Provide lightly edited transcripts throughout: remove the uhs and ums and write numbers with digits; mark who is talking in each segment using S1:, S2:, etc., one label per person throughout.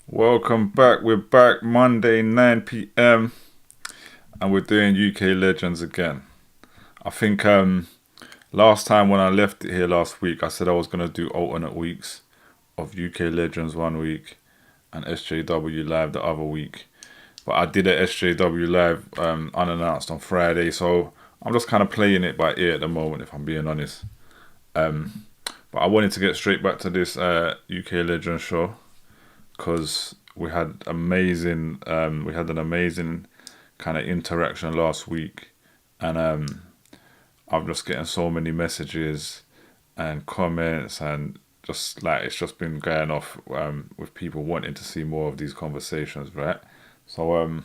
S1: Welcome back. We're back Monday 9 p.m. and we're doing UK Legends again. I think last time when I left it here last week, I said I was gonna do alternate weeks of UK Legends one week and SJW Live the other week. But I did a SJW Live unannounced on Friday, so I'm just kind of playing it by ear at the moment, if I'm being honest. But I wanted to get straight back to this UK Legends show because we had an amazing kind of interaction last week, and I'm just getting so many messages and comments, and just like it's just been going off with people wanting to see more of these conversations, right? So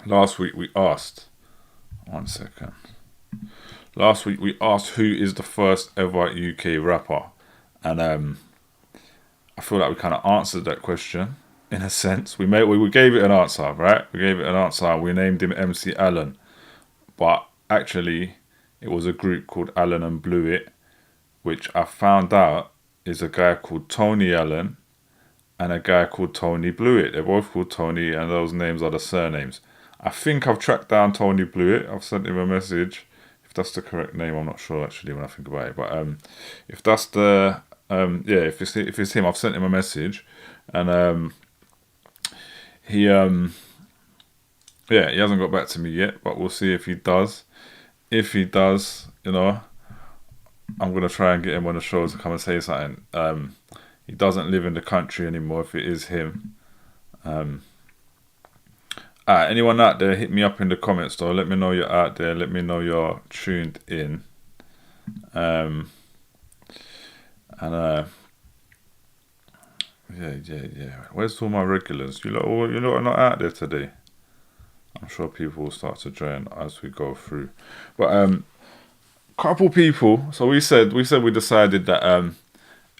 S1: last week we asked, one second. Last week we asked who is the first ever UK rapper, and I feel like we kind of answered that question in a sense. We gave it an answer, right? We gave it an answer. We named him MC Allen, but actually it was a group called Allen and Blew It, which I found out is a guy called Tony Allen and a guy called Tony Blew It. They're both called Tony, and those names are the surnames. I think I've tracked down Tony Blew It. I've sent him a message. If that's the correct name, I'm not sure actually when I think about it. But if that's the yeah, if it's him, I've sent him a message, and he yeah, he hasn't got back to me yet, but we'll see if he does. If he does, I'm gonna try and get him on the show to come and say something. He doesn't live in the country anymore. If it is him, anyone out there, hit me up in the comments though. Let me know you're out there. Let me know you're tuned in. And yeah. Where's all my regulars? You lot are not out there today. I'm sure people will start to join as we go through. But couple people. So we decided that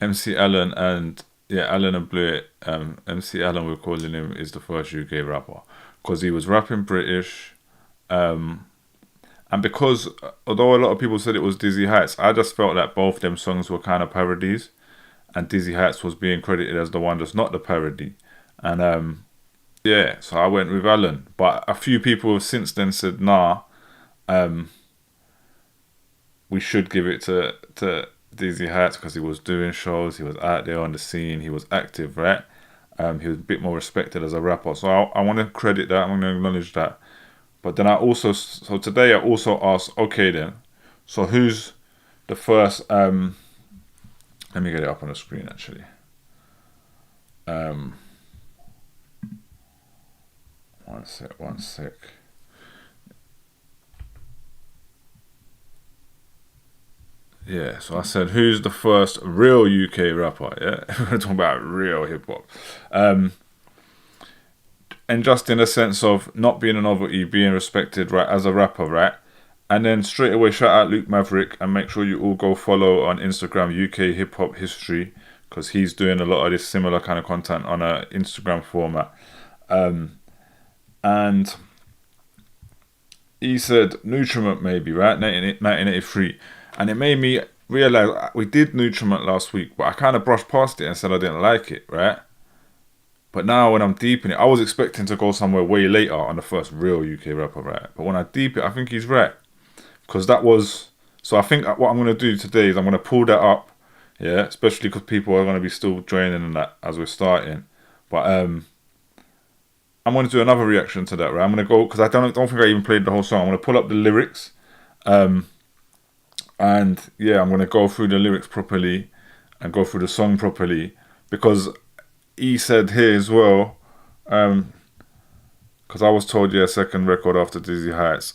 S1: MC Allen and Allen and Blue. MC Allen, we're calling him, is the first UK rapper because he was rapping British. And because although a lot of people said it was Dizzy Heights, I just felt that both them songs were kind of parodies, and Dizzy Heights was being credited as the one that's not the parody. And yeah, so I went with Allen. But a few people have since then said, nah, we should give it to Dizzy Heights because he was doing shows, he was out there on the scene, he was active, right? He was a bit more respected as a rapper. So I want to credit that, I want to acknowledge that. But then so today I also asked, okay then, so who's the first, let me get it up on the screen actually. One sec. Yeah, so I said, who's the first real UK rapper? Yeah, we're talking about real hip hop. And just in a sense of not being a novelty, being respected, right, as a rapper, right? And then straight away, shout out Luke Maverick and make sure you all go follow on Instagram UK Hip Hop History because he's doing a lot of this similar kind of content on a Instagram format. And he said Nutriment maybe, right? 1983. And it made me realize we did Nutriment last week, but I kind of brushed past it and said I didn't like it, right? But now when I'm deep in it, I was expecting to go somewhere way later on the first real UK rapper, right? But when I deep it, I think he's right. Because that was... So I think what I'm going to do today is I'm going to pull that up, yeah? Especially because people are going to be still joining in that as we're starting. But I'm going to do another reaction to that, right? I'm going to go... Because I don't think I even played the whole song. I'm going to pull up the lyrics. And yeah, I'm going to go through the lyrics properly and go through the song properly. Because... he said here as well, because I was told, yeah, second record after Dizzy Heights.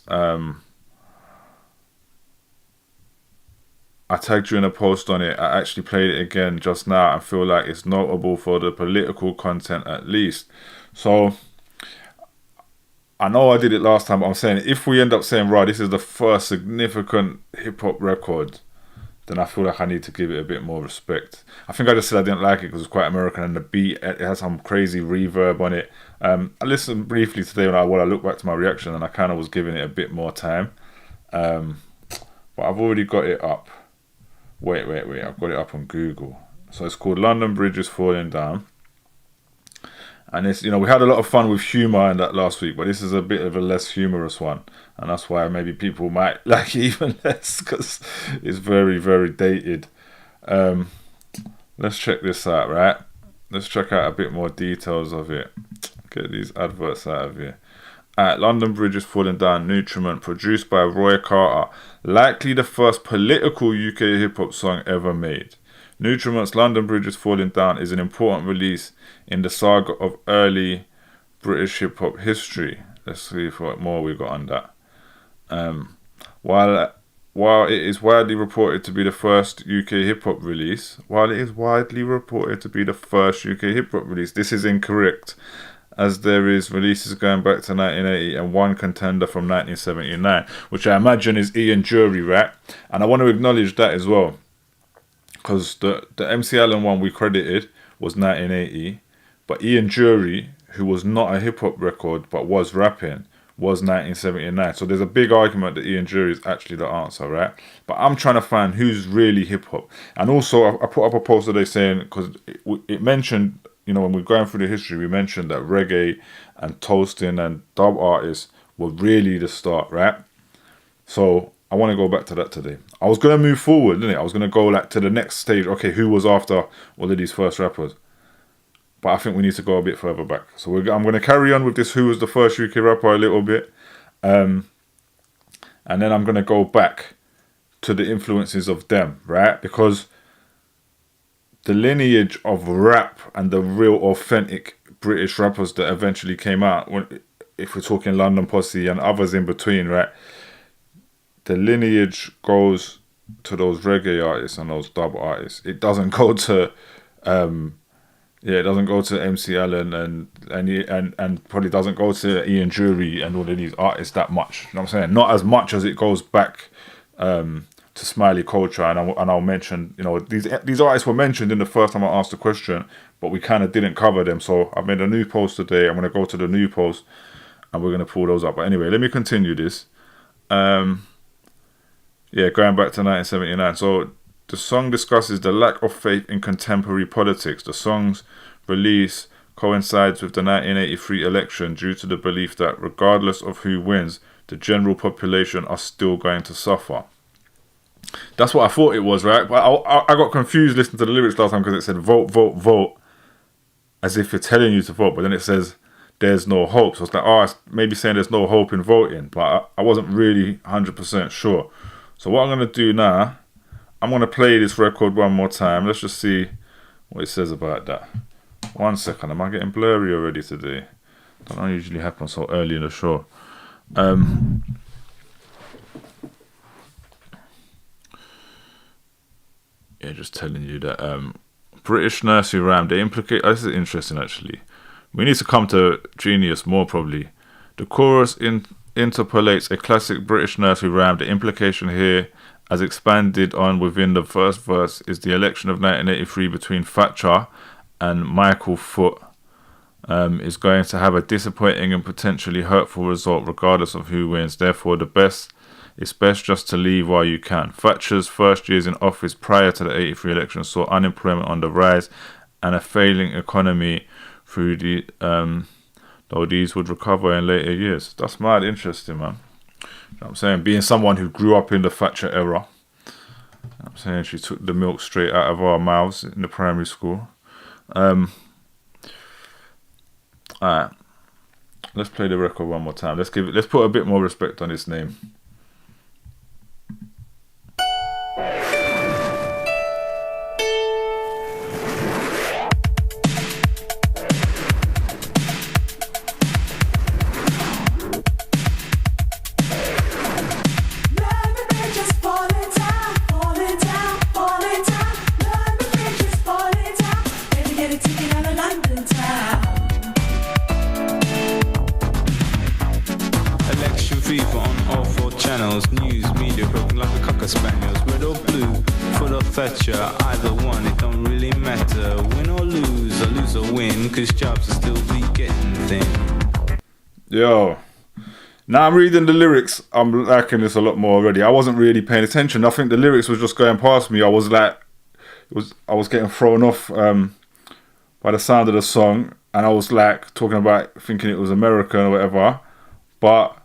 S1: I tagged you in a post on it. I actually played it again just now and feel like it's notable for the political content at least. So, I know I did it last time, but I'm saying if we end up saying, right, this is the first significant hip-hop record, then I feel like I need to give it a bit more respect. I think I just said I didn't like it because it's quite American and the beat, it has some crazy reverb on it. I listened briefly today when I looked back to my reaction and I kind of was giving it a bit more time. But I've already got it up. Wait, I've got it up on Google. So it's called London Bridge is Falling Down. And it's, we had a lot of fun with humour in that last week, but this is a bit of a less humorous one. And that's why maybe people might like it even less, because it's very, very dated. Let's check this out, right? Let's check out a bit more details of it. Get these adverts out of here. London Bridge is Falling Down, Nutriment, produced by Roy Carter. Likely the first political UK hip-hop song ever made. Nutriment's London Bridge is Falling Down is an important release in the saga of early British hip-hop history. Let's see what more we got on that. While it is widely reported to be the first UK hip-hop release, this is incorrect, as there is releases going back to 1980 and one contender from 1979, which I imagine is Ian Jury, right? And I want to acknowledge that as well, because the MC Allen one we credited was 1980, but Ian Jury, who was not a hip-hop record but was rapping, was 1979. So there's a big argument that Ian Jury is actually the answer, right? But I'm trying to find who's really hip-hop. And also, I put up a post today saying, because it mentioned, when we're going through the history, we mentioned that reggae and toasting and dub artists were really the start, right? So I want to go back to that today. I was going to move forward, didn't it? I was going to go to the next stage. Okay, who was after all of these first rappers? But I think we need to go a bit further back. So I'm going to carry on with this who was the first UK rapper a little bit. And then I'm going to go back to the influences of them, right? Because the lineage of rap and the real authentic British rappers that eventually came out, if we're talking London Posse and others in between, right? The lineage goes to those reggae artists and those dub artists. It doesn't go to... it doesn't go to MC Allen and probably doesn't go to Ian Jury and all of these artists that much. You know what I'm saying? Not as much as it goes back to Smiley Culture, and I'll mention, these artists were mentioned in the first time I asked the question, but we kind of didn't cover them. So I made a new post today. I'm going to go to the new post and we're going to pull those up. But anyway, let me continue this. Going back to 1979. So the song discusses the lack of faith in contemporary politics. The song's release coincides with the 1983 election due to the belief that regardless of who wins, the general population are still going to suffer. That's what I thought it was, right? But I got confused listening to the lyrics last time because it said vote, vote, vote, as if it's telling you to vote, but then it says there's no hope. So it's like, it's maybe saying there's no hope in voting, but I wasn't really 100% sure. So what I'm going to do now, I'm going to play this record one more time. Let's just see what it says about that. 1 second, am I getting blurry already today? That don't usually happen so early in the show. Just telling you that British nursery rhyme, they implicate... this is interesting, actually. We need to come to Genius more, probably. The chorus interpolates a classic British nursery rhyme. The implication here, as expanded on within the first verse, is the election of 1983 between Thatcher and Michael Foot is going to have a disappointing and potentially hurtful result regardless of who wins. Therefore, it's best just to leave while you can. Thatcher's first years in office prior to the 83 election saw unemployment on the rise and a failing economy through though these would recover in later years. That's mad interesting, man. You know what I'm saying? Being someone who grew up in the Thatcher era, you know what I'm saying, she took the milk straight out of our mouths in the primary school. Alright, let's play the record one more time. Let's put a bit more respect on his name.
S2: News, media, broken like a cocker spaniels, red or blue, Foot or Thatcher, either one, it don't really matter, win or lose or win, cause jobs are still be getting thin.
S1: Yo, now I'm reading the lyrics, I'm liking this a lot more already. I wasn't really paying attention, I think the lyrics was just going past me. I was getting thrown off by the sound of the song, and I was like talking about thinking it was American or whatever. But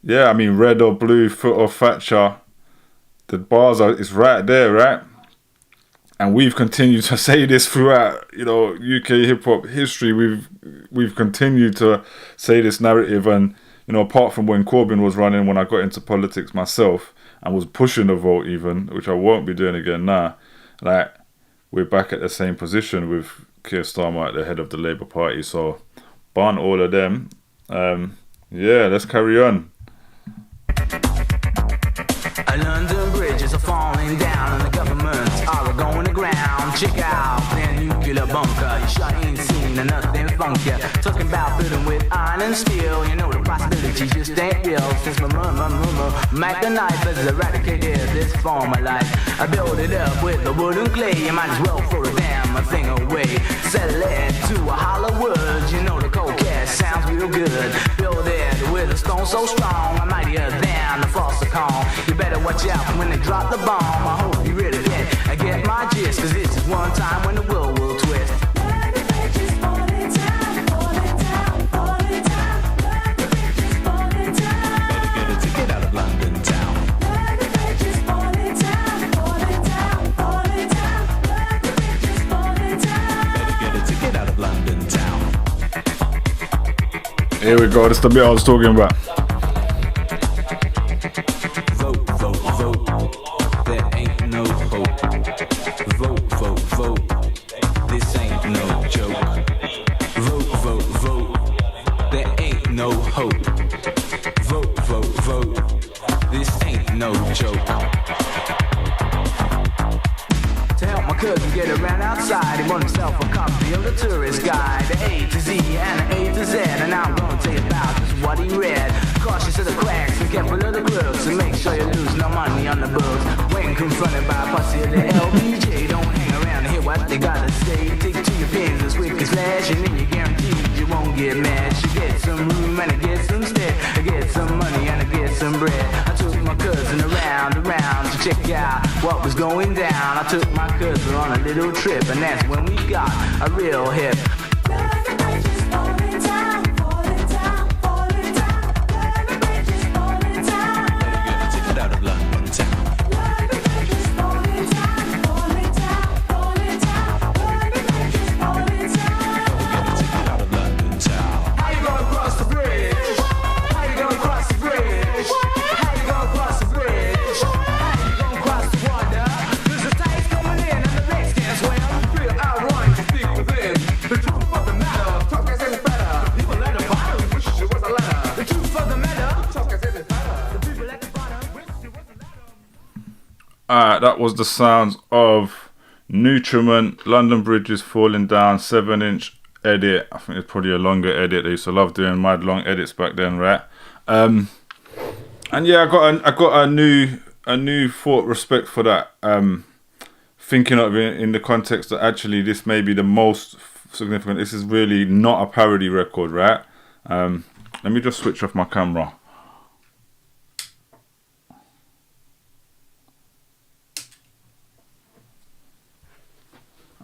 S1: yeah, I mean, red or blue, foot or Thatcher, the bars are, it's right there, right? And we've continued to say this throughout, UK hip hop history. We've continued to say this narrative, and apart from when Corbyn was running, when I got into politics myself and was pushing the vote, even, which I won't be doing again now. Like, we're back at the same position with Keir Starmer at the head of the Labour Party. So, ban all of them. Yeah, let's carry on.
S2: London bridges are falling down and the governments are going to ground. Check out their nuclear bunker. You sure ain't seen nothing funky. Talking about building with iron and steel. You know the possibility just ain't real. Since my Mac the knife has eradicated this form of life. I build it up with the wood and clay. You might as well throw the damn thing away. Sell it to a Hollywood. You know the cold cash sounds real good. Build it with a stone so strong. I'm mightier than the Foster Cone. You better watch out when they drop the bomb. I hope you really get my gist. Cause this is one time when the world will twist.
S3: Where the bridges falling down, falling down, falling down. Where the bridges falling down.
S2: Better get a ticket out of London town.
S3: Where the bridges falling down, falling down, falling down. Where the bridges falling down.
S2: Better get a ticket out of London town.
S1: Here we go. That's the bit I was talking about.
S2: Vote, vote, vote. There ain't no hope. Vote, vote, vote. This ain't no joke. Vote, vote, vote. There ain't no hope. Vote, vote, vote. This ain't no joke. To help my cousin get around outside, he bought himself a copy of the tourist guide, the A to Z and the A to Z. And now I'm gonna tell you about just what he read. Cautious of the cracks and careful of the grooves, and make sure you lose no money on the books. When confronted by a posse of the LBJ, don't hang around and hear what they gotta say. Take to your pins as quick as flash, and then you're guaranteed you won't get mad. You get some room and I get some stead, I get some money and I get some bread. I took my cousin around to check out what was going down. I took my cousin on a little trip, and that's when we got a real hip.
S3: Where the bridges falling down, falling down, falling down. Where the bridges falling down.
S2: Better get a ticket out of London town.
S3: Where the bridges falling down, falling down, falling down. Where the bridges falling down.
S2: Better get a ticket out of London town.
S4: How you gonna cross the bridge? How you gonna cross the bridge? How you gonna cross the bridge? How you gonna cross the water? There's a tides coming in and the legs can't swim. Feel outrun to speak within. The truth of the matter, talk as if it's better. The people at the bottom wish it was a letter. The truth of the matter, talk as if it's better. The people at the bottom wish it was a letter.
S1: Alright, that was the sounds of Nutriment, London Bridge is Falling Down, 7-inch edit. I think it's probably a longer edit. They used to love doing mad long edits back then, right? And yeah, I got a new thought, respect for that. Thinking of it in the context that actually this may be the most significant. This is really not a parody record, right? Let me just switch off my camera.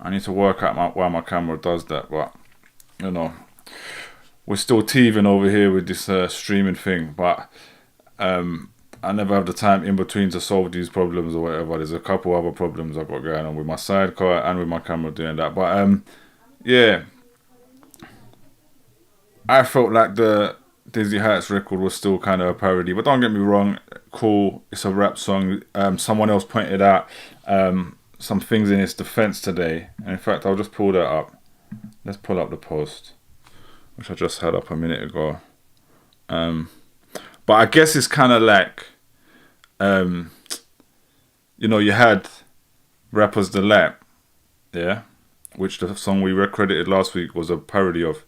S1: I need to work out why my camera does that, but we're still teething over here with this streaming thing. But I never have the time in between to solve these problems or whatever. There's a couple other problems I've got going on with my sidecar and with my camera doing that. But yeah, I felt like the Dizzy Heights record was still kind of a parody. But don't get me wrong, cool. It's a rap song. Someone else pointed out some things in its defense today, and in fact I'll just pull that up. Let's pull up the post, which I just had up a minute ago. But I guess it's kind of like you had Rappers Delight, yeah, which the song we recredited last week was a parody of.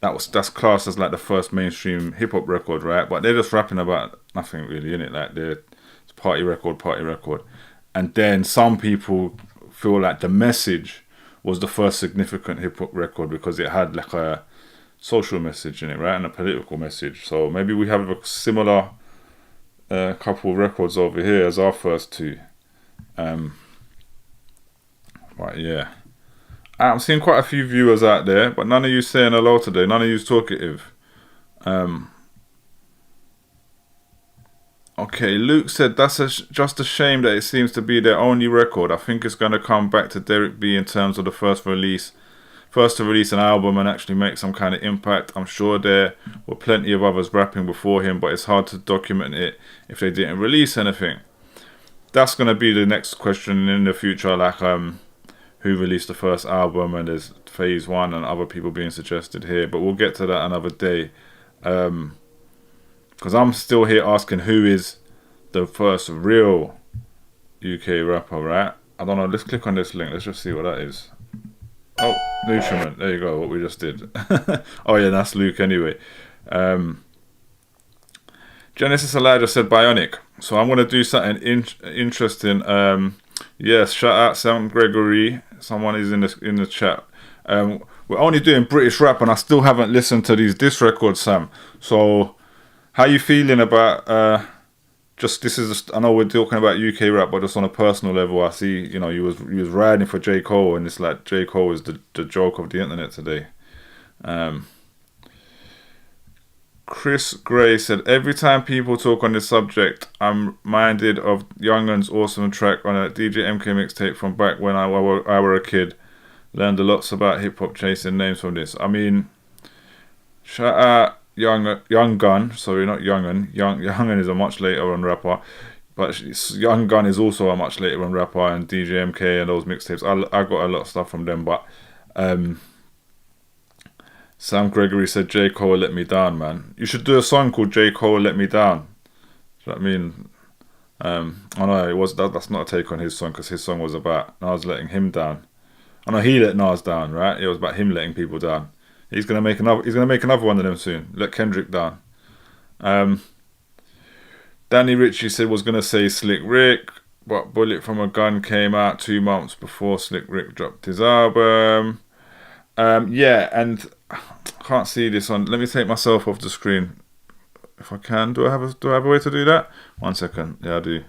S1: That's classed as like the first mainstream hip hop record, right? But they're just rapping about nothing really, innit? Like it's party record. And then some people feel like The Message was the first significant hip hop record because it had like a social message in it, right? And a political message. So maybe we have a similar couple of records over here as our first two. But yeah, I'm seeing quite a few viewers out there, but none of you saying hello today. None of you talkative. Okay, Luke said that's just a shame that it seems to be their only record. I think it's going to come back to Derek B in terms of the first to release an album and actually make some kind of impact. I'm sure there were plenty of others rapping before him, but it's hard to document it if they didn't release anything. That's going to be the next question in the future, like who released the first album, and there's phase one and other people being suggested here, but we'll get to that another day. Because I'm still here asking who is the first real UK rapper, right? I don't know, let's click on this link, let's just see what that is. Oh, Nutriment, there you go, what we just did. Oh yeah, that's Luke anyway. Genesis Elijah said Bionic. So I'm going to do something interesting. Yes, shout out Sam Gregory. Someone is in the chat. We're only doing British rap and I still haven't listened to these diss records, Sam. So how you feeling about I know we're talking about UK rap, but just on a personal level, I see, you was riding for J. Cole, and it's like J. Cole is the joke of the internet today. Chris Gray said, every time people talk on this subject, I'm reminded of Youngun's awesome track on a DJ MK mixtape from back when I were a kid. Learned a lot about hip hop, chasing names from this. I mean, shout out Young Gun, sorry, not Youngun. Youngun is a much later on rapper, but Young Gun is also a much later on rapper, and DJ MK and those mixtapes. I got a lot of stuff from them, but Sam Gregory said J. Cole Let Me Down, man. You should do a song called J. Cole Let Me Down. Do you know what I mean? I know that's not a take on his song, because his song was about Nas letting him down. I know he let Nas down, right? It was about him letting people down. He's gonna make another one of them soon. Let Kendrick down. Danny Ritchie said was gonna say Slick Rick, but Bullet from a Gun came out 2 months before Slick Rick dropped his album. Yeah, and I can't see this on. Let me take myself off the screen if I can. Do I have a way to do that? 1 second. Yeah, I do.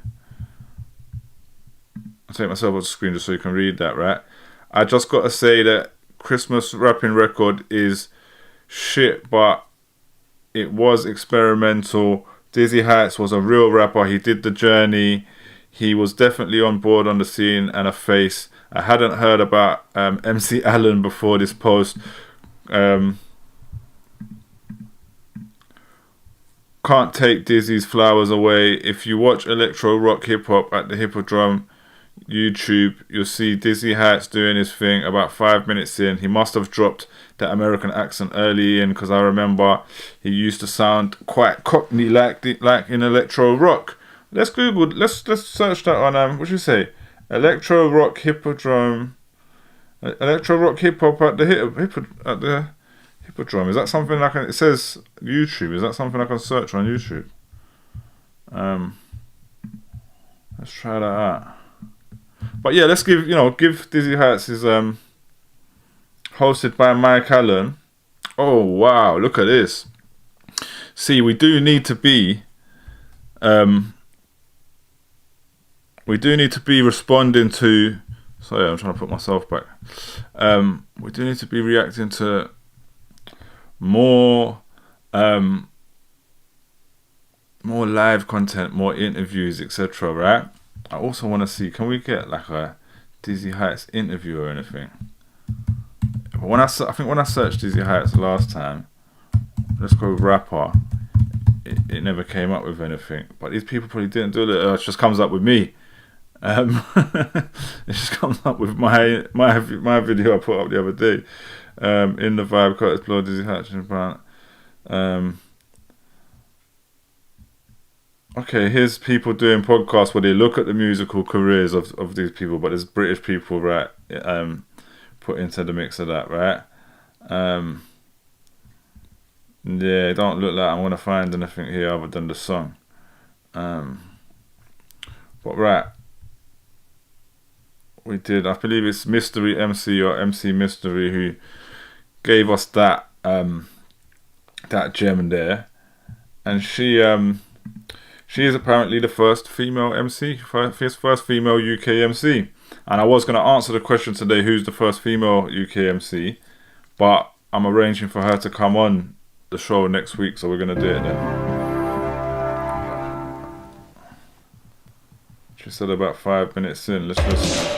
S1: I'll take myself off the screen just so you can read that, right? I just got to say that Christmas rapping record is shit, but it was experimental. Dizzy Heights was a real rapper. He did the journey. He was definitely on board on the scene and a face. I hadn't heard about MC Allen before this post. Can't take Dizzy's flowers away. If you watch electro rock hip hop at the Hippodrome YouTube, you'll see Dizzy Heights doing his thing. About 5 minutes in, he must have dropped that American accent early in, because I remember he used to sound quite cockney like in electro rock. Let's search that on what should you say? Electro rock Hippodrome. Electro rock hip hop at the Hippodrome. Is that something I can? It says YouTube. Is that something I can search on YouTube? Let's try that out. But yeah, let's give Dizzy Heights is hosted by Mike Allen. Oh wow, look at this. See, we do need to be responding to. Sorry, I'm trying to put myself back. We do need to be reacting to more live content, more interviews, etc. Right? I also want to see, can we get like a Dizzy Heights interview or anything? But when I searched Dizzy Heights last time, let's go rapper. It never came up with anything. But these people probably didn't do it. It just comes up with me. It just comes up with my video I put up the other day. In the vibe, Curtis Blow, Dizzy Heights, about. Okay, here's people doing podcasts where they look at the musical careers of these people, but there's British people, right, put into the mix of that, right? Yeah, it don't look like I'm going to find anything here other than the song. But right, we did, I believe it's Mystery MC or MC Mystery who gave us that gem there. And she is apparently the first female MC, first female UK MC. And I was going to answer the question today, who's the first female UK MC, but I'm arranging for her to come on the show next week, so we're going to do it then. She said about 5 minutes in. Let's listen.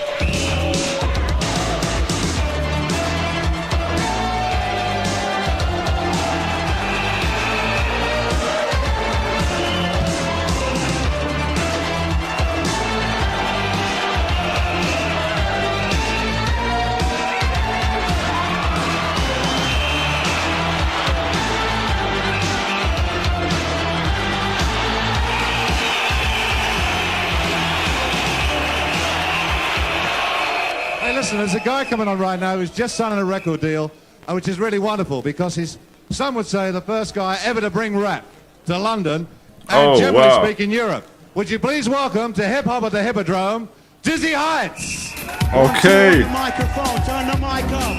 S5: Hey, listen, there's a guy coming on right now who's just signing a record deal, which is really wonderful because he's, some would say, the first guy ever to bring rap to London and generally speaking Europe. Would you please welcome to Hip Hop at the Hippodrome, Dizzy Heights.
S1: Okay.
S6: Turn the microphone, turn the mic up.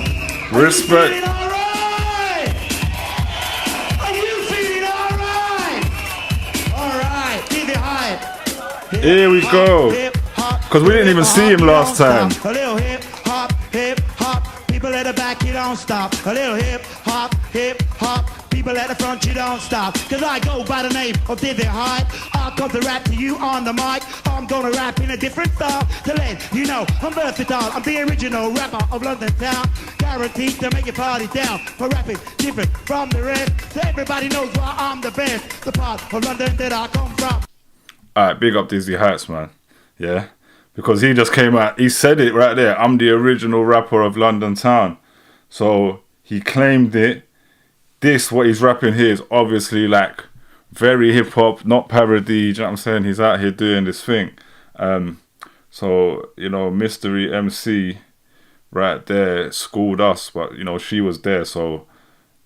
S1: Respect.
S6: Are you feeling alright? Alright, Dizzy Heights.
S1: Here we go. Because we didn't even see him last time.
S6: A little hip hop, people at the back, you don't stop. A little hip hop, people at the front, you don't stop. Cause I go by the name of Dizzy Height. I'll come to rap to you on the mic. I'm gonna rap in a different style to let you know I'm versatile. I'm the original rapper of London town. Guaranteed to make your party down. For rapping different from the rest. So everybody knows why I'm the best. The part of London that I come from.
S1: Alright, big up Dizzy Heights, man. Yeah. Because he just came out, he said it right there. I'm the original rapper of London town. So he claimed it. This, what he's rapping here, is obviously like very hip hop, not parody. Do you know what I'm saying? He's out here doing this thing. So, you know, Mystery MC right there schooled us, but, you know, she was there, so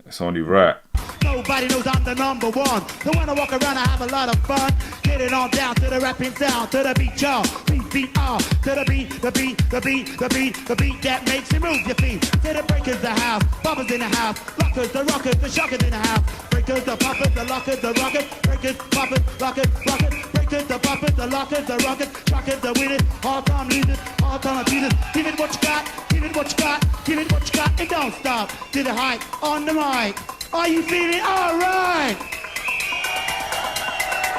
S1: it's only right.
S6: Nobody knows I'm the number one. So when I walk around, I have a lot of fun. Get it on down to the rapping sound, to the beat, y'all. Beat, to the beat, the beat that makes you move your feet. To the breakers, the house, boppers in the house, lockers, the rockers, the shockers in the house. Breakers, the poppers, the lockers, the rockers, breakers, poppers, lockers, breakers, the poppers, the lockers, the rockers, shockers, the winners, all time losers, all time abusers. Give it what you got, give it what you got, give it what you got, and don't stop. To the height, on the mic. Are you feeling alright?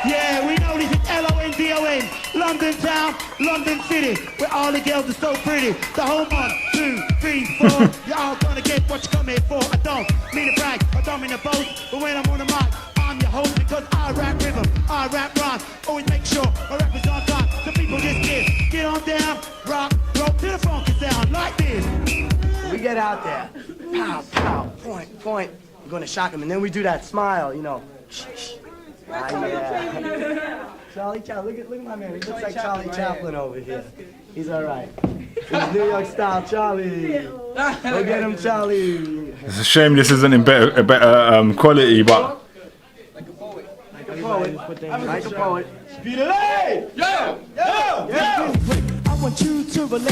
S6: Yeah, we know this is London, London town, London city, where all the girls are so pretty. The whole 1, 2, 3, 4, you're all gonna get what you come here for. I don't mean to brag, I don't mean to boast, but when I'm on the mic, I'm your host because I rap rhythm, I rap rhymes, always make sure my rap is on time. So people just get on down, rock, roll to the funky sound like this.
S7: We get out there, pow, pow, point, point. We're gonna shock him, and then we do that smile, you know. Yeah. Charlie Chaplin, look at my man. He looks like Charlie Chaplin over here. He's all right. He's New York style Charlie. Go get him, Charlie.
S1: It's a shame this isn't in better quality, but
S7: Like a poet. Like a poet. Speedily! Yo!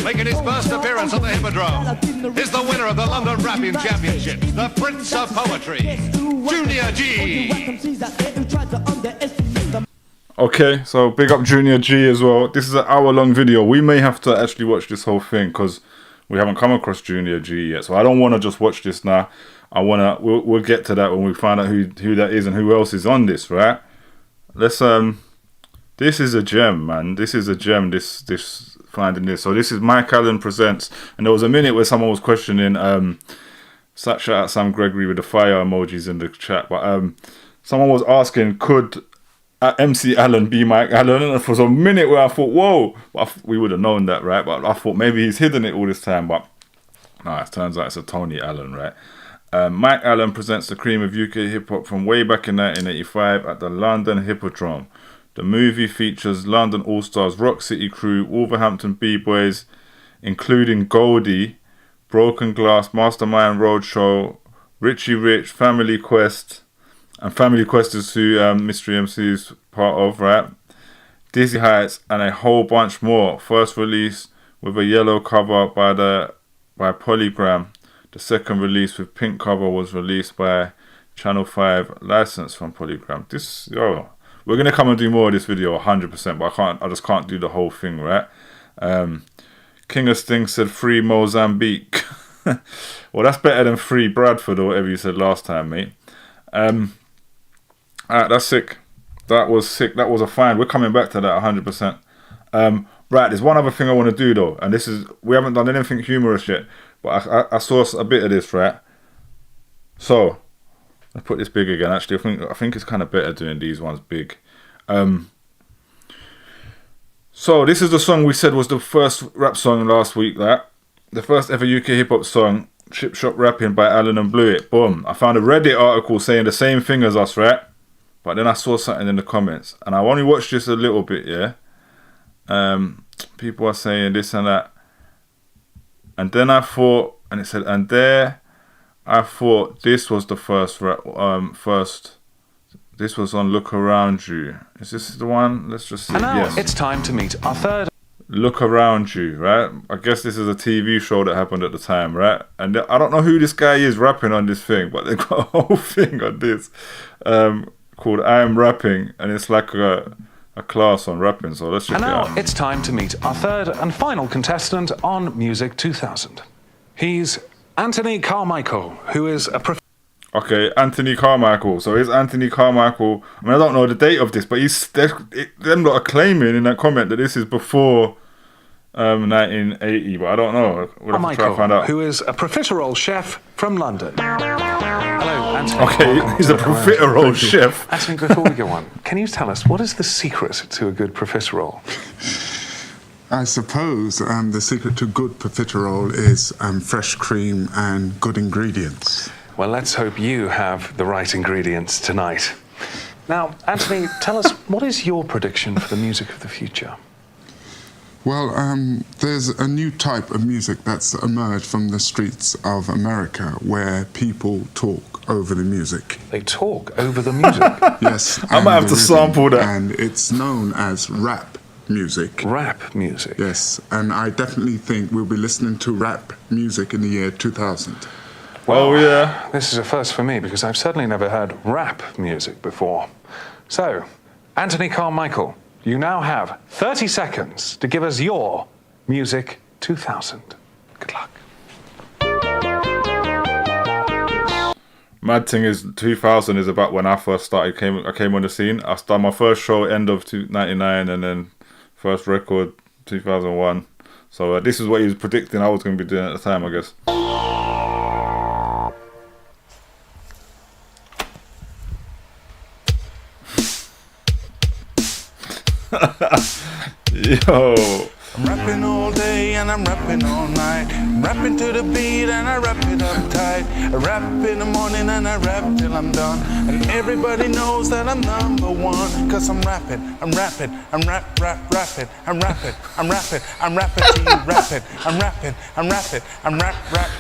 S8: Making his first appearance at the Hippodrome is the winner of the London Rapping Championship, the Prince of Poetry, Junior G.
S1: okay, so big up Junior G as well. This is an hour-long video. We may have to actually watch this whole thing because we haven't come across Junior G yet. So I don't want to just watch this now. We'll get to that when we find out who that is and who else is on this, right? Let's this is a gem, man. This is a gem. This finding this. So this is Mike Allen Presents, and there was a minute where someone was questioning. Shout out Sam Gregory with the fire emojis in the chat, but someone was asking, could MC Allen be Mike Allen? And for a minute where I thought, whoa, we would have known that, right? But I thought maybe he's hidden it all this time, but no, it turns out it's a Tony Allen, right? Mike Allen presents the cream of UK hip-hop from way back in 1985 at the London Hippodrome. The movie features London All-Stars, Rock City Crew, Wolverhampton B-Boys, including Goldie, Broken Glass, Mastermind Roadshow, Richie Rich, Family Quest, and Family Quest is who Mystery MC is part of, right? Dizzy Heights, and a whole bunch more. First release with a yellow cover by Polygram. The second release with pink cover was released by Channel 5, licensed from Polygram. We're gonna come and do more of this video 100%, but I just can't do the whole thing, right? King of Sting said free Mozambique. Well, that's better than free Bradford or whatever you said last time, mate. Alright, that's sick. That was sick. That was a find. We're coming back to that 100%. Right, there's one other thing I want to do though, and this is, we haven't done anything humorous yet, but I saw a bit of this, right? So I put this big again. Actually, I think it's kind of better doing these ones big. So this is the song we said was the first rap song last week. That the first ever UK hip hop song, Chip Shop Rapping by Alan and Blew It. Boom! I found a Reddit article saying the same thing as us, right? But then I saw something in the comments, and I only watched this a little bit, yeah. People are saying this and that, and then I thought, and it said, and there, I thought this was the first This was on Look Around You. Is this the one? Let's just see.
S9: And now
S1: yes.
S9: it's time to meet our third.
S1: Look Around You, right? I guess this is a TV show that happened at the time, right? And I don't know who this guy is rapping on this thing, but they've got a whole thing on this called I Am Rapping, and it's like a class on rapping, so let's check
S9: And
S1: it
S9: now
S1: out.
S9: it's time to meet our third and final contestant on Music 2000. He's Anthony Carmichael, who is a
S1: Okay, Anthony Carmichael. So is Anthony Carmichael, I mean, I don't know the date of this, but them lot are claiming in that comment that this is before 1980, but I don't know. We'll have to try to find out.
S9: who is a profiterole chef from London. Hello, Anthony.
S1: Okay, he's a profiterole chef.
S9: Anthony, before we go on, can you tell us what is the secret to a good profiterole?
S10: I suppose the secret to good profiterole is fresh cream and good ingredients.
S9: Well, let's hope you have the right ingredients tonight. Now, Anthony, tell us, what is your prediction for the music of the future?
S10: Well, there's a new type of music that's emerged from the streets of America where people talk over the music.
S9: They talk over the music?
S10: Yes.
S1: I might have to sample that.
S10: And it's known as rap music.
S9: Rap music?
S10: Yes, and I definitely think we'll be listening to rap music in the year 2000.
S1: Well, yeah.
S9: This is a first for me because I've certainly never heard rap music before. So, Anthony Carmichael, you now have 30 seconds to give us your Music 2000. Good luck.
S1: Mad thing is, 2000 is about when I first started. I came on the scene. I started my first show end of 99, and then first record 2001. So this is what he was predicting I was going to be doing at the time, I guess. Yo.
S11: I'm rapping all day and I'm rapping all night. I'm rapping to the beat and I rap it up tight. I rap in the morning and I rap till I'm done. And everybody knows that I'm number one. Cause I'm rapping, I'm rapping, I'm rapping, I'm rapping, I'm rapping, I'm rapping till you rap it. I'm rapping, I'm rapping, I'm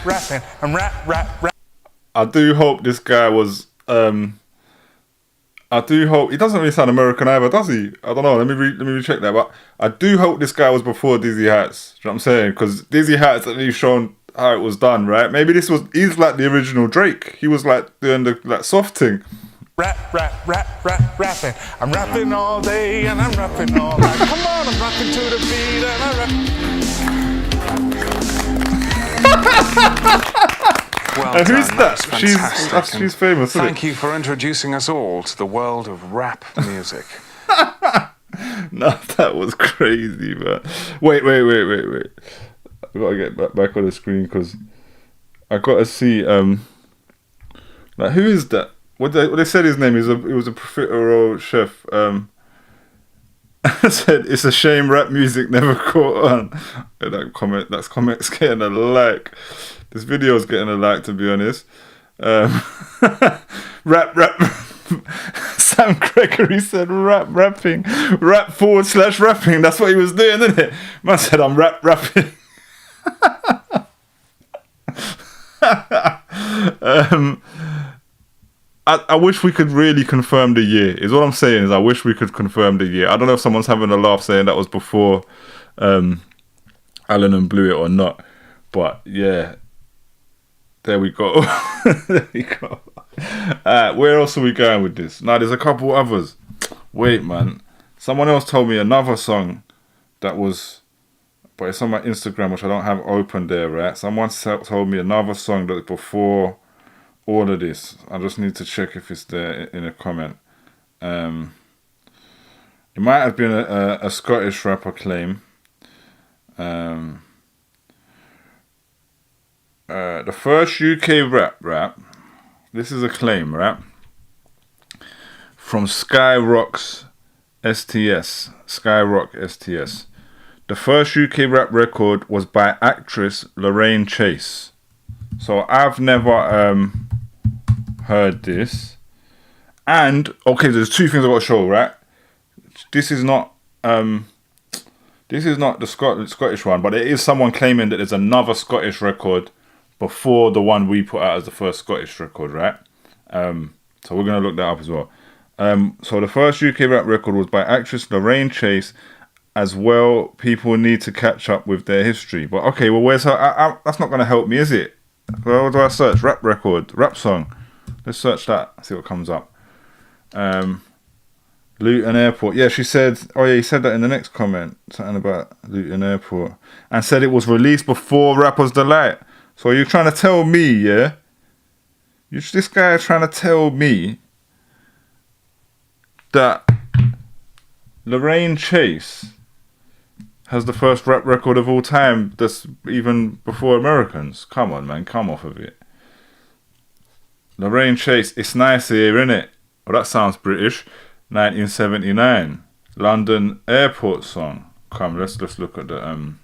S11: rapping, I'm rap.
S1: I do hope this guy was I do hope he doesn't really sound American either, does he? I don't know. Let me recheck that. But I do hope this guy was before Dizzy Hats. Do you know what I'm saying? Because Dizzy Hats at least shown how it was done, right? Maybe he's like the original Drake. He was like doing the soft thing.
S11: Rapping. I'm rapping all day and I'm rapping all night. Come on, I'm rocking to the beat and I rap.
S9: Well
S1: And who's
S9: done,
S1: that?
S9: fantastic.
S1: She's famous, isn't
S9: Thank you for introducing us all to the world of rap music.
S1: No, that was crazy, man. Wait. I gotta get back on the screen because I gotta see. Like, who is that? What they said his name is? He was a profiterole chef. I said it's a shame rap music never caught on. That's comments getting a like. This video is getting a like, to be honest. Rap. Sam Gregory said rapping. Rap/rapping. That's what he was doing, isn't it? Man said I'm rapping. I wish we could really confirm the year. Is what I'm saying. Is I wish we could confirm the year. I don't know if someone's having a laugh saying that was before Alan and Blew It or not. But yeah. There we go. There we go. Where else are we going with this? Now, there's a couple others. Wait, man. Someone else told me another song that was but it's on my Instagram, which I don't have open there, right? Someone told me another song that before all of this. I just need to check if it's there in a comment. It might have been a Scottish rapper claim. The first UK rap. This is a claim, right? From Skyrock STS. The first UK rap record was by actress Lorraine Chase. So I've never heard this. And okay, there's two things I've got to show, right? This is not the Scottish one, but it is someone claiming that there's another Scottish record before the one we put out as the first Scottish record, right? So we're gonna look that up as well. So the first UK rap record was by actress Lorraine Chase. As well, people need to catch up with their history. But okay, well, where's her? That's not gonna help me, is it? What do I search? Rap record, rap song. Let's search that. See what comes up. Luton Airport. Yeah, she said. Oh yeah, he said that in the next comment. Something about Luton Airport, and said it was released before Rapper's Delight. So you're trying to tell me, yeah? This guy is trying to tell me that Lorraine Chase has the first rap record of all time that's even before Americans. Come on, man, come off of it. Lorraine Chase, It's Nice Here, innit? Well, that sounds British. 1979. London Airport song. Come, let's look at the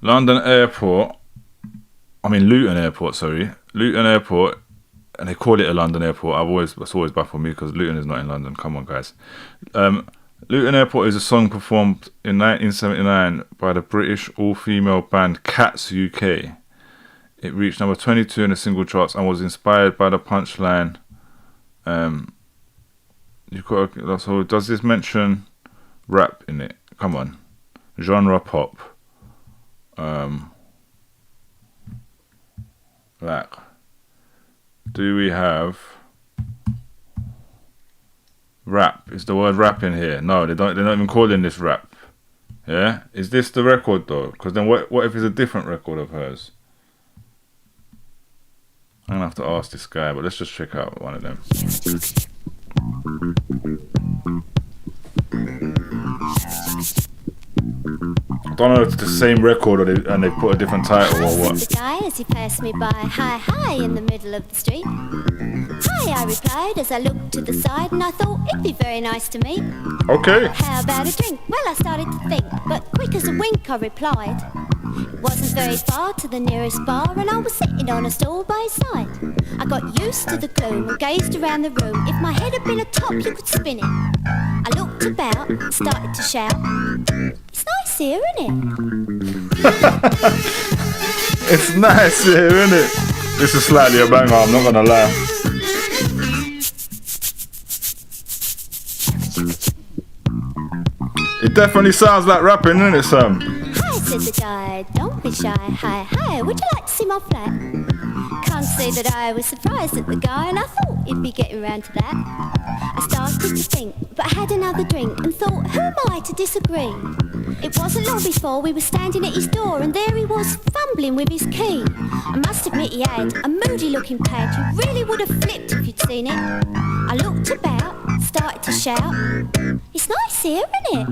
S1: Luton Airport, sorry. Luton Airport, and they call it a London airport. It's always baffled me because Luton is not in London. Come on, guys. Luton Airport is a song performed in 1979 by the British all-female band Cats UK. It reached number 22 in the single charts and was inspired by the punchline. So does this mention rap in it? Come on. Genre pop. Do we have rap? Is the word rap in here? No, they're not even calling this rap. Yeah? Is this the record though? Because then what if it's a different record of hers? I'm gonna have to ask this guy, but let's just check out one of them. I don't know if it's the same record and they put a different title or what.
S12: The guy as he passed me by, hi, in the middle of the street. Hi, I replied as I looked to the side, and I thought it'd be very nice to meet.
S1: Okay.
S12: How about a drink? Well, I started to think, but quick as a wink I replied. It wasn't very far to the nearest bar, and I was sitting on a stool by his side. I got used to the gloom and gazed around the room. If my head had been a top, you could spin it. I looked about and started to shout, it's nice here, isn't it?
S1: It's nice here, isn't it? This is slightly a banger, I'm not gonna lie. It definitely sounds like rapping, isn't it, Sam?
S12: Hi, said the guy, don't be shy. Hi, would you like to see my flat? Can't say that I was surprised at the guy, and I thought he'd be getting round to that. I started to think, but I had another drink and thought, who am I to disagree? It wasn't long before we were standing at his door, and there he was fumbling with his key. I must admit he had a moody looking pad. You really would have flipped if you'd seen it. I looked about, started to shout, it's nice here, isn't it?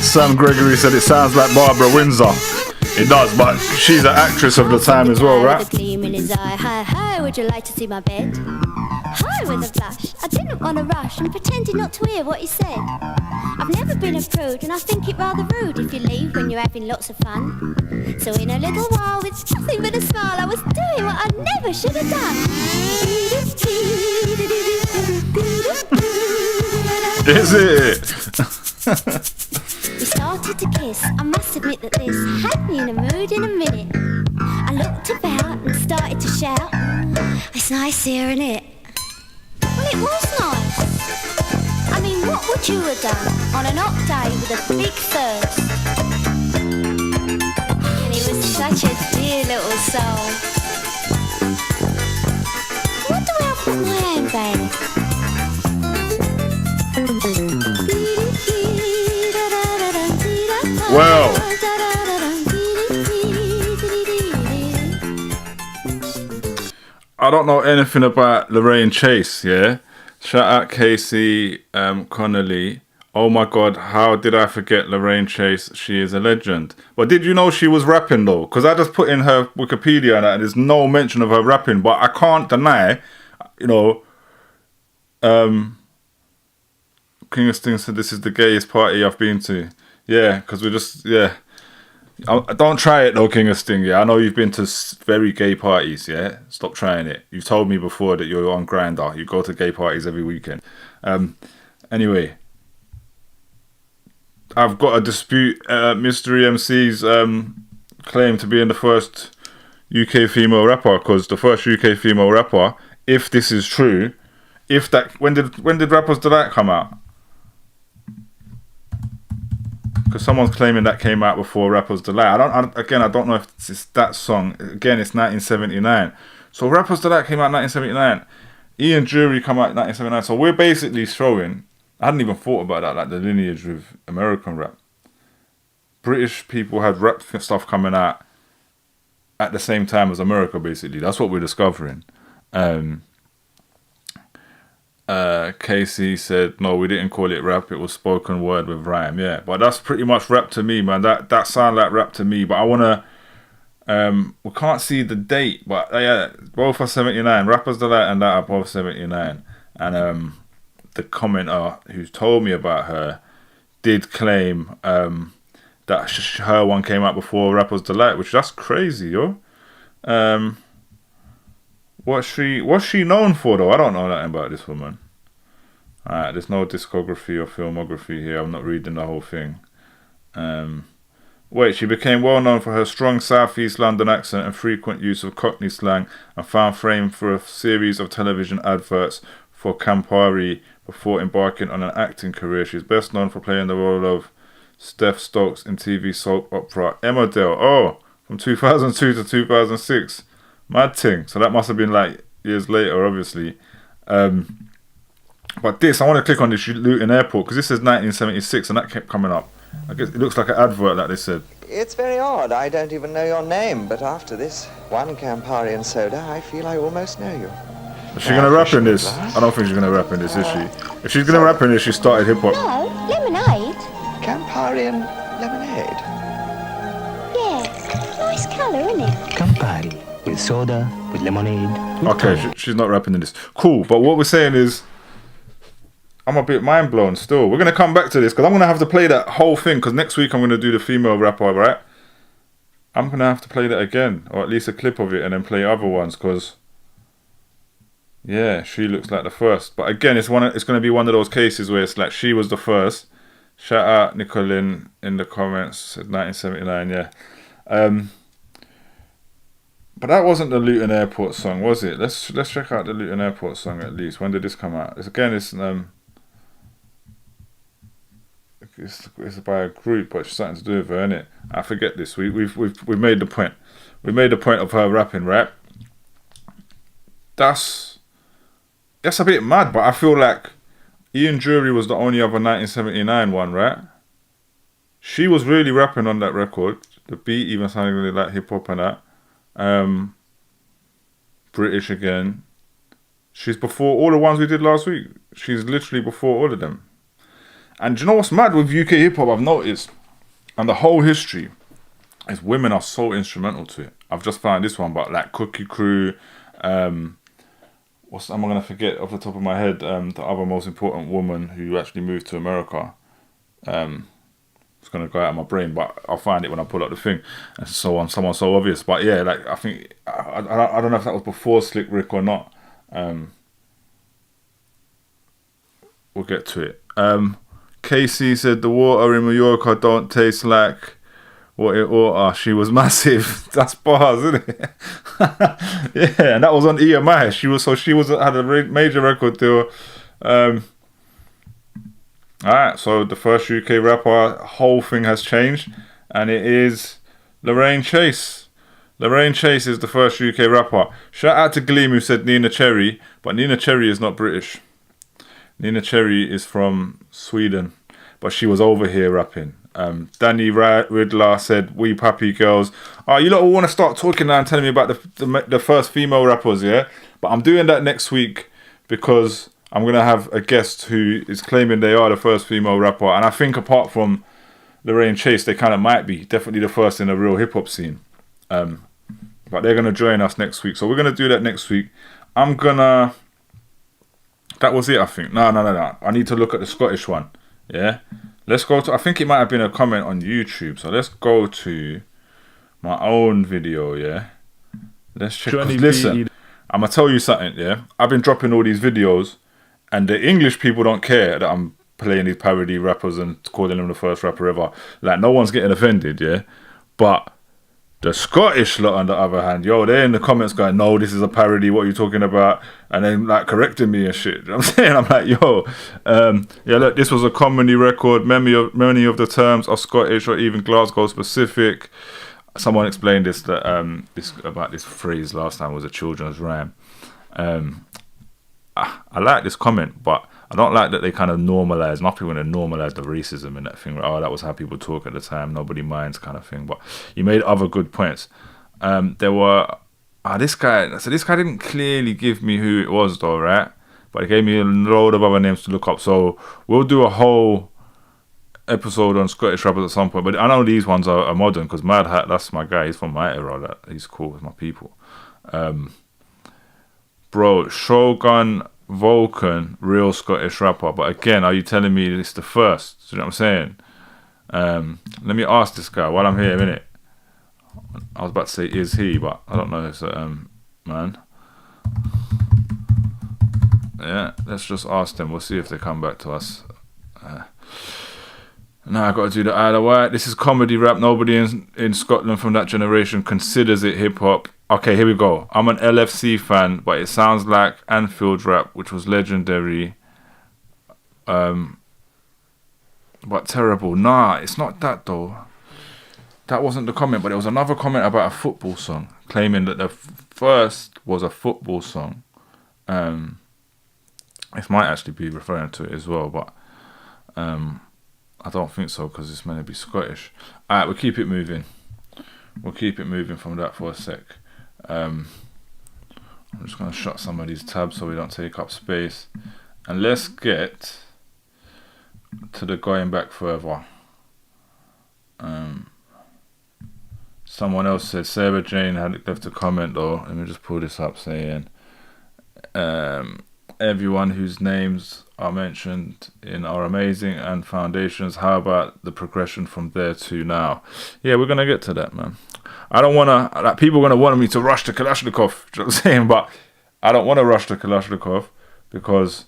S1: Sam Gregory said it sounds like Barbara Windsor. It does, but she's an actress of the time as well, right?
S12: With a gleam in his eye. Hi, would you like to see my bed? Hi, with a blush. I didn't want to rush and pretended not to hear what he said. I've never been a prude, and I think it rather rude if you leave when you're having lots of fun. So in a little while, with nothing but a smile, I was doing what I never should have done.
S1: Is it?
S12: We started to kiss. I must admit that this had me in a mood in a minute. I looked about and started to shout, it's nice here, isn't it? Well, it was nice. I mean, what would you have done on an hot day with a big thirst? And he was such a dear little soul. I wonder where I put my handbag.
S1: well. I don't know anything about Lorraine Chase, yeah? Shout out Casey Connolly. Oh my god, how did I forget Lorraine Chase? She is a legend. But did you know she was rapping though? Because I just put in her Wikipedia and there's no mention of her rapping. But I can't deny, you know, King of Sting said this is the gayest party I've been to. Yeah, because we just, yeah. Don't try it though, King of Sting. Yeah, I know you've been to very gay parties. Yeah, stop trying it. You've told me before that you're on Grindr. You go to gay parties every weekend. Anyway, I've got to dispute Mystery MC's claim to being the first UK female rapper, because the first UK female rapper, if this is true, if that when did Rappers Delight come out? Because someone's claiming that came out before Rappers Delight. I don't know if it's that song. Again, it's 1979. So Rappers Delight came out in 1979. Ian Jury came out in 1979. So we're basically showing, I hadn't even thought about that, like the lineage with American rap. British people had rap stuff coming out at the same time as America, basically. That's what we're discovering. Casey said, no, we didn't call it rap, it was spoken word with rhyme. Yeah, but that's pretty much rap to me, man. That sound like rap to me. But I want to, we can't see the date, but yeah, both are 79. Rappers Delight and that are both 79. And the commenter who told me about her did claim that her one came out before Rappers Delight, which that's crazy, yo. What's she known for though? I don't know nothing about this woman. Alright, there's no discography or filmography here. I'm not reading the whole thing. Wait, she became well known for her strong South East London accent and frequent use of Cockney slang, and found fame for a series of television adverts for Campari before embarking on an acting career. She's best known for playing the role of Steph Stokes in TV soap opera Emmerdale. Oh, from 2002 to 2006. Mad thing. So that must have been like years later, obviously. But this, I want to click on this Luton Airport because this says 1976 and that kept coming up. I guess it looks like an advert, like they said.
S13: It's very odd. I don't even know your name, but after this one Campari and soda, I feel I almost know you.
S1: Is she going to rap in this? I don't think she's going to rap in this, is she? If she's going to rap in this, she started hip hop.
S12: No, lemonade.
S13: Campari and lemonade.
S12: Yeah, nice colour, isn't it?
S14: Campari. With soda, with lemonade.
S1: Okay, she's not rapping in this. Cool, but what we're saying is, I'm a bit mind blown still. We're going to come back to this because I'm going to have to play that whole thing because next week I'm going to do the female rapper, right? I'm going to have to play that again, or at least a clip of it, and then play other ones because, yeah, she looks like the first. But again, it's going to be one of those cases where it's like she was the first. Shout out Nicolin in the comments, said 1979, yeah. But that wasn't the Luton Airport song, was it? Let's check out the Luton Airport song at least. When did this come out? It's by a group, but it's something to do with her, innit? I forget this. We've made the point. We made the point of her rapping, right? That's a bit mad, but I feel like Ian Jury was the only other 1979 one, right? She was really rapping on that record. The beat even sounded really like hip hop and that. British again. She's before all the ones we did last week. She's literally before all of them. And do you know what's mad with UK hip hop? I've noticed, and the whole history, is women are so instrumental to it. I've just found this one, but like Cookie Crew. Am I gonna forget off the top of my head? The other most important woman who actually moved to America. It's gonna go out of my brain, but I'll find it when I pull up the thing, and so on. Someone so obvious, but yeah, like I think I don't know if that was before Slick Rick or not. We'll get to it. Casey said the water in Mallorca don't taste like what it oughta. She was massive. That's bars, isn't it? Yeah, and that was on EMI. She had a major record deal. Alright, so the first UK rapper, whole thing has changed, and it is Lorraine Chase. Lorraine Chase is the first UK rapper. Shout out to Gleam who said Nina Cherry, but Nina Cherry is not British. Nina Cherry is from Sweden, but she was over here rapping. Danny Riddler said, "We Puppy Girls." Oh, you lot all want to start talking now and telling me about the first female rappers, yeah? But I'm doing that next week because I'm going to have a guest who is claiming they are the first female rapper. And I think apart from Lorraine Chase, they kind of might be. Definitely the first in the real hip-hop scene. But they're going to join us next week. So we're going to do that next week. I'm going to... That was it, I think. No. I need to look at the Scottish one. Yeah? Let's go to... I think it might have been a comment on YouTube. So let's go to my own video, yeah? Let's check. Listen, I'm going to tell you something, yeah? I've been dropping all these videos and the English people don't care that I'm playing these parody rappers and calling them the first rapper ever. Like, no one's getting offended, yeah? But... the Scottish lot, on the other hand, yo, they're in the comments going, "No, this is a parody, what are you talking about?" And then, like, correcting me and shit. You know what I'm saying? I'm like, yo, yeah, look, this was a comedy record. Many of the terms are Scottish or even Glasgow specific. Someone explained this, that about this phrase last time was a children's rhyme. I like this comment, but I don't like that they kind of normalise, not people want to normalise the racism and that thing. Oh, that was how people talk at the time, nobody minds kind of thing. But you made other good points. There were, this guy didn't clearly give me who it was though, right? But he gave me a load of other names to look up. So we'll do a whole episode on Scottish rappers at some point. But I know these ones are modern because Mad Hat, that's my guy. He's from my era. He's cool with my people. Bro, Shogun Vulcan, real Scottish rapper. But again, are you telling me it's the first? Do you know what I'm saying? Let me ask this guy while I'm here a minute. I was about to say, is he? But I don't know. It's man. Yeah, let's just ask them. We'll see if they come back to us. Now I got to do the Isle of Wight. This is comedy rap. Nobody in Scotland from that generation considers it hip hop. Okay, here we go. I'm an LFC fan, but it sounds like Anfield rap, which was legendary. But terrible. Nah, it's not that though. That wasn't the comment, but there was another comment about a football song, claiming that the first was a football song. This might actually be referring to it as well, but I don't think so because it's meant to be Scottish. Alright, we'll keep it moving. We'll keep it moving from that for a sec. I'm just going to shut some of these tabs so we don't take up space. And let's get to the going back further. Someone else said, Sarah Jane had left a comment though. Let me just pull this up saying, everyone whose names are mentioned in are amazing and foundations. How about the progression from there to now? Yeah, we're going to get to that, man. I don't want to, like, people are going to want me to rush to Kalashnikov, you know what I'm saying? But I don't want to rush to Kalashnikov because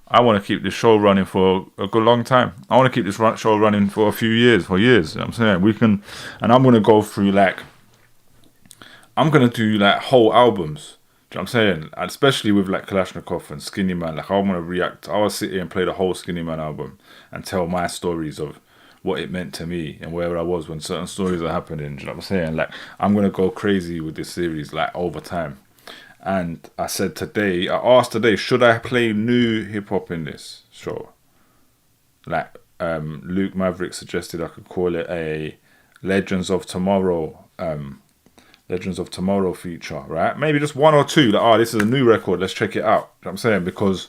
S1: I want to keep this show running for a good long time. I want to keep this show running for a few years, you know what I'm saying? We can, and I'm going to go through, like, I'm going to do, like, whole albums. Do you know what I'm saying? And especially with like Kalashnikov and Skinny Man, like I want to react. I will sit here and play the whole Skinny Man album and tell my stories of what it meant to me and where I was when certain stories are happening. Do you know what I'm saying? Like I'm gonna go crazy with this series like over time. And I said today, I asked today, should I play new hip hop in this show? Like Luke Maverick suggested I could call it a Legends of Tomorrow feature, right? Maybe just one or two, like, this is a new record, let's check it out. You know what I'm saying? Because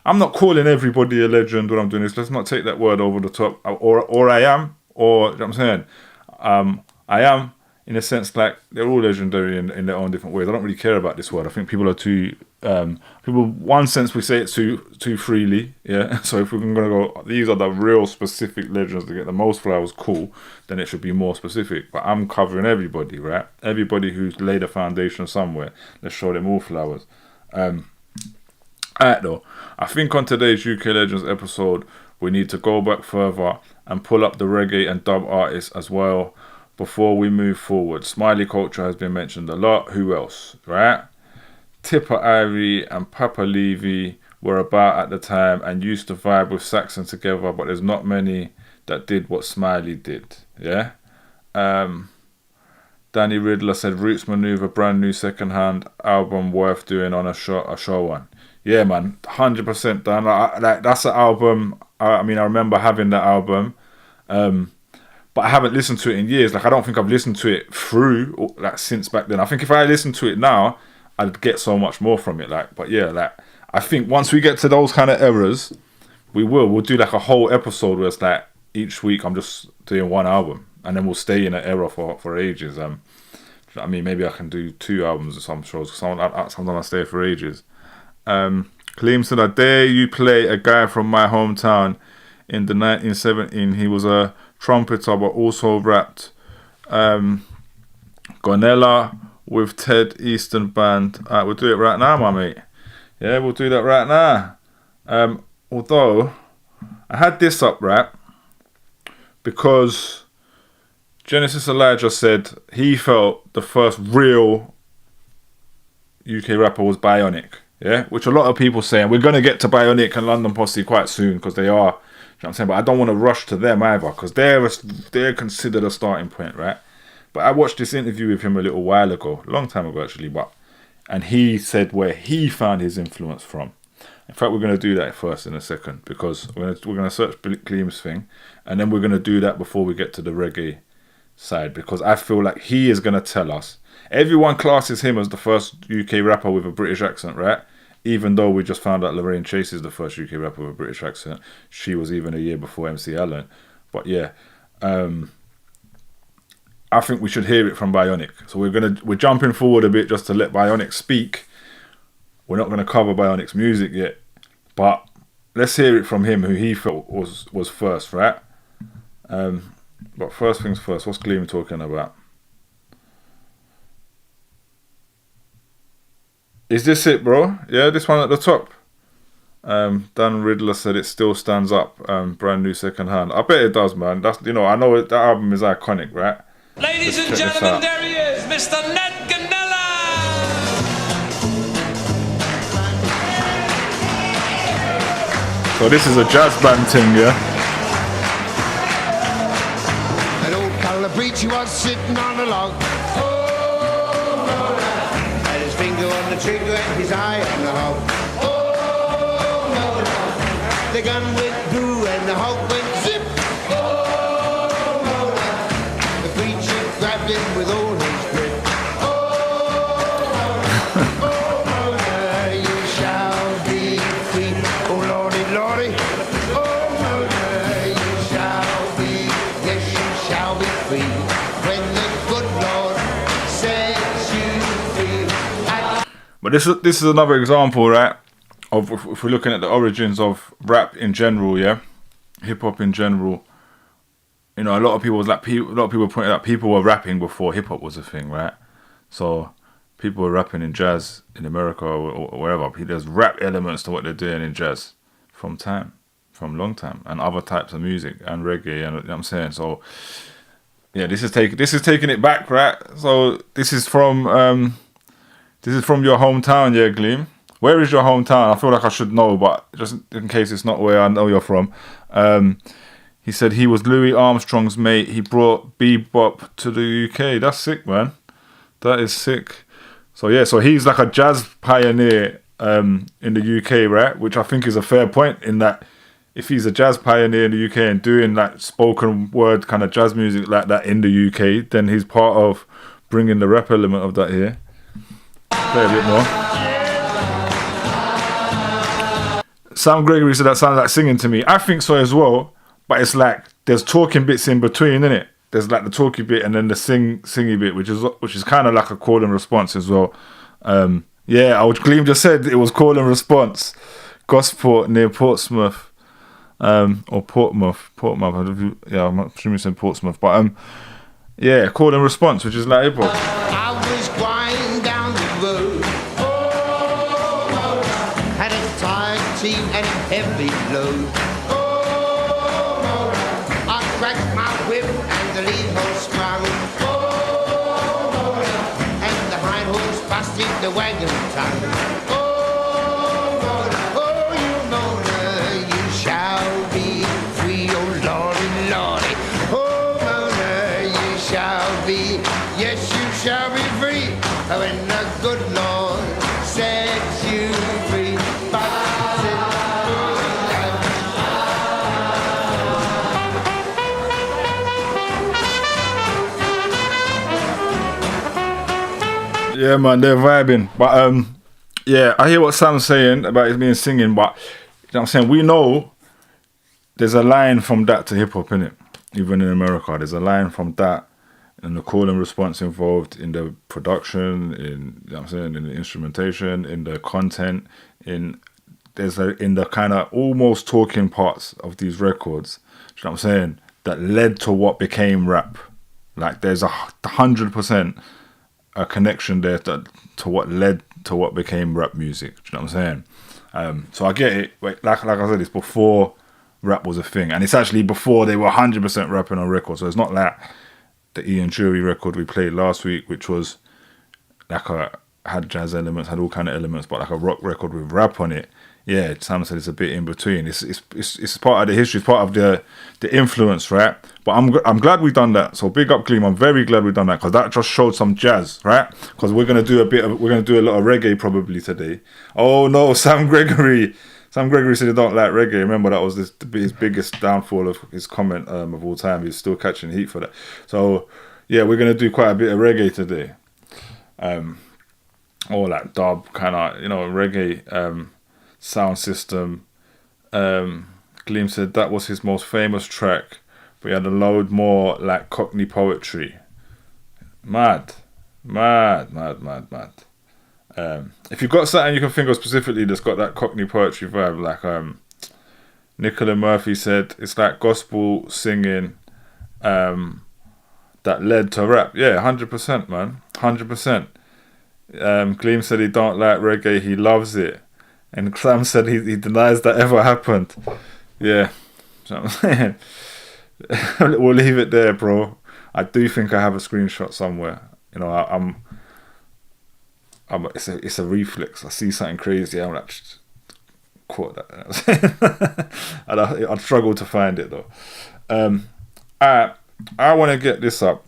S1: I'm not calling everybody a legend when I'm doing this. Let's not take that word over the top. Or I am, or, you know what I'm saying? I am, in a sense, like, they're all legendary in their own different ways. I don't really care about this word. I think people are too, one sense we say it too freely, yeah? So if we're going to go, these are the real specific legends that get the most flowers, cool, then it should be more specific. But I'm covering everybody, right? Everybody who's laid a foundation somewhere. Let's show them all flowers. Alright though, I think on today's UK Legends episode, we need to go back further and pull up the reggae and dub artists as well before we move forward. Smiley Culture has been mentioned a lot. Who else, right? Tipper Irie and Papa Levy were about at the time and used to vibe with Saxon together, but there's not many that did what Smiley did, yeah? Danny Riddler said Roots Maneuver, brand new second-hand album worth doing on a show one. Yeah, man, 100% done. Like, that's an album, I mean, I remember having that album. but I haven't listened to it in years. Like I don't think I've listened to it through like since back then. I think if I listened to it now, I'd get so much more from it. Like, but yeah, like I think once we get to those kind of eras, we'll do like a whole episode where it's like each week I'm just doing one album, and then we'll stay in an era for ages. I mean, maybe I can do 2 albums or some shows. Sometimes I stay for ages. Claims said, I dare you play a guy from my hometown. In the 1917, he was a trumpeter but also rapped. Gonella with Ted Easton Band. We'll do it right now, my mate. Yeah, we'll do that right now. Although, I had this up, right? Because Genesis Elijah said he felt the first real UK rapper was Bionic. Yeah, which a lot of people say, and we're going to get to Bionic and London Posse quite soon because they are, you know what I'm saying? But I don't want to rush to them either because they're considered a starting point, right? But I watched this interview with him a little while ago, a long time ago actually, and he said where he found his influence from. In fact, we're going to do that first in a second because we're going to search Gleam's thing, and then we're going to do that before we get to the reggae side because I feel like he is going to tell us. Everyone classes him as the first UK rapper with a British accent, right? Even though we just found out Lorraine Chase is the first UK rapper with a British accent. She was even a year before MC Allen. But yeah, I think we should hear it from Bionic. So we're jumping forward a bit just to let Bionic speak. We're not going to cover Bionic's music yet, but let's hear it from him, who he felt was first, right? But first things first, what's Gleam talking about? Is this it, bro? Yeah, this one at the top. Dan Riddler said it still stands up. Brand new second hand. I bet it does, man. That's, you know, I know that album is iconic, right?
S15: Ladies and gentlemen, there he is, Mr. Ned Ganella.
S1: So this is a jazz band thing, yeah?
S16: An old Calabrese was sitting on a log. Had his finger on the trigger and his eye on the hog. The gun went blue and the hog went zip. The preacher grabbed him with all his grip. You shall be free. Oh lordy, lordy. You shall be, yes you shall be free. When the good Lord sets you free.
S1: But this is another example, right? Of if we're looking at the origins of rap in general, yeah, hip hop in general. You know, a lot of people pointed out people were rapping before hip hop was a thing, right? So people were rapping in jazz in America or wherever. There's rap elements to what they're doing in jazz from long time, and other types of music and reggae, and you know what I'm saying. So yeah, this is taking it back, right? So this is from your hometown, yeah, Gleam. Where is your hometown? I feel like I should know, but just in case it's not where I know you're from. He said he was Louis Armstrong's mate. He brought bebop to the UK. That's sick, man. That is sick. So yeah, so he's like a jazz pioneer in the UK, right? Which I think is a fair point in that if he's a jazz pioneer in the UK and doing like spoken word kind of jazz music like that in the UK, then he's part of bringing the rap element of that here. Play a bit more. Sam Gregory said that sounded like singing to me. I think so as well, but it's like there's talking bits in between, innit? There's like the talky bit and then the singy bit, which is kind of like a call and response as well. Yeah, Gleam just said it was call and response. Gosport near Portsmouth, or Portsmouth. Yeah, I'm assuming you said Portsmouth, but yeah, call and response, which is like hip hop.
S16: I was going down the road. Had a tired team and heavy load. I cracked my whip and the lead horse sprung. And the hind horse busted the wagon tongue. Oh, you Mona, you shall be free. Oh, lordy, lordy. Oh, Mona, you shall be. Yes, you shall be free. When the good Lord sets you free.
S1: Yeah, man, they're vibing. But yeah, I hear what Sam's saying about it being singing, but you know what I'm saying? We know there's a line from that to hip hop, innit? Even in America, there's a line from that and the call and response involved in the production, in you know what I'm saying, in the instrumentation, in the content, in the kind of almost talking parts of these records, you know what I'm saying, that led to what became rap. Like there's 100% a connection there to what led to what became rap music. Do you know what I'm saying? So I get it. Like I said, it's before rap was a thing, and it's actually before they were 100% rapping on record. So it's not like the Ian Jury record we played last week, which was like had jazz elements, had all kind of elements, but like a rock record with rap on it. Yeah, Sam said it's a bit in between. It's part of the history, it's part of the influence, right? But I'm glad we've done that. So big up Gleam. I'm very glad we've done that because that just showed some jazz, right? Because we're gonna do a lot of reggae probably today. Oh no, Sam Gregory said he don't like reggae. Remember that was his biggest downfall of his comment of all time. He's still catching heat for that. So yeah, we're gonna do quite a bit of reggae today. Or like dub kind of, reggae sound system. Gleam said that was his most famous track, but he had a load more like Cockney poetry. Mad. If you've got something you can think of specifically that's got that Cockney poetry vibe, like Nicola Murphy said, it's like gospel singing that led to rap. Yeah, 100%, man. 100%. Gleam said he don't like reggae, he loves it. And Sam said he denies that ever happened. Yeah. You know what I'm saying? We'll leave it there, bro. I do think I have a screenshot somewhere. It's a reflex. I see something crazy, I'm like, quote that. And I'd struggle to find it though. I want to get this up.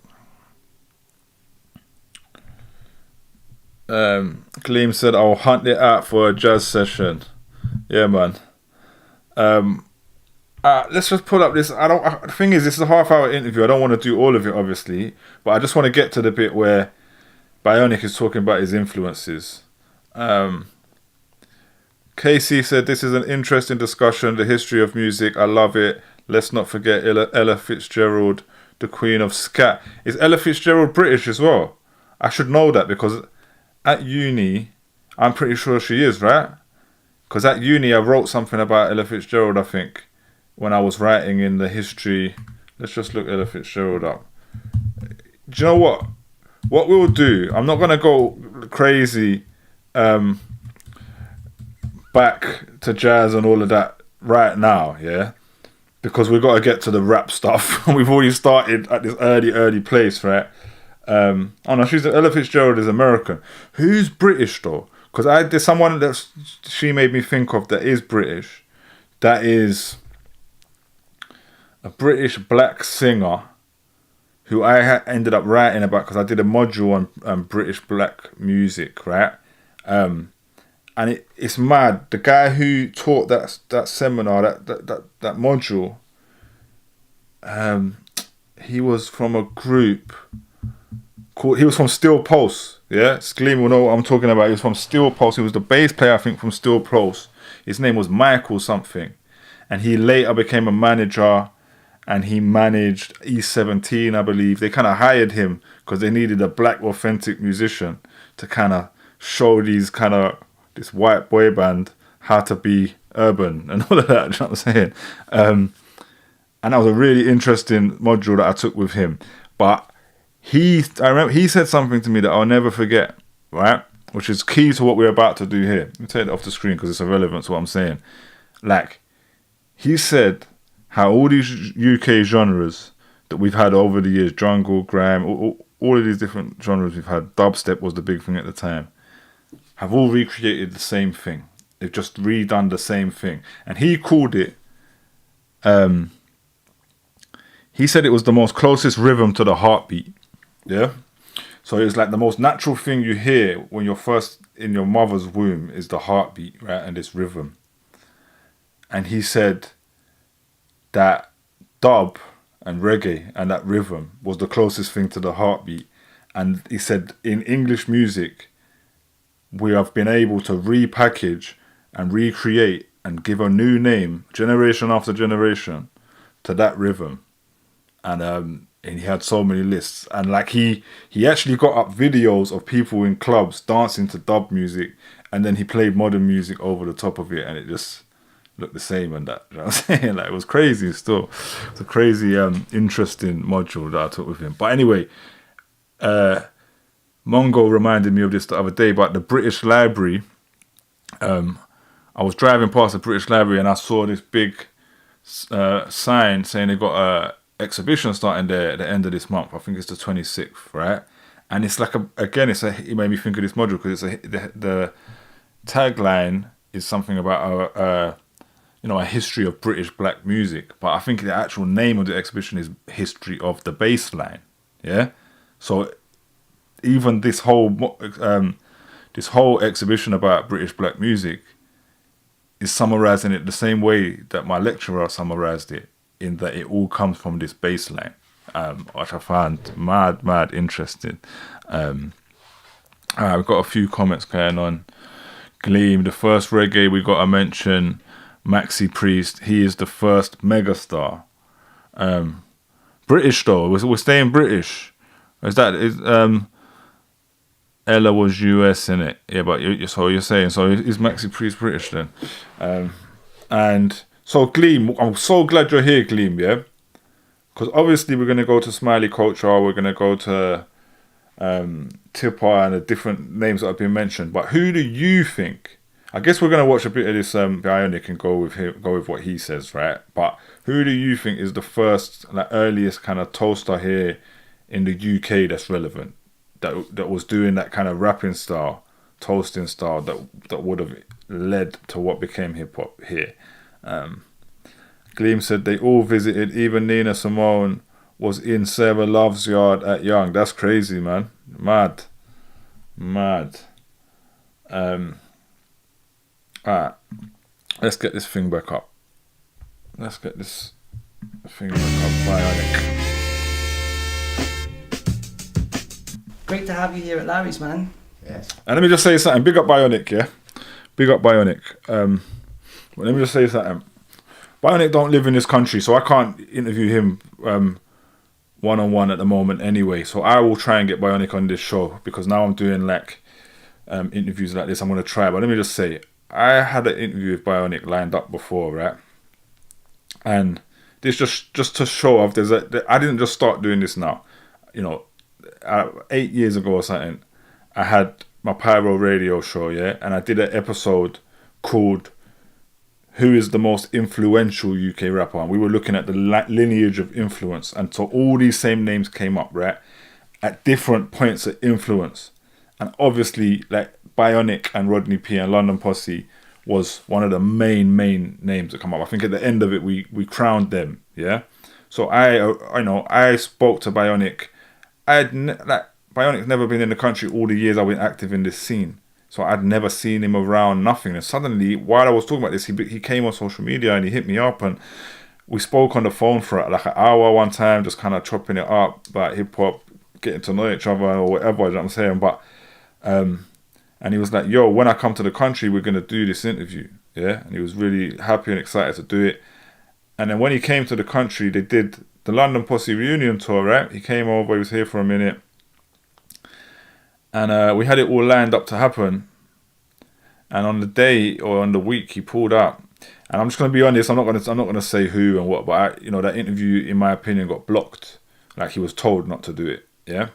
S1: Gleam said I'll hunt it out for a jazz session. Yeah, man. Let's just pull up this. The thing is, this is a half-hour interview. I don't want to do all of it, obviously, but I just want to get to the bit where Bionic is talking about his influences. Casey said this is an interesting discussion. The history of music. I love it. Let's not forget Ella Fitzgerald, the Queen of Scat. Is Ella Fitzgerald British as well? I should know that because at uni, I'm pretty sure she is, right? Because at uni, I wrote something about Ella Fitzgerald, I think, when I was writing in the history. Let's just look Ella Fitzgerald up. Do you know what? What we'll do, I'm not going to go crazy back to jazz and all of that right now, yeah? Because we've got to get to the rap stuff. We've already started at this early place, right? Oh no, Ella Fitzgerald is American. Who's British though? Because there's someone that she made me think of that is British. That is a British black singer who I ended up writing about because I did a module on British black music, right? And it's mad. The guy who taught that seminar, that module, he was from a group. He was from Steel Pulse, yeah? Gleam will know what I'm talking about. He was from Steel Pulse. He was the bass player, I think, from Steel Pulse. His name was Michael something. And he later became a manager, and he managed E17, I believe. They kind of hired him because they needed a black, authentic musician to kind of show this white boy band how to be urban and all of that, you know what I'm saying? And that was a really interesting module that I took with him. But I remember he said something to me that I'll never forget, right? Which is key to what we're about to do here. Let me take it off the screen because it's irrelevant to what I'm saying. Like, he said how all these UK genres that we've had over the years, jungle, grime, all of these different genres we've had, dubstep was the big thing at the time, have all recreated the same thing. They've just redone the same thing. And he called it, he said it was the most closest rhythm to the heartbeat. Yeah? So it's like the most natural thing you hear when you're first in your mother's womb is the heartbeat, right? And this rhythm. And he said that dub and reggae and that rhythm was the closest thing to the heartbeat. And he said, in English music, we have been able to repackage and recreate and give a new name, generation after generation, to that rhythm. And he had so many lists. And like he actually got up videos of people in clubs dancing to dub music, and then he played modern music over the top of it, and it just looked the same and that. You know what I'm saying? Like, it was crazy still. It's a crazy, interesting module that I took with him. But anyway, Mongo reminded me of this the other day about the British Library. I was driving past the British Library and I saw this big sign saying they got a exhibition starting there at the end of this month. I think it's the 26th, right? And it's like it made me think of this module because the tagline is something about a history of British black music, but I think the actual name of the exhibition is History of the Bassline. Yeah, so even this whole exhibition about British black music is summarizing it the same way that my lecturer summarized it, in that it all comes from this bass line, which I found mad interesting. We've got a few comments going on. Gleam, the first reggae we got to mention, Maxi Priest, he is the first megastar. British though, we're staying British. Ella was US in it, yeah, but so you're saying, so is Maxi Priest British then? And so Gleam, I'm so glad you're here, Gleam, yeah? Because obviously we're going to go to Smiley Culture, we're going to go to Tipper and the different names that have been mentioned, but who do you think? I guess we're going to watch a bit of this Bionic and go with what he says, right? But who do you think is the first, like, earliest kind of toaster here in the UK that's relevant? That was doing that kind of rapping style, toasting style that would have led to what became hip hop here. Gleam said they all visited. Even Nina Simone was in Sarah Love's yard at Young. That's crazy, man. Mad. Alright, let's get this thing back up. Bionic.
S7: Great to have you here at Larry's, man.
S16: Yes.
S1: And let me just say something. Big up Bionic, yeah? Big up Bionic. But let me just say something. Bionic don't live in this country, so I can't interview him one-on-one at the moment anyway. So I will try and get Bionic on this show, because now I'm doing like interviews like this. I'm going to try. But let me just say, I had an interview with Bionic lined up before, right? And this just to show off, I didn't just start doing this now. 8 years ago or something, I had my Pyro radio show, yeah, and I did an episode called "Who is the most influential UK rapper?" And we were looking at the lineage of influence, and so all these same names came up, right, at different points of influence. And obviously, like, Bionic and Rodney P and London Posse was one of the main names that come up. I think at the end of it, we crowned them, yeah. So I spoke to Bionic. Bionic's never been in the country all the years I've been active in this scene, so I'd never seen him around, nothing. And suddenly, while I was talking about this, he came on social media and he hit me up, and we spoke on the phone for like an hour one time, just kind of chopping it up about hip hop, getting to know each other or whatever. You know what I'm saying? But and he was like, "Yo, when I come to the country, we're gonna do this interview." Yeah, and he was really happy and excited to do it. And then when he came to the country, they did the London Posse reunion tour, right? He came over, he was here for a minute. And we had it all lined up to happen. And on the day or on the week, he pulled up. And I'm just going to be honest, I'm not going to say who and what, but that interview, in my opinion, got blocked. Like, he was told not to do it, yeah?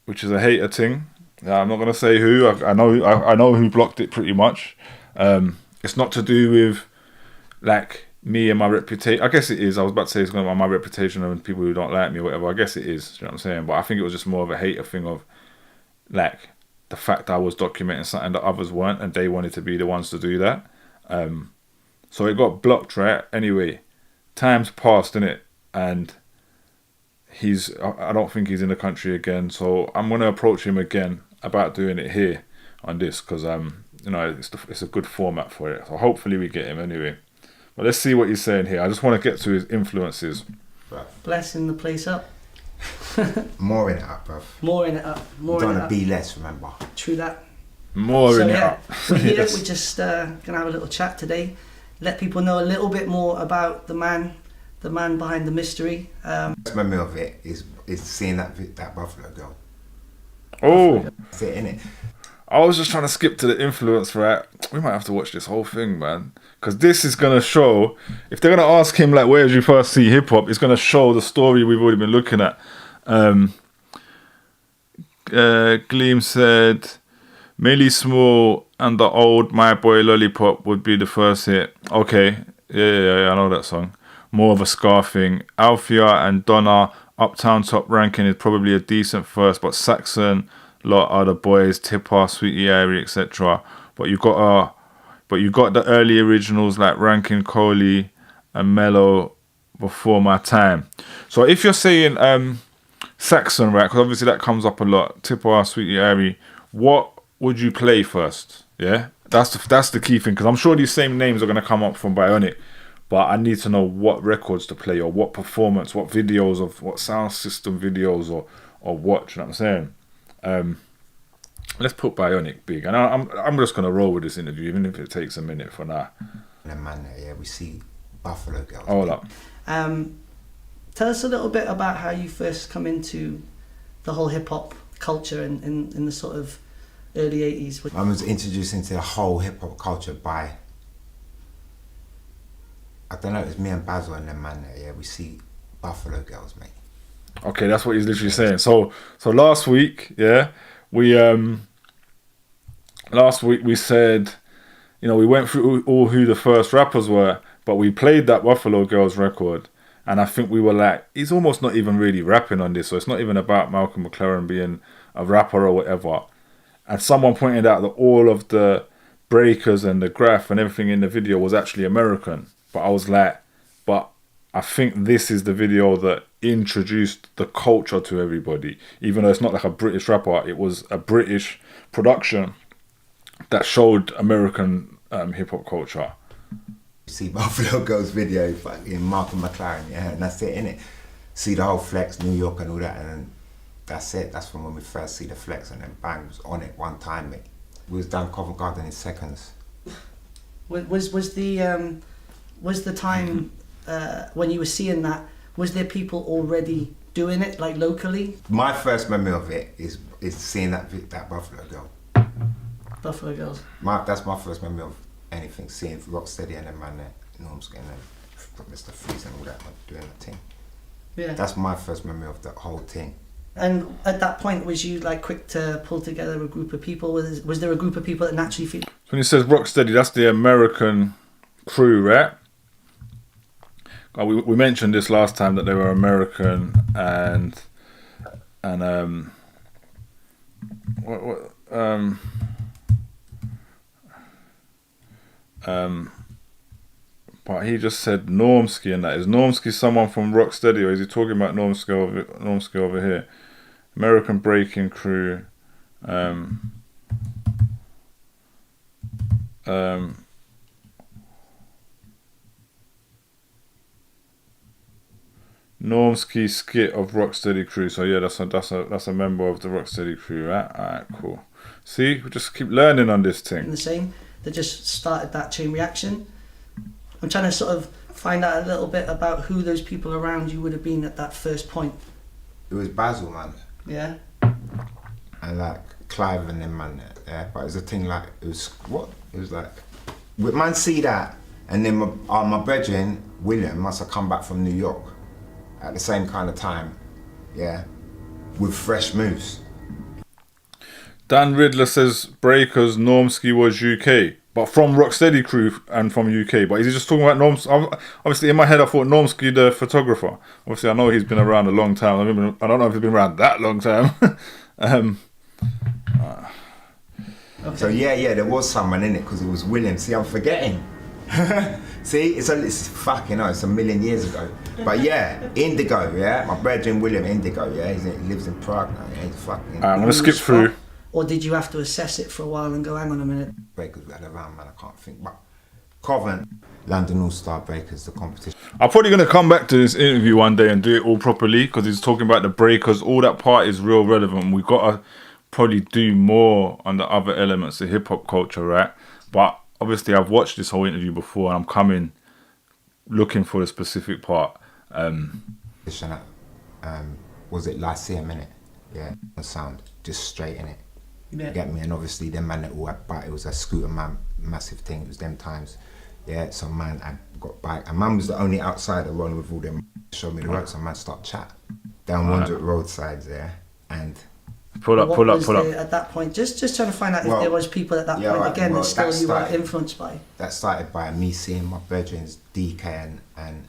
S1: Which is a hater thing. I'm not going to say who. I know who blocked it pretty much. It's not to do with, like, me and my reputation. I guess it is. I was about to say it's going to be my reputation and people who don't like me or whatever. I guess it is. You know what I'm saying? But I think it was just more of a hater thing of, like, the fact that I was documenting something that others weren't, and they wanted to be the ones to do that. So it got blocked, right? Anyway, time's passed, innit? And I don't think he's in the country again. So I'm going to approach him again about doing it here on this, because it's a good format for it. So hopefully we get him anyway. But let's see what he's saying here. I just want to get to his influences.
S7: Blessing the place up.
S16: More in it up, bruv.
S17: More in it up. More
S16: Don't
S17: in it
S16: want
S17: up.
S16: to be less, remember.
S17: True that.
S1: More in it
S17: yeah,
S1: up.
S17: we're here.
S1: Yes.
S17: We're just gonna have a little chat today. Let people know a little bit more about the man behind the mystery.
S16: First memory of it is seeing that Buffalo girl.
S1: Oh.
S16: That's it, innit?
S1: I was just trying to skip to the influence, right? We might have to watch this whole thing, man. Because this is going to show, if they're going to ask him, like, where did you first see hip hop? It's going to show the story we've already been looking at. Gleam said, Millie Small and the old My Boy Lollipop would be the first hit. Okay, yeah, I know that song. More of a ska thing. Althea and Donna, Uptown Top Ranking is probably a decent first, but Saxon, lot other boys, Tipper, Sweetie Airy, etc. But you got the early originals like Rankin, Coley, and Mellow before my time. So if you're saying Saxon, right? Because obviously that comes up a lot. Tipper, Sweetie Airy. What would you play first? Yeah, that's the key thing. Because I'm sure these same names are gonna come up from Bionic, but I need to know what records to play or what performance, what videos of what sound system videos or what. You know what I'm saying? Let's put Bionic big, and I'm just gonna roll with this interview, even if it takes a minute for now.
S16: And man, yeah, we see Buffalo girls.
S1: Hold up.
S17: Tell us a little bit about how you first come into the whole hip hop culture in the sort of early 80s.
S16: I was introduced into the whole hip hop culture by, I don't know, it was me and Basil and them man. Yeah, we see Buffalo girls, mate.
S1: Okay, that's what he's literally saying. So last week, yeah, we said, you know, we went through all who the first rappers were, but we played that Buffalo Girls record, and I think we were like, he's almost not even really rapping on this, so it's not even about Malcolm McLaren being a rapper or whatever. And someone pointed out that all of the breakers and the graph and everything in the video was actually American. But I was like, but I think this is the video that introduced the culture to everybody. Even though it's not like a British rapper, it was a British production that showed American hip-hop culture.
S16: You see Buffalo Girls video, fucking Malcolm McLaren, yeah, and that's it, innit? See the whole flex, New York and all that, and that's it. That's from when we first see the flex, and then bang, it was on it one time, mate. We was down Covent Garden in seconds.
S17: Was the time when you were seeing that, was there people already doing it, like locally?
S16: My first memory of it is seeing that Buffalo Girl.
S17: Buffalo Girls.
S16: That's my first memory of anything, seeing Rocksteady and them man there, Normski and then Mr. Freeze and all that, man, doing that thing.
S17: Yeah.
S16: That's my first memory of the whole thing.
S17: And at that point, was you like quick to pull together a group of people? Was there a group of people that naturally feel?
S1: When he says Rocksteady, that's the American crew, right? We mentioned this last time that they were American but he just said Normski, and that is Normski someone from Rocksteady, or is he talking about Normski over here? American Breaking Crew. Normski skit of Rocksteady Crew. So yeah, that's a member of the Rocksteady Crew, right? Alright, cool. See, we just keep learning on this thing.
S17: The same. That just started that chain reaction. I'm trying to sort of find out a little bit about who those people around you would have been at that first point.
S16: It was Basil, man.
S17: Yeah.
S16: And like Clive and them man, yeah. But it was a thing like, it was like, with man see that, and then my brethren, William, must have come back from New York at the same kind of time, yeah, with fresh moves.
S1: Dan Riddler says Breakers Normski was UK, but from Rocksteady Crew and from UK. But is he just talking about Normski? Obviously, in my head, I thought Normski the photographer. Obviously, I know he's been around a long time. I don't know if he's been around that long time.
S16: So yeah, there was someone in it because it was William. See, I'm forgetting. See, it's fucking hell, it's a million years ago. But yeah, Indigo, yeah, my brethren William Indigo, yeah, he lives in Prague now, yeah, he's fucking.
S1: I'm gonna skip
S17: Or did you have to assess it for a while and go, hang on a minute?
S16: Breakers we had around, man, I can't think. But
S18: Covent, London All-Star Breakers, the competition.
S1: I'm probably going to come back to this interview one day and do it all properly because he's talking about the breakers. All that part is real relevant. We've got to probably do more on the other elements of hip-hop culture, right? But obviously I've watched this whole interview before and I'm coming looking for the specific part.
S18: Was it Lyceum, innit? Yeah, the sound, just straight in it.
S17: Yeah.
S18: You get me? And obviously them man that all had bike, it was a scooter man, massive thing, it was them times. Yeah, so man had got bike, and man was the only outsider rolling with all them, showed me the road, so man start chat. Down one roadsides there, and
S1: pull up.
S17: At that point, just trying to find out if there was people at that point, again, that still you were influenced by.
S18: That started by me seeing my brethrens, DK and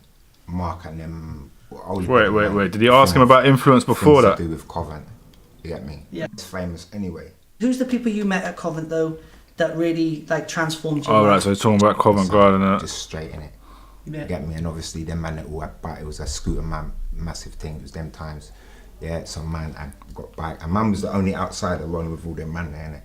S18: Mark and them.
S1: Wait. Did he ask him about influence before that?
S18: To do with Covent. You get me?
S17: Yeah.
S18: It's famous anyway.
S17: Who's the people you met at Covent though that really like transformed you?
S1: Oh right, so he's talking about Covent Garden.
S18: Just straight in it.
S17: Yeah.
S18: You get me? And obviously them man that all had bike, it was a scooter man, massive thing, it was them times. Yeah, so man had got bike, and man was the only outsider rolling with all them man there, innit?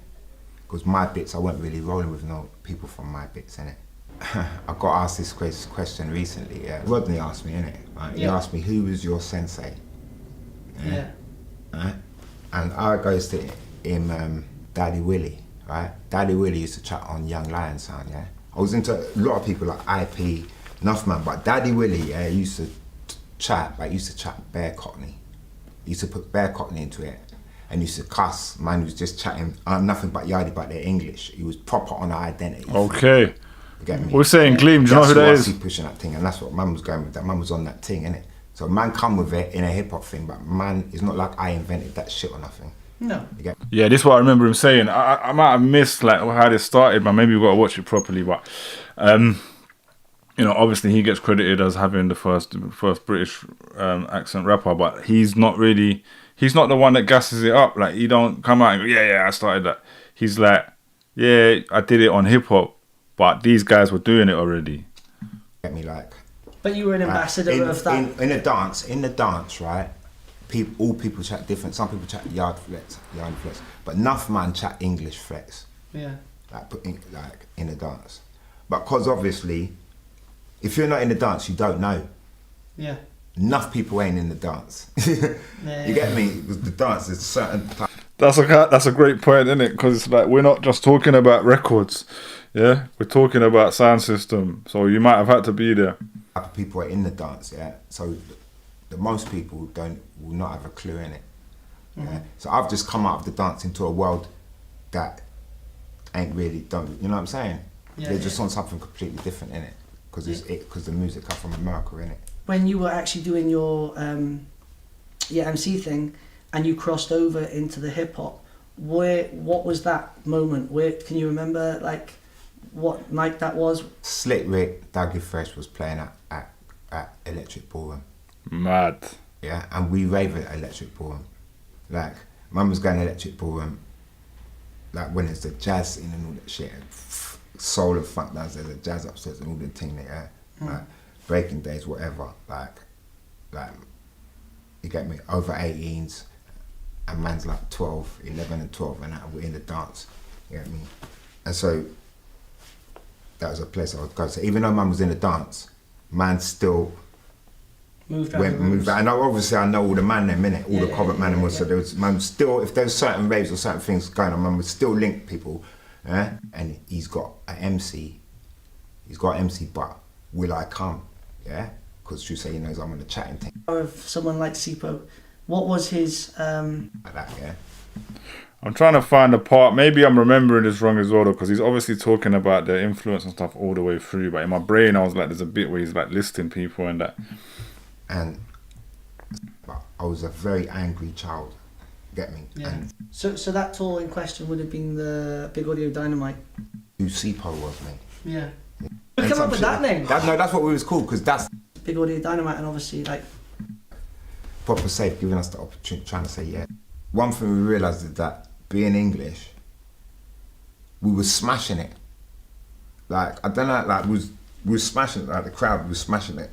S18: Because my bits, I wasn't really rolling with no people from my bits, innit? I got asked this question recently, yeah. Rodney asked me, innit? Right? He asked me, who was your sensei?
S17: Yeah.
S18: Right? And I goes to him, Daddy Willie, right? Daddy Willie used to chat on Young Lion sound, yeah? I was into a lot of people like IP, Nuffman, but Daddy Willie, yeah, used to chat, but he used to chat bare Cockney. He used to put bare Cockney into it. And used to cuss, man was just chatting nothing but yardie but their English. He was proper on our identity.
S1: Okay.
S18: You get me?
S1: We're saying Gleam, do you know who that is?
S18: That's pushing that thing, and that's what man was going with. That man was on that thing, innit? So man come with it in a hip hop thing, but man, it's not like I invented that shit or nothing.
S17: No.
S18: You get me?
S1: Yeah, this is what I remember him saying. I might have missed like how this started, but maybe we've got to watch it properly. But you know, obviously he gets credited as having the first British accent rapper, but he's not the one that gasses it up. Like he don't come out and go, yeah, I started that. He's like, yeah, I did it on hip hop, but these guys were doing it already.
S18: Get me, like.
S17: But you were an ambassador of that.
S18: In the dance, right? All people chat different. Some people chat yard flex, but enough man chat English flex.
S17: Yeah.
S18: Like in the dance, but because obviously, if you're not in the dance, you don't know.
S17: Yeah.
S18: Enough people ain't in the dance. You get me? Because the dance is certain.
S1: That's a great point, isn't it? Because it's like we're not just talking about records, yeah. We're talking about sound system. So you might have had to be there.
S18: People are in the dance, yeah. So the most people will not have a clue in it. Yeah? So I've just come out of the dance into a world that ain't really done. You know what I'm saying?
S17: Yeah,
S18: They're just on something completely different in it because the music come from America in it.
S17: When you were actually doing your MC thing, and you crossed over into the hip hop, what was that moment? Can you remember like what night that was?
S18: Slick Rick, Dougie Fresh was playing at Electric Ballroom.
S1: Mad.
S18: Yeah, and we rave at Electric Ballroom. Like, man was going to Electric Ballroom, like when it's the jazz scene and all that shit, soul and funk downstairs, the jazz upstairs and all the thing there, like breaking days, whatever, like you get me, over 18s, and man's like 12, 11 and 12, and we're in the dance, you get me? And so, that was a place I would go. So even though man was in the dance, man still moved out. And obviously I know all the man them, innit? All the Covent man them. So there was, man still, if there was certain raves or certain things going on, man would still link people. And he's got an MC. He's got an MC, but will I come? Yeah? Because you say he knows I'm on the chatting thing.
S17: Of someone like Sipo, what was his...
S18: Like that, yeah.
S1: I'm trying to find a part. Maybe I'm remembering this wrong as well, though, because he's obviously talking about the influence and stuff all the way through. But in my brain, I was like, there's a bit where he's like listing people and that.
S18: And I was a very angry child. Get me?
S17: Yeah.
S18: And
S17: so that tour in question would have been the Big Audio Dynamite.
S18: who Sipo was, mate.
S17: Yeah. Who came up with that name?
S18: No, that's what we was called, because that's
S17: Big Audio Dynamite, and obviously like
S18: proper safe, giving us the opportunity, trying to say yeah. One thing we realised is that being English, we was smashing it. Like, I don't know, like we was smashing it, like the crowd was smashing it,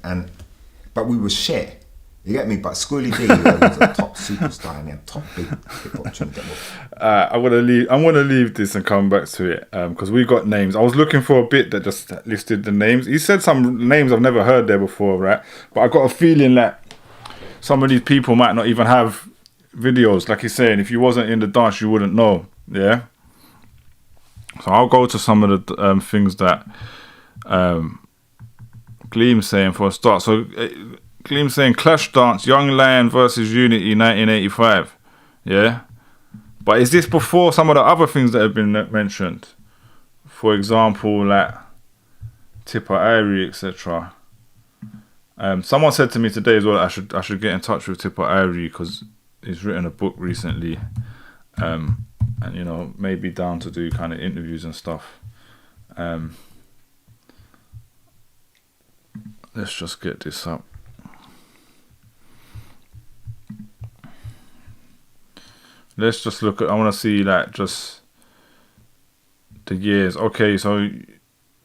S18: but we was shit. You get me? But Schoolie D was a top superstar and he had top big hip hop tunes.
S1: I'm gonna leave this and come back to it because we got names. I was looking for a bit that just listed the names. He said some names I've never heard there before, right? But I got a feeling that some of these people might not even have videos. Like he's saying, if you wasn't in the dance, you wouldn't know. Yeah. So I'll go to some of the things that Gleam's saying for a start. So Gleam's saying Clash Dance, Young Lion versus Unity 1985. Yeah. But is this before some of the other things that have been mentioned? For example, like Tipper Irie, etc. Someone said to me today as well I should get in touch with Tipper Irie because he's written a book recently. And you know, maybe down to do kind of interviews and stuff. Let's just get this up. Let's just look at, I want to see like just the years. Okay, so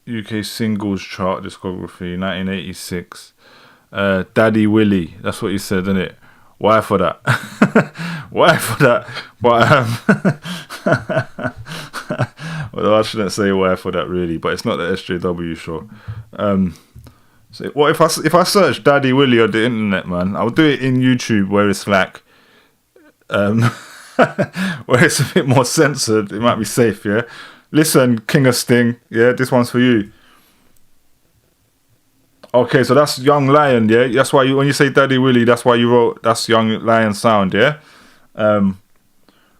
S1: UK singles chart discography 1986. Daddy Willie, that's what he said, isn't it? Why for that? Why for that? But well, I shouldn't say why for that really, but it's not the SJW show. So what if I search Daddy Willie on the internet, man? I'll do it in YouTube where it's like where it's a bit more censored. It might be safe, yeah. Listen, King of Sting, yeah, this one's for you. Okay, so that's Young Lion, yeah. That's why when you say Daddy Willie, that's why you wrote that's Young Lion sound, yeah. But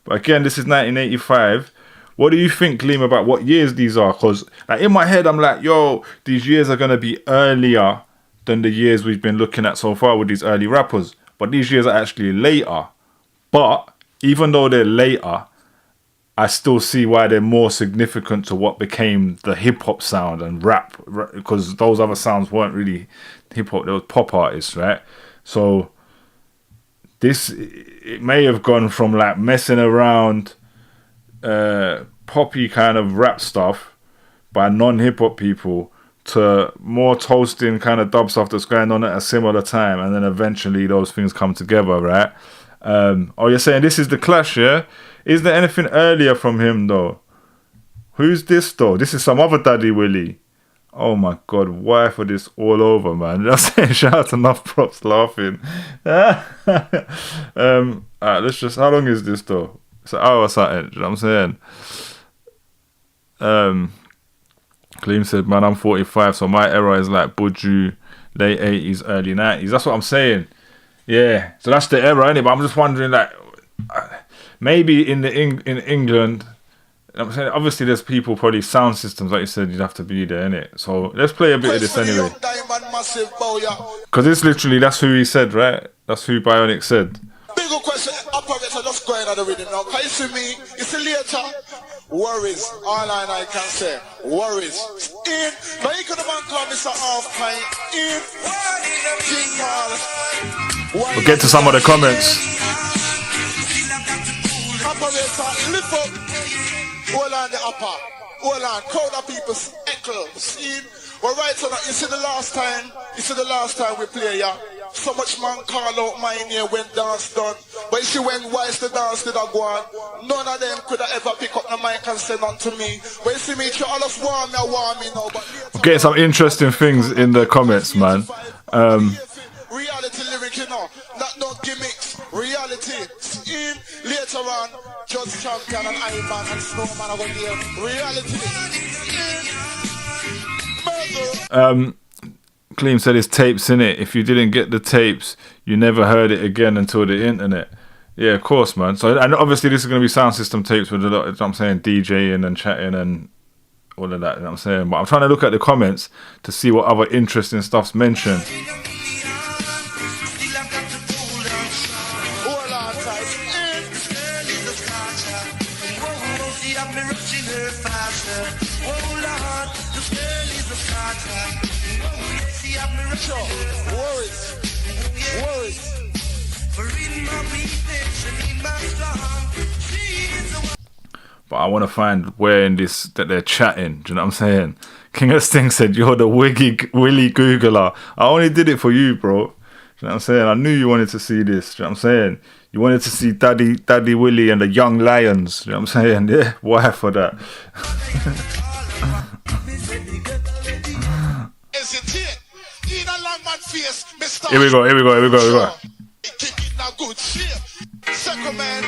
S1: again, this is 1985. What do you think, Liam, about what years these are? Because like, in my head, I'm like, yo, these years are gonna be earlier than the years we've been looking at so far with these early rappers. But these years are actually later. But even though they're later, I still see why they're more significant to what became the hip-hop sound and rap, because those other sounds weren't really hip-hop, they were pop artists, right? So this, it may have gone from like messing around poppy kind of rap stuff by non-hip-hop people to more toasting kind of dub stuff that's going on at a similar time, and then eventually those things come together, right? Oh, you're saying this is the Clash, yeah? Is there anything earlier from him though? Who's this though? This is some other Daddy Willie. Oh my god, why for this all over, man? Just saying, shout out to Enough Props laughing. Alright, let's just, how long is this though? It's an hour or something, you know what I'm saying? Clean said, man, I'm 45, so my era is like Buju, late 80s, early 90s. That's what I'm saying. Yeah, so that's the era, innit? But I'm just wondering, like, maybe in England, I'm saying obviously there's people, probably sound systems, like you said, you'd have to be there, innit? So let's play a bit of this anyway. Because it's literally, that's who he said, right? That's who Bionic said.
S19: Big old question, operator just going on the rhythm now. Can you see me? You see later? Worries, all I can say, worries. In, but you could have been called Mr. Half Pint. In, King Hall.
S1: We'll get to some of the comments.
S19: Operator, lift up. Hold on the upper. Hold on, crowd of people, echo. In, well, right, so now, you see the last time we play, yeah? So much man call out mine here when dance done. But you see when Wise the dance did a go on, none of them could have ever pick up the mic and say nothing to me. But you see me, you all just warm me now. But
S1: getting some interesting things in the comments, man.
S19: Reality lyric, you know, not no gimmicks. Reality. In later on, Judge Champion and Ivan and Snowman are going there. Reality. Murder.
S1: Clean said his tapes in it. If you didn't get the tapes, you never heard it again until the internet. Yeah, of course, man. So, and obviously this is going to be sound system tapes with a lot, you know what I'm saying, DJing and chatting and all of that, you know what I'm saying. But I'm trying to look at the comments to see what other interesting stuff's mentioned. But I want to find where in this that they're chatting. Do you know what I'm saying? King of Sting said, "You're the Willy Googler. I only did it for you, bro." you know what I'm saying? I knew you wanted to see this. You know what I'm saying? You wanted to see Daddy Willie and the Young Lions. You know what I'm saying? Yeah, why for that? Here we go.
S19: Second man,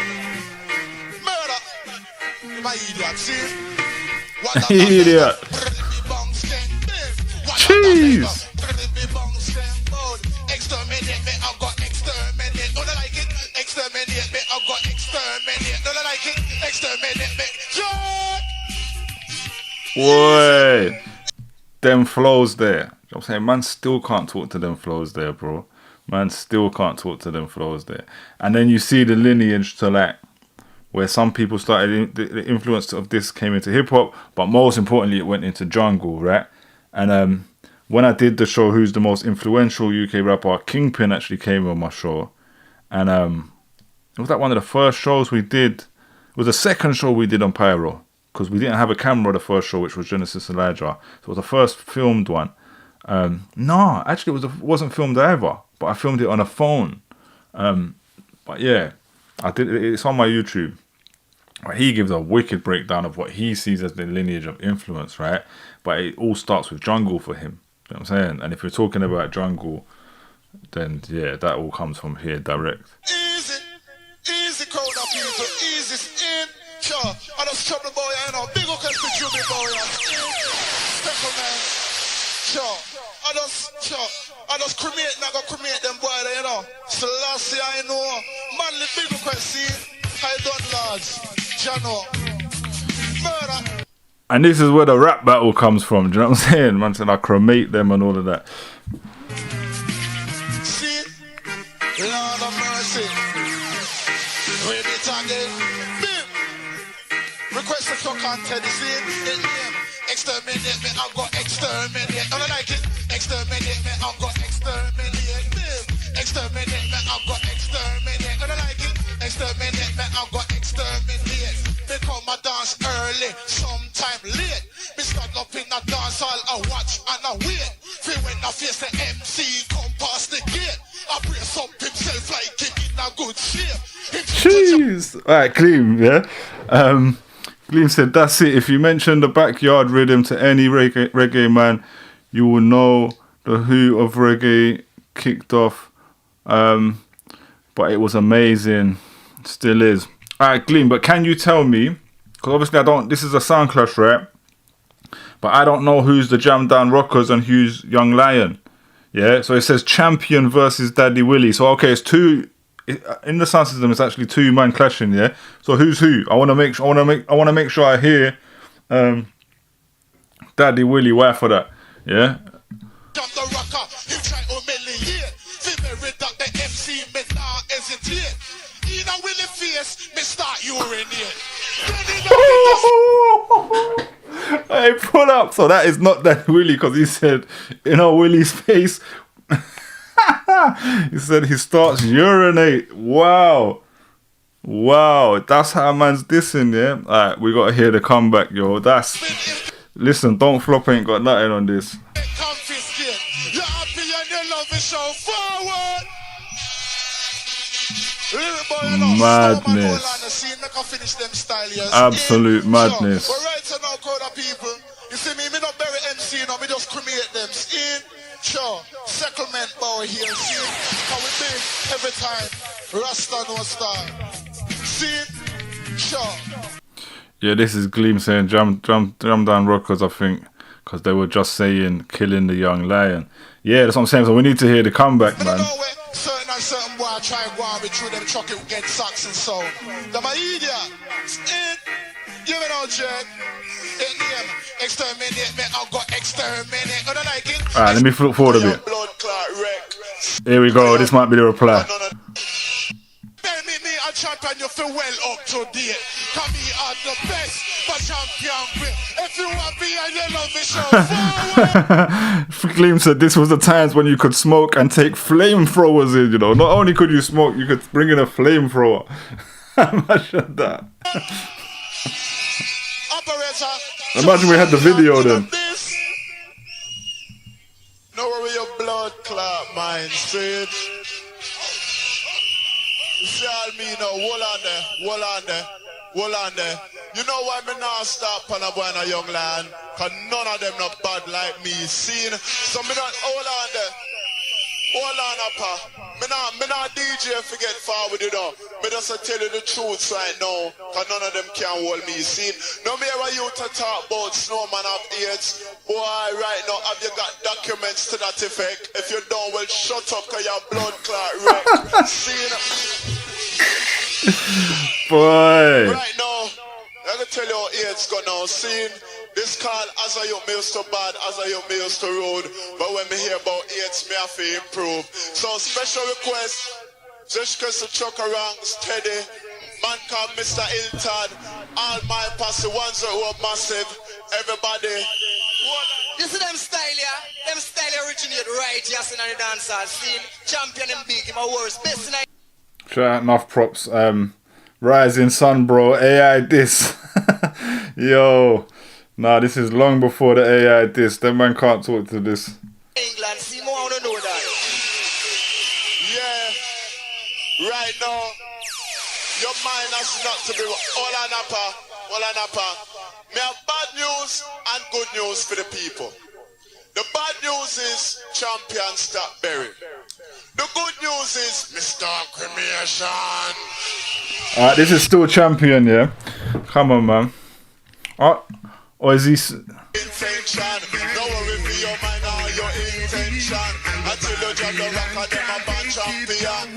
S19: murder. My idiot, see?
S1: Idiot. Cheese.
S19: Exterminate me, I've got exterminate. Don't I like it? Exterminate me, I've got exterminate. Don't I like it? Exterminate me.
S1: Boy, them flows there. You know what I'm saying? Man still can't talk to them flows there, bro. Man still can't talk to them flows there. And then you see the lineage to like where some people started, the influence of this came into hip hop, but most importantly, it went into jungle, right? And when I did the show, Who's the Most Influential UK Rapper, Kingpin actually came on my show. And it was like one of the first shows we did. It was the second show we did on Pyro, because we didn't have a camera the first show, which was Genesis Elijah. So it was the first filmed one. No, actually it wasn't filmed either, but I filmed it on a phone. But yeah, I did. It's on my YouTube. He gives a wicked breakdown of what he sees as the lineage of influence, right? But it all starts with jungle for him. You know what I'm saying? And if you're talking about jungle, then yeah, that all comes from here direct.
S19: Easy crowd of people, easy in. Sure, I just chop the boy, I know. Big up to Jimmy boy. Second man. Sure, I just cremate, not gonna cremate them boy there, you know. So last year I know, manly big up see, I done lads, Jano, murder.
S1: And this is where the rap battle comes from, do you know what I'm saying? Man said I cremate them and all of that.
S19: See, Lord of mercy, read it again, bim. Request a talk on Teddy, see, it name. Exterminate me, I've got exterminate. I don't like it. Exterminate me, I've got exterminate. Exterminate me, I've got exterminate. I don't like it. Exterminate me, I've got exterminate. Because I dance early, sometime late. Me stand up in a dance hall, I watch and I wait. Feel when I face the MC come past the gate. I brace up himself like he in a good shape.
S1: Jeez. Alright, clean, yeah. Gleam said, that's it. If you mention the backyard rhythm to any reggae man, you will know the who of reggae kicked off. But it was amazing. Still is. Alright, Gleam, but can you tell me, because obviously I don't, this is a sound clash, right? But I don't know who's the Jam Down Rockers and who's Young Lion. Yeah, so it says Champion versus Daddy Willie. So okay, it's two. In the sound system, it's actually two man clashing. Yeah. So who's who? I want to make sure I hear Daddy Willie. Why for that? Yeah. Hey, pull up. So that is not Daddy Willie, because he said, Willie's face. He said he starts urinate. Wow, that's how man's dissing, yeah. Alright, we gotta hear the comeback, yo. Listen, Don't Flop ain't got nothing on this. Madness. Absolute madness.
S19: You see me not bury MC, me just cremate them. Sure, settlement boy here, see? How we big every time. Rasta no star. See? Sure.
S1: Yeah, this is Gleam saying Jam Down Rockers, I think, because they were just saying killing the Young Lion. Yeah, that's what I'm saying. So we need to hear the comeback, man.
S19: Certain boy try and go on through them truck it get socks and so. Them a idiot. Give it all, Jack. Exterminate me, I've got exterminate. I don't like it.
S1: Alright, let me flip forward a bit. Here we go, this might be the reply.
S19: Me a champion, you feel well up to date. Come me are the best, but champion. If you want me and you love me, show forward.
S1: Gleam said this was the times when you could smoke and take flamethrowers in, Not only could you smoke, you could bring in a flamethrower. Imagine that. Imagine we had the video then.
S19: No worry your blood clot mind, straight. See all me now, hold on there, hold on there, hold on there. You know why me not stop on a boy and a young lad? Cause none of them not bad like me, seen? So me not, hold on there. Hold on, Appa. Me not DJ forget forward, you know. Me just tell you the truth right now. Cause none of them can hold me, see? No me ever you to talk about snowman of AIDS. Boy, right now, have you got documents to that effect? If you don't, well, shut up, cause your blood clot wreck. See?
S1: Boy.
S19: Right now, let me tell you how AIDS go now, see? This call as a young meals to bad, as a young meals to road. But when me hear about AIDS, me have to improve. So special request, just cause to chuck around steady. Man called Mr. Iltad, all my posse, ones that were massive, everybody.
S20: You see them style, yeah? Them style originate right, yes, in the dancehall scene. Champion and big, in my words, best in
S1: Shout out enough props. Rising Sun, bro. AI this. Yo. Nah, this is long before the AI this. That man can't talk to this.
S20: England, see more want to know that.
S19: Yeah. Right now, your mind has not to be all an upper. Me have bad news and good news for the people. The bad news is champion stop buried. The good news is Mr. Cremation.
S1: Alright, this is still champion, yeah? Come on, man. Or is he...
S19: Intention. No worry for your mind or your intention. Until you drop the rock and them a band champion.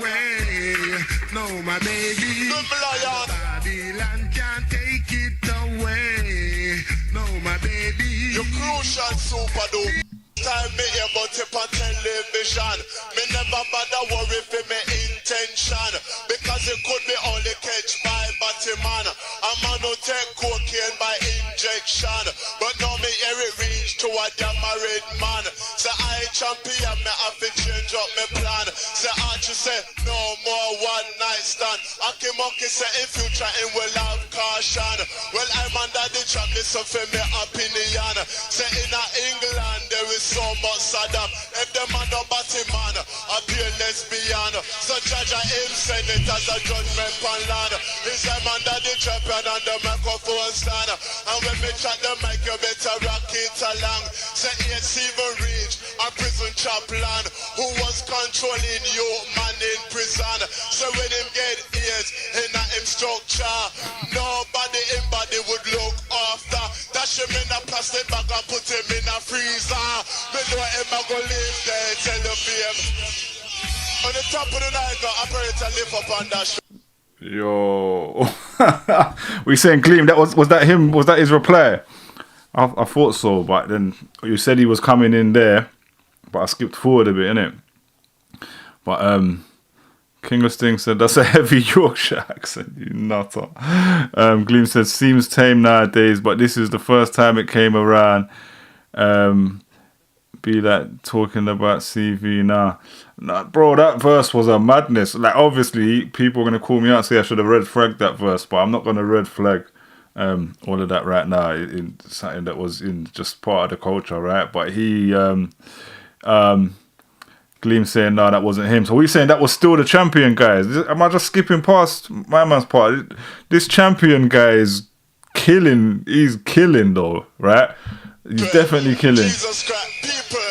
S16: No, my baby.
S19: Good lion.
S16: Babylon can't take it away. No, my baby.
S19: You're crucial, super dope. Time me hear about it on television. Me never bother worry for me intention. Because it could be only catch by Batman. A man who take cocaine by injection. But now me hear it reach to a damn married man. Say I champion, me have to change up my plan. Say Archie say no more one night stand. Aki Monkey say in future it will have caution. Well I'm under the trap, listen for me opinion. Say in England there is so much Saddam. If the man no batty man, a pure lesbian. So judge him send it as a judgment pan land. He's a man that the champion and the microphone stand. And when me chat the mic, you better rock it along. Say it's even reach a prison chaplain who was controlling you man in prison. So when him get ears in a him structure, nobody in body would look after. Dash him in a plastic bag and put him in a freezer. Me know him a go live there, tell the fame. On the top of the night, go operator lift up on that show.
S1: Yo. We saying Gleam, that was that him? Was that his reply? I thought so, but then you said he was coming in there, but I skipped forward a bit, innit? But King of Sting said that's a heavy Yorkshire accent, you nutter. Gleam said seems tame nowadays, but this is the first time it came around. Be like talking about CV now. Nah, bro, that verse was a madness. Like, obviously, people are going to call me out and say I should have red flagged that verse, but I'm not going to red flag all of that right now in something that was in just part of the culture, right? But he, Gleam saying, no, that wasn't him. So we saying that was still the champion, guys? Am I just skipping past my man's part? This champion guy is killing. He's killing, though, right? He's definitely killing.
S19: Jesus Christ, people,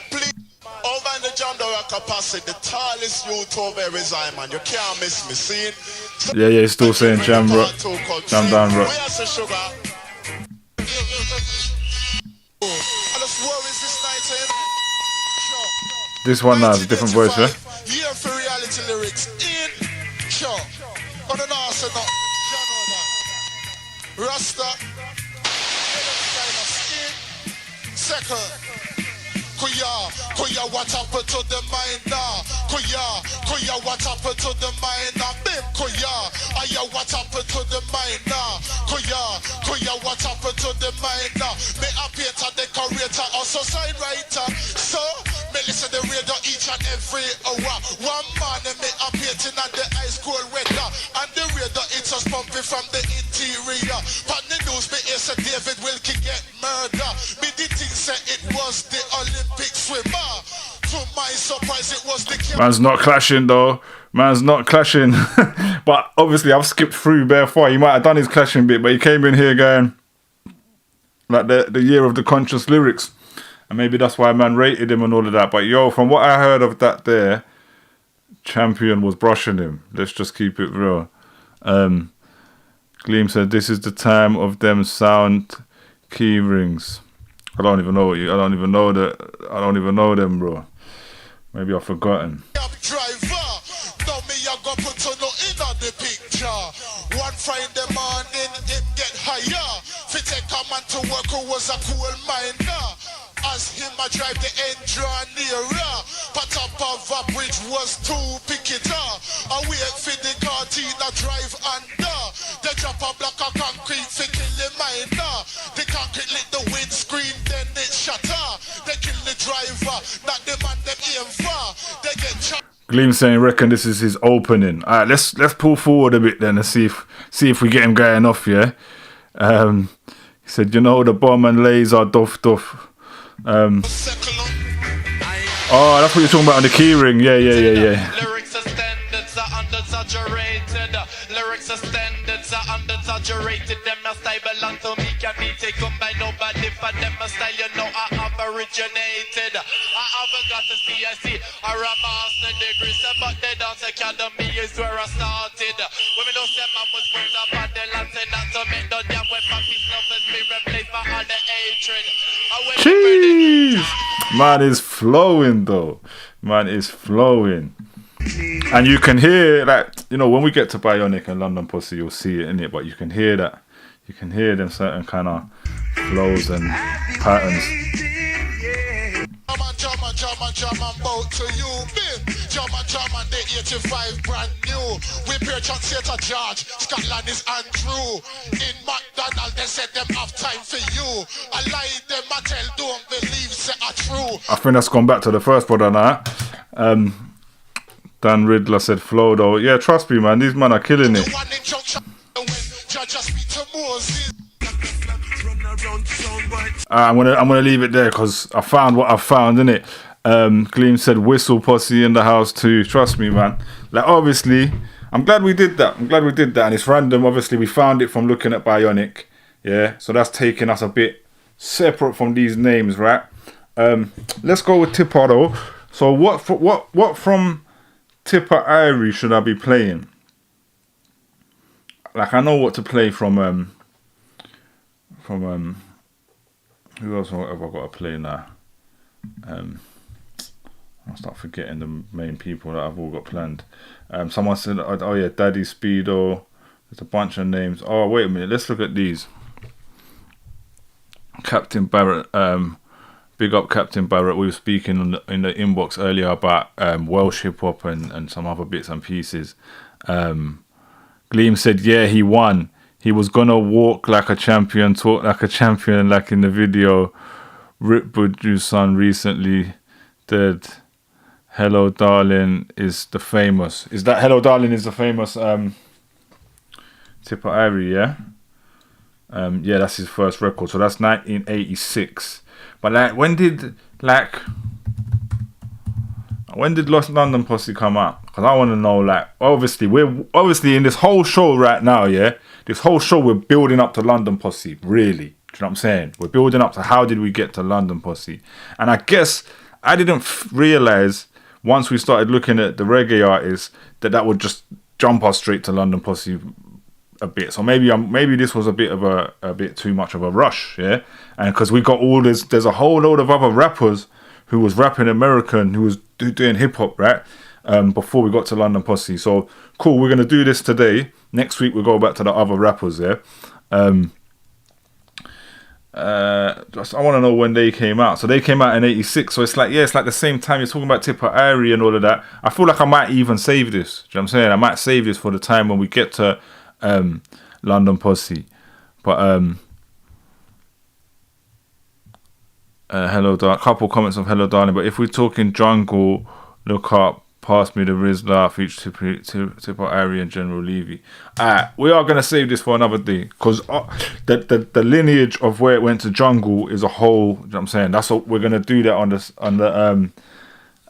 S19: please, over in the Jam the Rock capacity, the tallest youth over here is I, man. You can't miss me, see? So
S1: Yeah, he's still saying Jam Rock. Jam Down Rock.
S19: Where's the sugar? And the war is this night,
S1: This one now is a different voice, yeah?
S19: Year for reality lyrics in sure. On an arse not Rasta. Second. Kuya, what happened to the mind now? Kuya, what happened to the mind now? Bim, Kuya, what happened to the mind now? Kuya, what happened to the mind now? Me appear to decorator, also side writer. So, me listen the radio each and every hour. One man and me appear at the ice cold weather. And the radio it's just pumping from the interior. But the news me hear say David Wilkie get murder. Me the thing say it was the Olympic swimmer. To my surprise, it was the
S1: Man's not clashing though. Man's not clashing. But obviously I've skipped through bare far. He might have done his clashing bit, but he came in here going like the year of the conscious lyrics. And maybe that's why man rated him and all of that. But yo, from what I heard of that there, Champion was brushing him. Let's just keep it real. Gleam said, this is the time of them sound key rings. I don't even know them, bro. Maybe I've forgotten.
S19: The picture. One Friday morning, it get higher. Fi take a man to work who was a coal miner. As him I drive the end draw nearer. But top of a bridge was too picketer. I wait for the car to drive under. They drop a block of concrete fi kill the miner. The concrete lit the windscreen, then it shatter. They kill the driver, not the man them aim for. They get shot.
S1: Gleam saying, reckon this is his opening. All right, let's pull forward a bit then and see if we get him going off. Yeah. He said, you know, the bomb and laser duff. Oh, that's what you're talking about on the keyring. Yeah.
S15: Lyrics are standards are under-saturated. Lyrics are standards are under-saturated. Them a style belong to me, can be taken by nobody. For them a style, you know I have originated. I haven't got a CIC or a master degree, so but the dance academy is where I started. Women don't say man was put up on the land, say not to make no damn when my peace lovers be replaced by all the hatred.
S1: Jeez. Man is flowing though. Man is flowing. And you can hear that, you know, when we get to Bionic and London Pussy, you'll see it in it, but you can hear that. You can hear them certain kind of flows and patterns.
S19: German, bout to you, man. German, the 85 brand new. We pay Translator George, Scotland is Andrew. In McDonald, they said them have time for you. I lie them, I tell, don't believe, say are true.
S1: I think that's gone back to the first brother now. Dan Riddler said flow though. Yeah, trust me, man. These men are killing it. I'm gonna leave it there because I found what I found, innit? Gleam said whistle posse in the house too. Trust me, man. Like obviously, I'm glad we did that. And it's random. Obviously, we found it from looking at Bionic. Yeah, so that's taking us a bit separate from these names, right? Let's go with Tipper though. So what from Tipper Irie should I be playing? Like I know what to play from who else have I got to play now? I'll start forgetting the main people that I've all got planned. Someone said, oh yeah, Daddy Speedo. There's a bunch of names. Oh wait a minute, let's look at these. Captain Barrett, big up Captain Barrett. We were speaking in the inbox earlier about Welsh hip hop and some other bits and pieces. Gleam said, yeah, he won. He was gonna walk like a champion, talk like a champion, like in the video. Rip Buju's son recently dead. Hello Darling is the famous. Is that Hello Darling is the famous Tipper Irie, yeah? Yeah, that's his first record. So that's 1986. But like when did Lost London Posse come out? Because I want to know, like, we're obviously in this whole show right now, yeah? This whole show we're building up to London Posse, really. Do you know what I'm saying? We're building up to how did we get to London Posse? And I guess I didn't realise once we started looking at the reggae artists that would just jump us straight to London Posse a bit. So maybe this was a bit too much of a rush, yeah? And because we got all this, there's a whole load of other rappers who was rapping American, who was doing hip hop, right? Before we got to London Posse. So cool, we're gonna do this today. Next week we'll go back to the other rappers, yeah? I want to know when they came out. So they came out in 86. So it's like the same time you're talking about Tipper Irie and all of that. I feel like I might even save this. Do you know what I'm saying? I might save this for the time when we get to London Posse. But hello, couple comments of hello, darling. But if we're talking jungle, look up Pass Me the Rizla, feature Tipper Irie and General Levy. We are gonna save this for another day because the lineage of where it went to jungle is a whole. You know what I'm saying? That's what we're gonna do that on the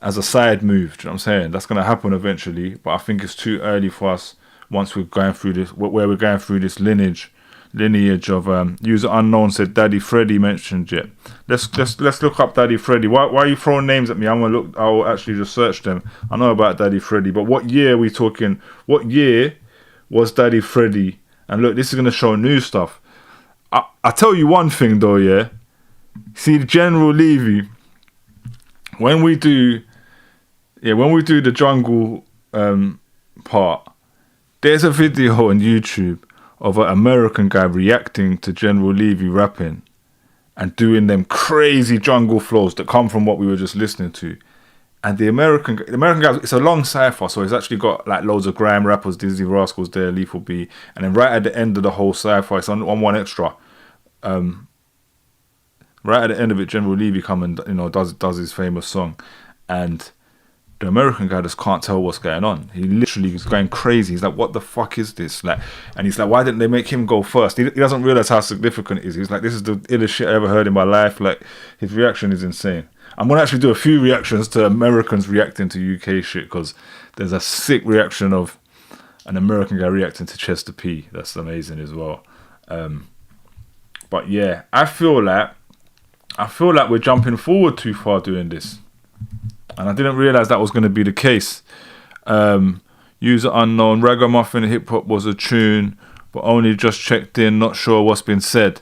S1: as a side move. Do you know what I'm saying? That's going to happen eventually, but I think it's too early for us once we're going through this, where we're going through this lineage of user unknown said Daddy Freddy mentioned it. Let's look up Daddy Freddy. Why are you throwing names at me? I'm gonna look. I'll actually just search them. I know about Daddy Freddy, but what year are we talking? What year was Daddy Freddy? And look, this is gonna show new stuff. I tell you one thing though, yeah. See, General Levy, when we do the jungle part, there's a video on YouTube of an American guy reacting to General Levy rapping and doing them crazy jungle flows that come from what we were just listening to. And the American guy, it's a long cypher, so it's actually got like loads of grime rappers, Dizzy Rascals there, Lethal B, and then right at the end of the whole cypher, it's on one extra. Right at the end of it, General Levy come and does his famous song, and the American guy just can't tell what's going on. He literally is going crazy. He's like, "What the fuck is this?" Like, and he's like, "Why didn't they make him go first?" He doesn't realize how significant it is. He's like, "This is the illest shit I ever heard in my life." Like, his reaction is insane. I'm gonna actually do a few reactions to Americans reacting to UK shit, because there's a sick reaction of an American guy reacting to Chester P. That's amazing as well. But yeah, I feel like we're jumping forward too far doing this. And I didn't realise that was going to be the case. User unknown, Ragamuffin Hip Hop was a tune, but only just checked in, not sure what's been said.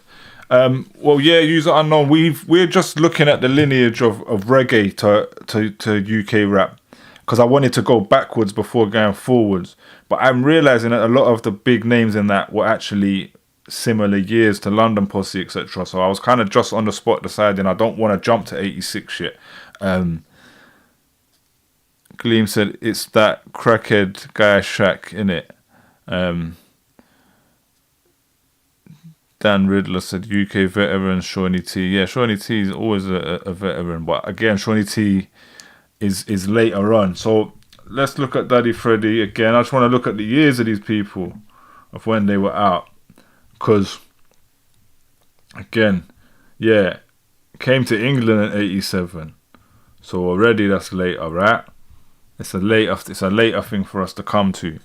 S1: Well, yeah, user unknown, we're just looking at the lineage of reggae to UK rap, because I wanted to go backwards before going forwards. But I'm realising that a lot of the big names in that were actually similar years to London Posse, etc. So I was kind of just on the spot deciding I don't want to jump to 86 shit. Gleam said it's that crackhead guy Shaq, innit? Dan Riddler said UK veteran Shawnee T. Yeah, Shawnee T is always a veteran, but again, Shawnee T is later on. So let's look at Daddy Freddy again. I just want to look at the years of these people, of when they were out, because again, yeah, came to England in 87. So already that's later, right? It's a later thing for us to come to.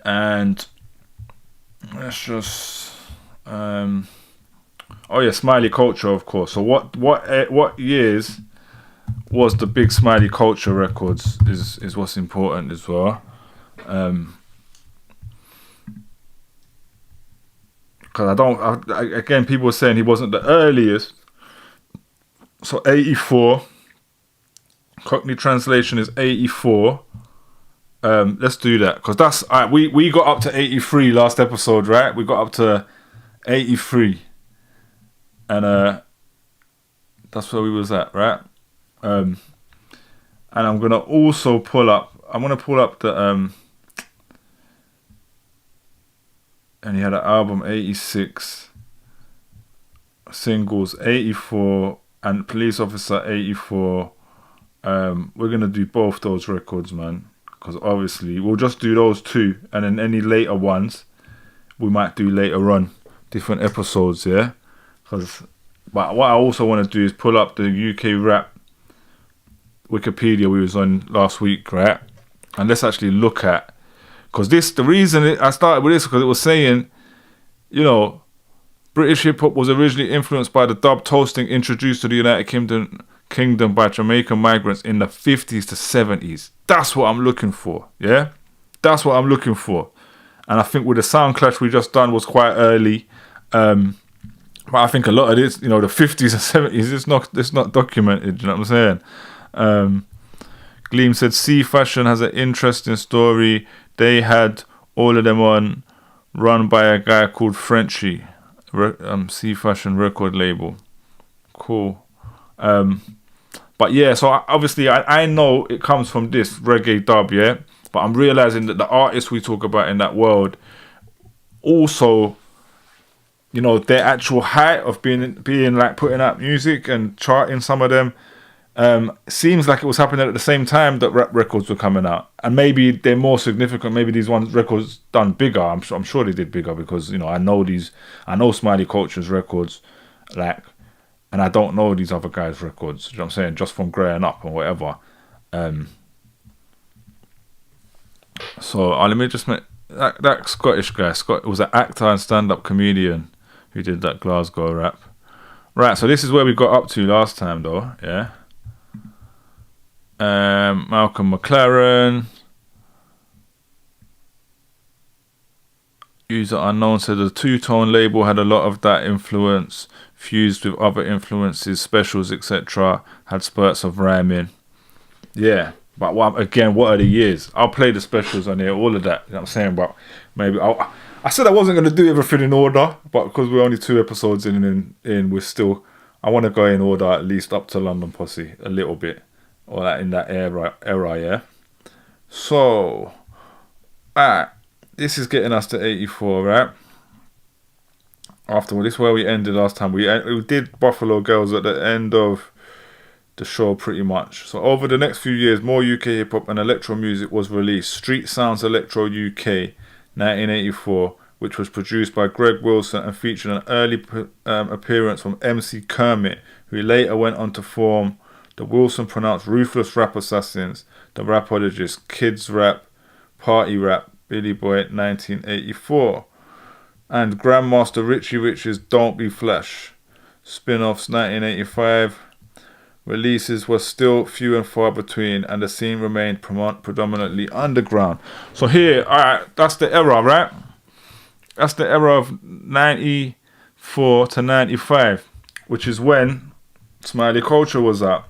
S1: And let's just oh yeah, Smiley Culture, of course. So what years was the big Smiley Culture records is what's important as well. Because again, people were saying he wasn't the earliest. So 84. Cockney translation is 84. Let's do that, because that's alright. We got up to 83 last episode, right? We got up to 83, and that's where we was at, right? And I'm gonna also pull up the and he had an album 86, singles 84, and Police Officer 84. We're gonna do both those records, man, because obviously we'll just do those two, and then any later ones we might do later on, different episodes, yeah. But what I also want to do is pull up the UK rap Wikipedia we was on last week, right? And let's actually look at, because the reason I started with this, because it was saying, British hip hop was originally influenced by the dub toasting introduced to the United Kingdom by Jamaican migrants in the 50s to 70s. That's what I'm looking for, yeah? That's what I'm looking for. And I think with the sound clash we just done was quite early. But I think a lot of this, the 50s and 70s, it's not documented, you know what I'm saying? Gleam said C Fashion has an interesting story. They had all of them on, run by a guy called Frenchie. C Fashion record label. Cool. But yeah, so obviously I know it comes from this reggae dub, yeah? But I'm realizing that the artists we talk about in that world also, their actual height of being like putting out music and charting some of them, seems like it was happening at the same time that rap records were coming out. And maybe they're more significant. Maybe these records done bigger. I'm sure they did bigger, because I know Smiley Culture's records, like and I don't know these other guys' records. You know what I'm saying? Just from growing up and whatever. So let me just make that Scottish guy. Scott was an actor and stand-up comedian who did that Glasgow rap. Right, so this is where we got up to last time, though. Yeah. Malcolm McLaren. User unknown said the two-tone label had a lot of that influence fused with other influences, specials, etc. Had spurts of rhyming. Yeah, but what are the years? I'll play the specials on here, all of that. You know what I'm saying? But maybe I said I wasn't going to do everything in order, but because we're only 2 episodes in, we're still... I want to go in order at least up to London Posse a little bit. Or that in that era, yeah? So... Alright. This is getting us to 84, right? After this is where we ended last time. We did Buffalo Girls at the end of the show pretty much. So over the next few years, more UK hip hop and electro music was released. Street Sounds Electro UK, 1984, which was produced by Greg Wilson and featured an early appearance from MC Kermit, who later went on to form the Wilson pronounced Ruthless Rap Assassins, the Rapologists, Kids Rap, Party Rap, Billy Boy, 1984, and Grandmaster Richie Rich's Don't Be Flash. Spin-offs, 1985. Releases were still few and far between, and the scene remained predominantly underground. So here, alright, that's the era, right? That's the era of 94 to 95, which is when Smiley Culture was out.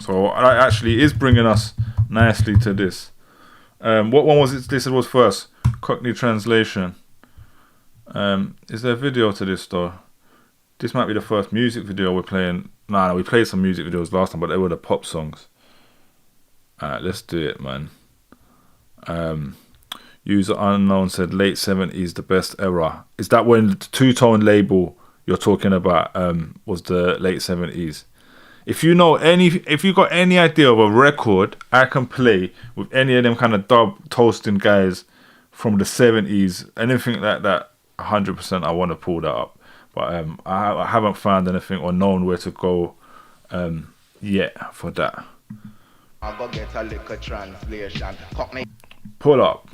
S1: So that actually is bringing us nicely to this. What one was it? This was first. Cockney Translation. Is there a video to this though? This might be the first music video we're playing. No, we played some music videos last time, but they were the pop songs. Alright, let's do it, man. User unknown said late 70s the best era. Is that when the two-tone label you're talking about was the late 70s? If you got any idea of a record I can play with any of them kind of dub toasting guys from the 70s, anything like that, 100% I want to pull that up. But I haven't found anything or known where to go yet for that.
S21: I'll go get a liquor translation.
S1: Pull up.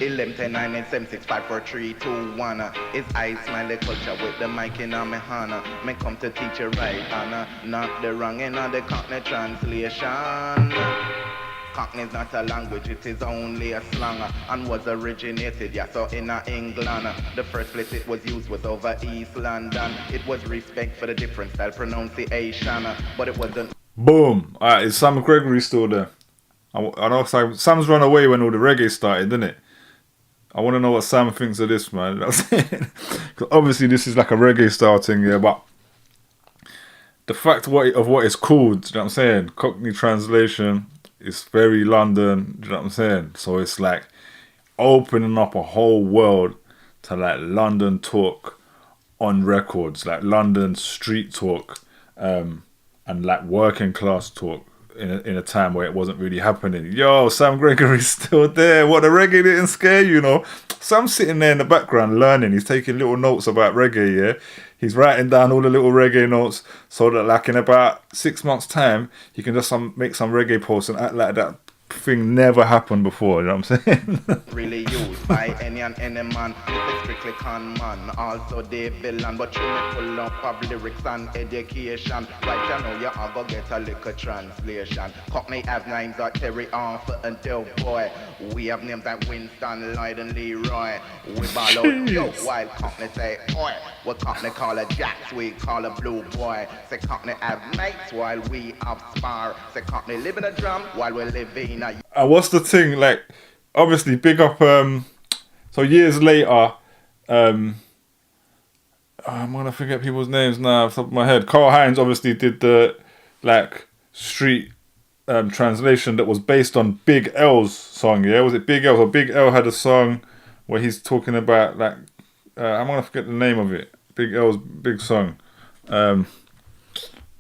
S21: 11, 10, 9, 8, 7, 6, 5, 4, 3, 2, 1. It's I, Smiley Culture with the mic in my hand. Me come to teach you right, Anna. Not the wrong in the Cockney translation. Cockney is not a language, it is only a slang, and was originated, so in England. The first place it was used was over East London. It was respect for the different style pronunciation, but it wasn't.
S1: Boom! Alright, is Sam Gregory still there? I know Sam's run away when all the reggae started, didn't it? I want to know what Sam thinks of this, man. You know what I'm saying? 'Cause obviously this is like a reggae style thing, yeah, but the fact of what it's called, you know what I'm saying? Cockney Translation. It's very London, do you know what I'm saying? So it's like opening up a whole world to like London talk on records, like London street talk, and like working class talk in a time where it wasn't really happening. Yo, Sam Gregory's still there. What, the reggae didn't scare you, know? Sam's sitting there in the background learning. He's taking little notes about reggae, yeah? He's writing down all the little reggae notes so that like in about 6 months' time, he can just make some reggae posts and act like that thing never happened before, you know what I'm saying?
S21: Really used by any and any man. It's strictly con man, also the villain. But you may pull up of lyrics and education. Right, you know you are gonna get a little translation. Cockney have names like Terry Arthur and Del Boy. We have names like Winston, Lloyd and Leroy. We ball out yo while Cockney say oi. What Cockney call a Jacks, we call a Blue Boy. Say Cockney have mates while we have spar. Say Cockney live in a drum while we live in a...
S1: And what's the thing, like, obviously big up, so years later, I'm gonna forget people's names now off the top of my head. Carl Hines obviously did the, like, street translation that was based on Big L's song, yeah? Was it Big L? So Big L had a song where he's talking about, like, I'm gonna forget the name of it. Big L's big song. Oh,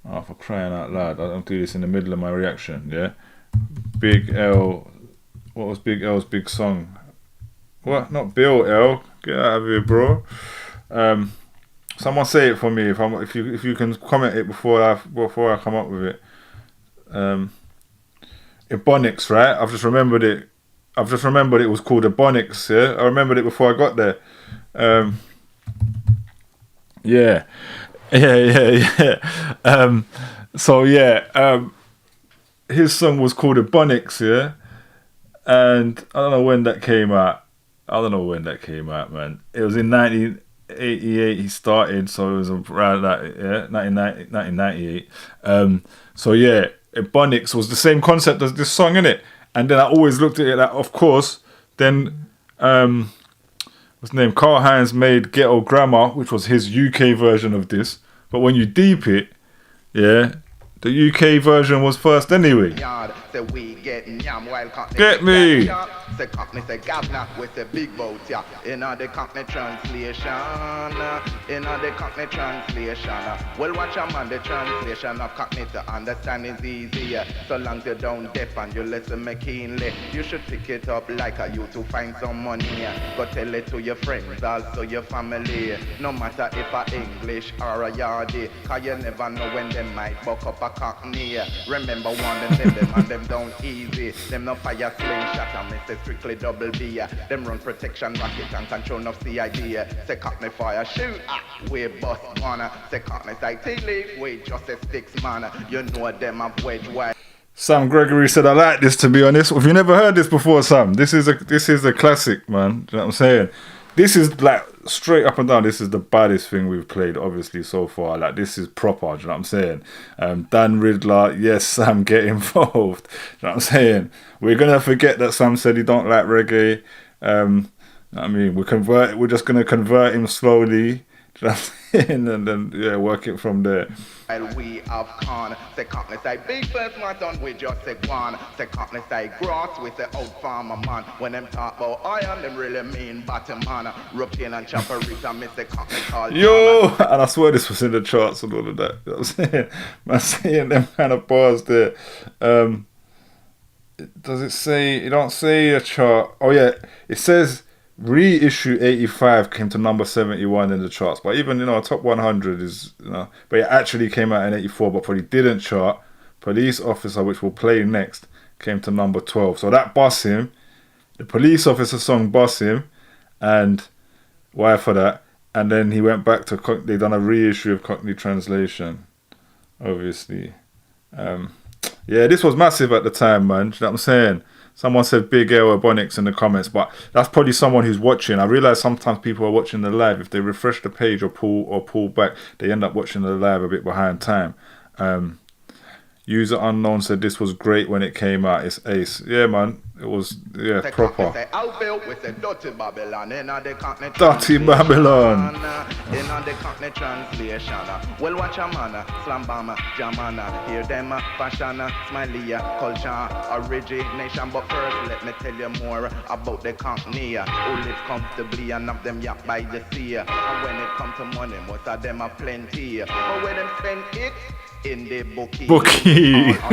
S1: for crying out loud, I don't do this in the middle of my reaction, yeah? Big L, what was Big L's big song? What? Not Bill L. Get out of here, bro. Someone say it for me if you can comment it before I come up with it. Ebonics, right? I've just remembered it was called Ebonics, yeah? I remembered it before I got there. Yeah. So yeah, his song was called Ebonics, yeah? And I don't know when that came out. Man. It was in 1988 he started, so it was around that, yeah, 1998. So yeah, Ebonics was the same concept as this song, innit? And then I always looked at it like, of course, then what's his name? Karl Heinz made Ghetto Grammar, which was his UK version of this. But when you deep it, yeah, the UK version was first anyway. Get me!
S21: Say Cockney, say Gavna with the big boat, yeah. In the Cockney translation, well, watch a man, the translation of Cockney to understand is easier. So long as you don't deaf and you listen me keenly, you should pick it up like a you to find some money. Go tell it to your friends, also your family. No matter if a English or a Yardie, cause you never know when they might buck up a Cockney. Remember one them and them don't easy. Them no fire slingshot and me say strictly double B. Them run protection rocket and control of CID. Say Cockney fire shoot, we bust one. Say Cockney say tea leaf, we just a sticks man. You know them have wedge wide.
S1: Sam Gregory said, I like this, to be honest. If you never heard this before, Sam, this is a classic, man. Do you know what I'm saying? This is like straight up and down. This is the baddest thing we've played, obviously, so far. Like, this is proper. Do you know what I'm saying? Dan Riddler, yes, Sam, get involved. Do you know what I'm saying? We're gonna forget that Sam said he don't like reggae. I mean, we're just gonna convert him slowly. Do you know what I'm saying? And then work it from there.
S21: While we have con, say Cockney say big first marathon, we just say one. Say Cockney say grass, we say old farmer man. When them talk about iron, them really mean bottom man. Rupkin and Chaparita, me say Cockney call.
S1: Yo, and I swear this was in the charts and all of that. You know what I'm saying? Man, saying them kind of bars there. Does it say? It don't say a chart. Oh yeah, it says reissue 85 came to number 71 in the charts, but even top 100 is but it actually came out in 84, but probably didn't chart. Police Officer, which we'll play next, came to number 12, so that bust him. The Police Officer song bust him, and why for that? And then he went back to they done a reissue of Cockney Translation, obviously. Yeah, this was massive at the time, man. Do you know what I'm saying? Someone said Big L Ebonics in the comments, but that's probably someone who's watching. I realise sometimes people are watching the live. If they refresh the page or pull back, they end up watching the live a bit behind time. User Unknown said this was great when it came out. It's ace. Yeah, man. It was, proper. Dirty Babylon.
S21: In the Cockney translation. Well, watch a man, slam bomb, jamana. Hear them, fashion, smiley, culture, origination. But first, let me tell you more about the Cockney who live comfortably and have them yacht by the sea. And when it comes to money, most of them are plenty. But when them spend it in the bookie. All on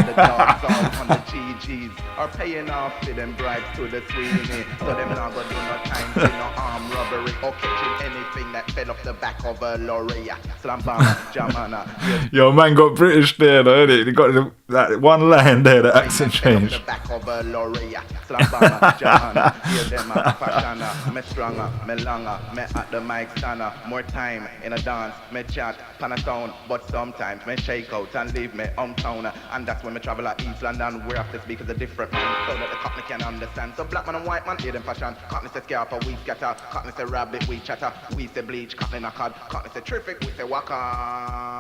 S21: the dogs, all on the GGs are paying off for them bribes to the Sweeney. So them not gonna do no time to no armed robbery or catching anything that fell off the back of a lorry. Slam bam, jamana.
S1: Yo, man got British there, though, innit? He got that one line there, the accent change.
S21: The back of a lorry. Slam bam, jamana. Hear them fashion, me stronger, me longer, me at the mic stanner. More time in a dance, me chat, pan a sound, but sometimes me shake out and leave me hometown. And that's when me travel at East London, where I have to speak as a different man, so that the Cockney can understand. So black man and white man, hear them fashion. Cockney say scarpa, we scatter. Cockney say rabbit, we chatter. We say bleach, Cockney knock hard. Cockney say terrific, we say waka.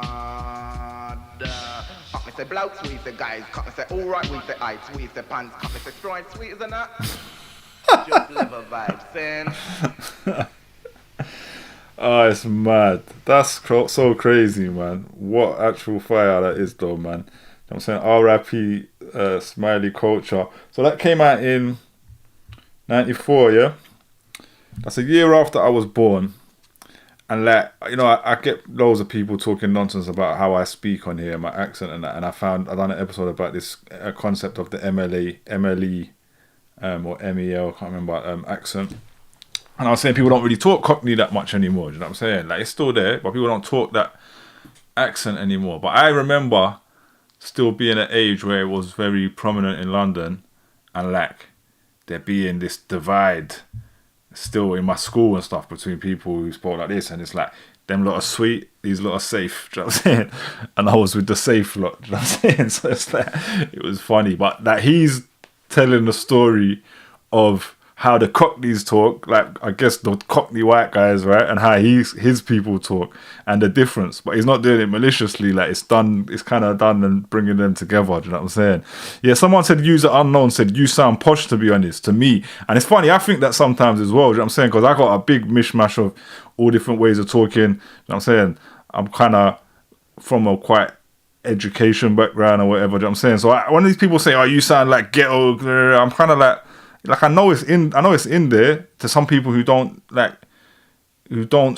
S21: Cockney say blouse, we say guys. Cockney say alright, we say heights. We say pants. Cockney say stride, sweet as a nut. Just live a vibe, sin.
S1: Oh, it's mad. That's so crazy, man. What actual fire that is, though, man. You know what I'm saying? R.I.P. Smiley Culture. So that came out in 94, yeah? That's a year after I was born. And I get loads of people talking nonsense about how I speak on here, my accent and that. And I done an episode about this concept of the MLE, or MEL, I can't remember, accent. And I was saying people don't really talk Cockney that much anymore. Do you know what I'm saying? Like, it's still there, but people don't talk that accent anymore. But I remember still being at an age where it was very prominent in London, and like there being this divide still in my school and stuff between people who spoke like this, and it's like them lot are sweet, these lot are safe. Do you know what I'm saying? And I was with the safe lot. Do you know what I'm saying? So it's like, it was funny, but that he's telling the story of how the Cockneys talk, like I guess the Cockney white guys, right, and how his people talk, and the difference. But he's not doing it maliciously. Like it's kind of done and bringing them together. Do you know what I'm saying? Yeah, someone said user unknown said you sound posh, to be honest, to me. And it's funny. I think that sometimes as well. Do you know what I'm saying? Because I got a big mishmash of all different ways of talking. You know what I'm saying? I'm kind of from a quite education background or whatever. Do you know what I'm saying? So when these people say, "Oh, you sound like ghetto," I'm kind of like I know it's in there to some people who don't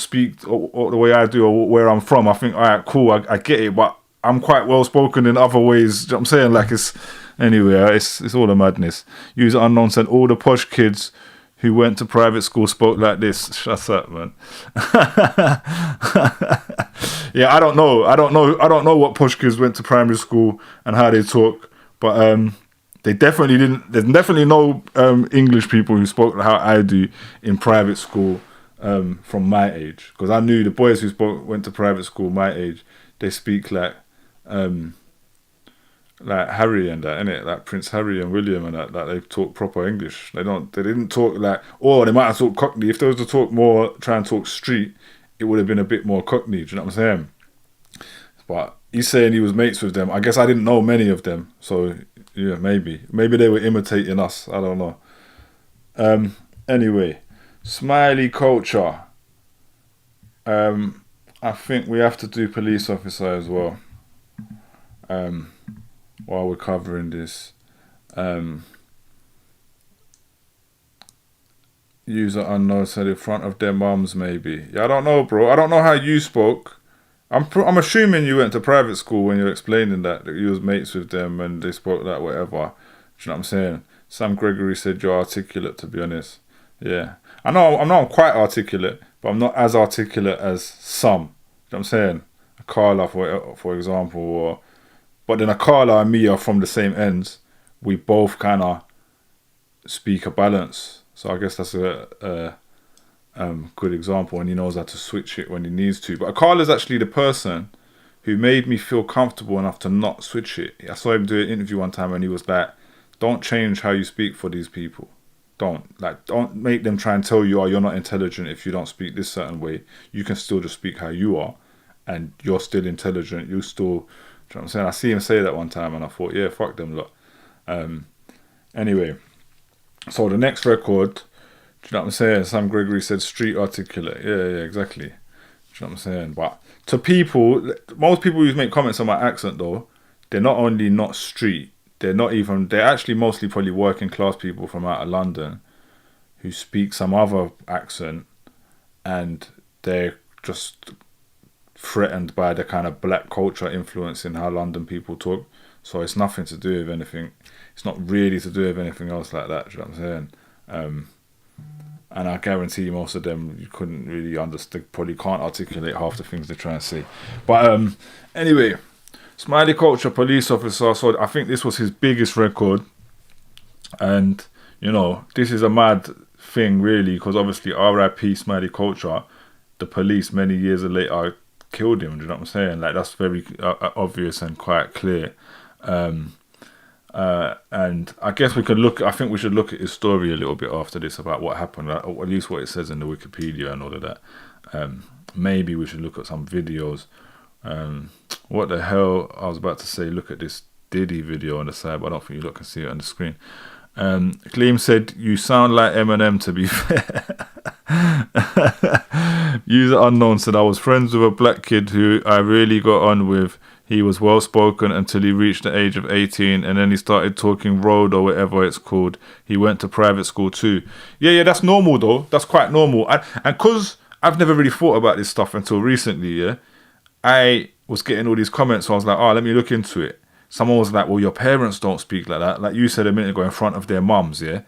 S1: speak or the way I do or where I'm from. I think, all right, cool, I get it, but I'm quite well spoken in other ways. Do you know what I'm saying? Like it's all a madness. User unknown said all the posh kids who went to private school spoke like this. Shut up, man. Yeah, I don't know what posh kids went to primary school and how they talk, but they definitely didn't. There's definitely no English people who spoke how I do in private school from my age, because I knew the boys who went to private school my age. They speak like Harry and that, innit? Like Prince Harry and William and that. Like they talk proper English. They didn't talk like, or they might have talked Cockney. If they was to talk more, try and talk street, it would have been a bit more Cockney. Do you know what I'm saying? But he's saying he was mates with them. I guess I didn't know many of them, so. Yeah, maybe they were imitating us. I don't know. Anyway, smiley culture. I think we have to do police officer as well. While we're covering this, user unknown said in front of their mums, maybe. Yeah, I don't know, bro. I don't know how you spoke. I'm assuming you went to private school when you're explaining that you was mates with them and they spoke that whatever. Do you know what I'm saying? Sam Gregory said you're articulate, to be honest. Yeah. I'm not quite articulate, but I'm not as articulate as some. Do you know what I'm saying? Carla, for example, but then Carla and me are from the same ends. We both kind of speak a balance. So I guess that's a good example, and he knows how to switch it when he needs to. But Carla's actually the person who made me feel comfortable enough to not switch it. I saw him do an interview one time and he was like, don't change how you speak for these people. Don't make them try and tell you, oh, you're not intelligent if you don't speak this certain way. You can still just speak how you are and you're still intelligent. You still, do you know what I'm saying? I see him say that one time and I thought, yeah, fuck them lot. Anyway, so the next record, do you know what I'm saying? Sam Gregory said street articulate. Yeah, exactly. Do you know what I'm saying? But to people, most people who make comments on my accent though, they're not only not street, they're actually mostly probably working class people from out of London who speak some other accent and they're just threatened by the kind of black culture influence in how London people talk. So it's nothing to do with anything. It's not really to do with anything else like that. Do you know what I'm saying? And I guarantee most of them you couldn't really understand, probably can't articulate half the things they're trying to say. But anyway, Smiley Culture, police officer. So I think this was his biggest record, and you know this is a mad thing really, because obviously R.I.P. Smiley Culture, the police many years later killed him. Do you know what I'm saying? Like that's very obvious and quite clear. And I guess I think we should look at his story a little bit after this about what happened, or at least what it says in the Wikipedia and all of that. Maybe we should look at some videos. What the hell? I was about to say, look at this Diddy video on the side, but I don't think you can see it on the screen. Gleam said, you sound like Eminem, to be fair. User unknown said, I was friends with a black kid who I really got on with. He was well spoken until he reached the age of 18, and then he started talking road or whatever it's called. He went to private school too. Yeah, that's normal though. That's quite normal. And because I've never really thought about this stuff until recently, yeah, I was getting all these comments, so I was like, oh, let me look into it. Someone was like, well, your parents don't speak like that. Like you said a minute ago, in front of their mums, yeah?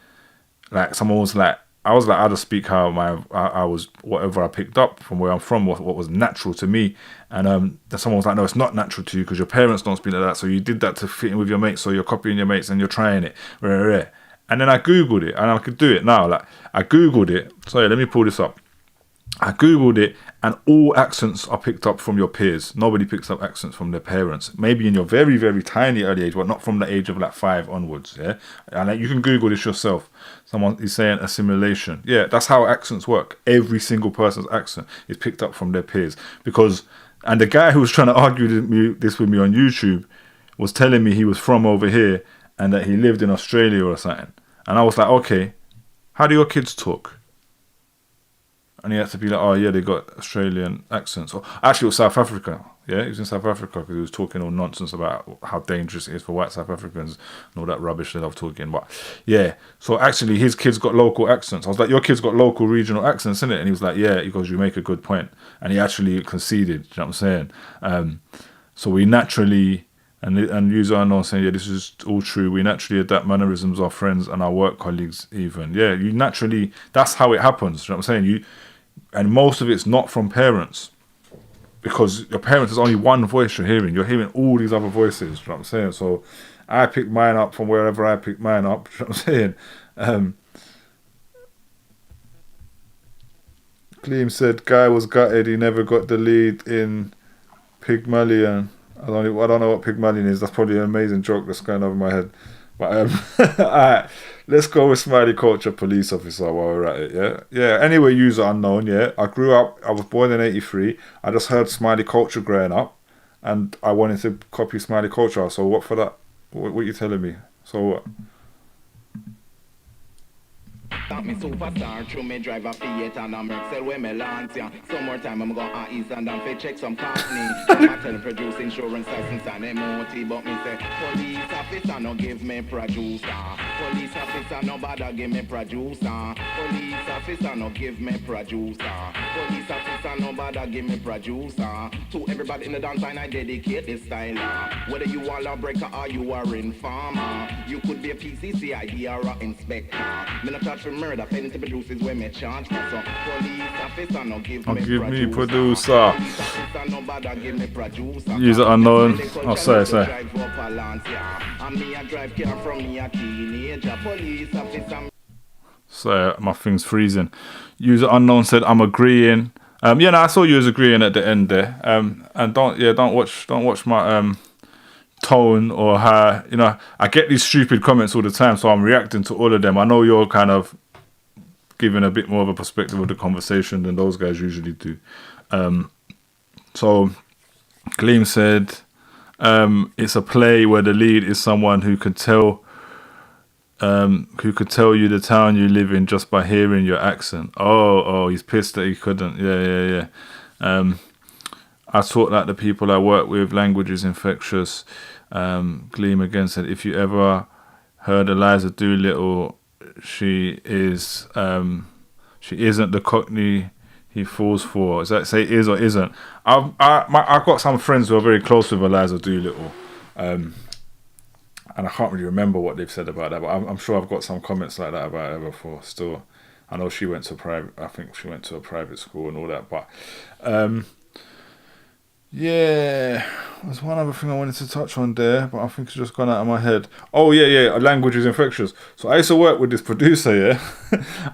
S1: Like someone was like, I was like, I just speak how I was, whatever I picked up from where I'm from, what was natural to me. And then someone was like, no, it's not natural to you because your parents don't speak like that. So you did that to fit in with your mates. So you're copying your mates and you're trying it. And then I Googled it, and I could do it now. Like, I Googled it. Sorry, let me pull this up. I Googled it, and all accents are picked up from your peers. Nobody picks up accents from their parents. Maybe in your very, very tiny early age, but not from the age of like 5 onwards. Yeah, and like, you can Google this yourself. Someone is saying assimilation. Yeah, that's how accents work. Every single person's accent is picked up from their peers. And the guy who was trying to argue this with me on YouTube was telling me he was from over here and that he lived in Australia or something. And I was like, okay, how do your kids talk? And he had to be like, oh yeah, they got Australian accents. Or actually, it was South Africa. Yeah, he was in South Africa because he was talking all nonsense about how dangerous it is for white South Africans and all that rubbish they love talking. But yeah, so actually his kids got local accents. I was like, your kids got local regional accents, innit? And he was like, yeah, he goes, you make a good point. And he actually conceded, you know what I'm saying? So we naturally, and user unknown saying, yeah, this is all true. We naturally adapt mannerisms of our friends and our work colleagues even. Yeah, you naturally, that's how it happens, you know what I'm saying? And most of it's not from parents. Because your parents is only one voice you're hearing. You're hearing all these other voices, you know what I'm saying? So I picked mine up from wherever I picked mine up, you know what I'm saying? Clem said, Guy was gutted, he never got the lead in Pygmalion. I don't know what Pygmalion is. That's probably an amazing joke that's going over my head. But alright, let's go with Smiley Culture Police Officer while we're at it, yeah? Anyway, user unknown, yeah. I was born in 83. I just heard Smiley Culture growing up and I wanted to copy Smiley Culture. So what for that? What are you telling me? So what?
S3: Stop me superstar, through me drive a Fiat and a Mercel with me lance, yeah. Some more time I'm gonna east and down fi check some company. I'm tell produce insurance license and MOT, but me say police officer no give me producer. Police officer no bother give me producer. Police officer no give me producer. Police officer no bother give me producer. To everybody in the dance line I dedicate this style. Whether you are a lawbreaker or you are informer, you could be a PCC ID or a inspector. Me not touch for murder, penalty produces when me charge for. So police officer no give me
S1: producer. User unknown. Oh, sorry. So my thing's freezing. User unknown said I'm agreeing. Yeah, no, I saw you was agreeing at the end there. And don't watch my tone or how, you know, I get these stupid comments all the time, so I'm reacting to all of them. I know you're kind of giving a bit more of a perspective of the conversation than those guys usually do. So Gleam said it's a play where the lead is someone who could tell you the town you live in just by hearing your accent. Oh, he's pissed that he couldn't. Yeah. I taught that the people I work with, language is infectious. Gleam again said, if you ever heard Eliza Doolittle, she isn't the Cockney he falls for. Is that say is or isn't? I've got some friends who are very close with Eliza Doolittle, and I can't really remember what they've said about that, but I'm sure I've got some comments like that about her before. Still, I know she went to I think she went to a private school and all that, but yeah, there's one other thing I wanted to touch on there, but I think it's just gone out of my head. Oh yeah, language is infectious. So I used to work with this producer, yeah.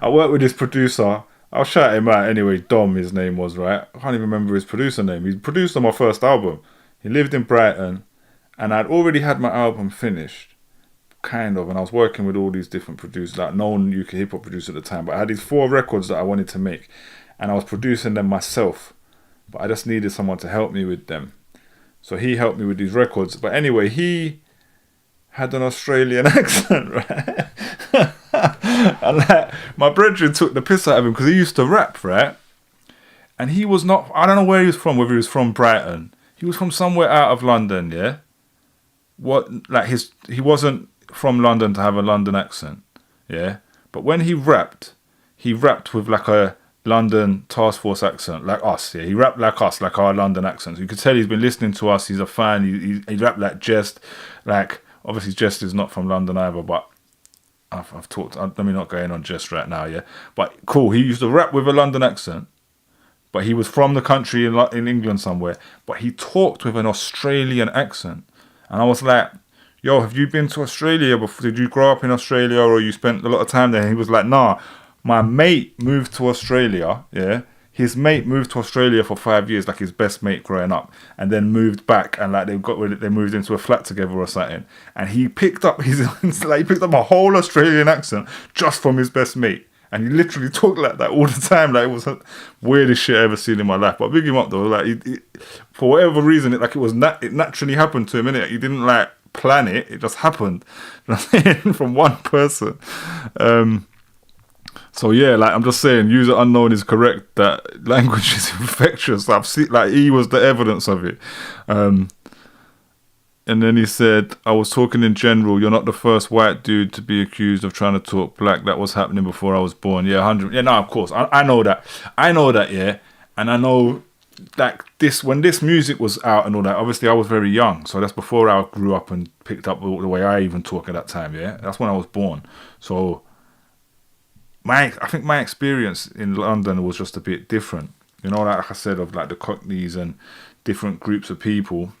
S1: I worked with this producer. I'll shout him out anyway. Dom, his name was, right? I can't even remember his producer name. He produced on my first album. He lived in Brighton, and I'd already had my album finished, kind of, and I was working with all these different producers, like known UK hip hop producers at the time. But I had these 4 records that I wanted to make, and I was producing them myself. But I just needed someone to help me with them. So he helped me with these records. But anyway, he had an Australian accent, right? And like, my brethren took the piss out of him because he used to rap, right? And he was not, I don't know where he was from, whether he was from Brighton. He was from somewhere out of London, yeah? He wasn't from London to have a London accent, yeah? But when he rapped with like a London task force accent, like us, yeah. He rapped like us, like our London accents. You could tell he's been listening to us. He's a fan. He rapped like Jest, like obviously Jest is not from London either, but I've talked. Let me not going on just right now, yeah. But cool. He used to rap with a London accent, but he was from the country in England somewhere. But he talked with an Australian accent, and I was like, "Yo, have you been to Australia before? Did you grow up in Australia, or you spent a lot of time there?" And he was like, "Nah, my mate moved to Australia. Yeah, his mate moved to Australia for 5 years, like his best mate growing up, and then moved back, and like they moved into a flat together or something. And he picked up he picked up a whole Australian accent just from his best mate, and he literally talked like that all the time. Like, it was the weirdest shit I ever seen in my life. But big him up though. Like, for whatever reason, it naturally happened to him. Innit? He didn't like plan it; it just happened from one person. So yeah, like I'm just saying, user unknown is correct. That language is infectious. I've seen, like, he was the evidence of it. And then he said, "I was talking in general. You're not the first white dude to be accused of trying to talk black. That was happening before I was born." Yeah, 100. Yeah, no, of course, I know that. I know that. Yeah, and I know like this when this music was out and all that. Obviously, I was very young, so that's before I grew up and picked up the way I even talk at that time. Yeah, that's when I was born. So. I think my experience in London was just a bit different. You know, like I said, of like the Cockneys and different groups of people.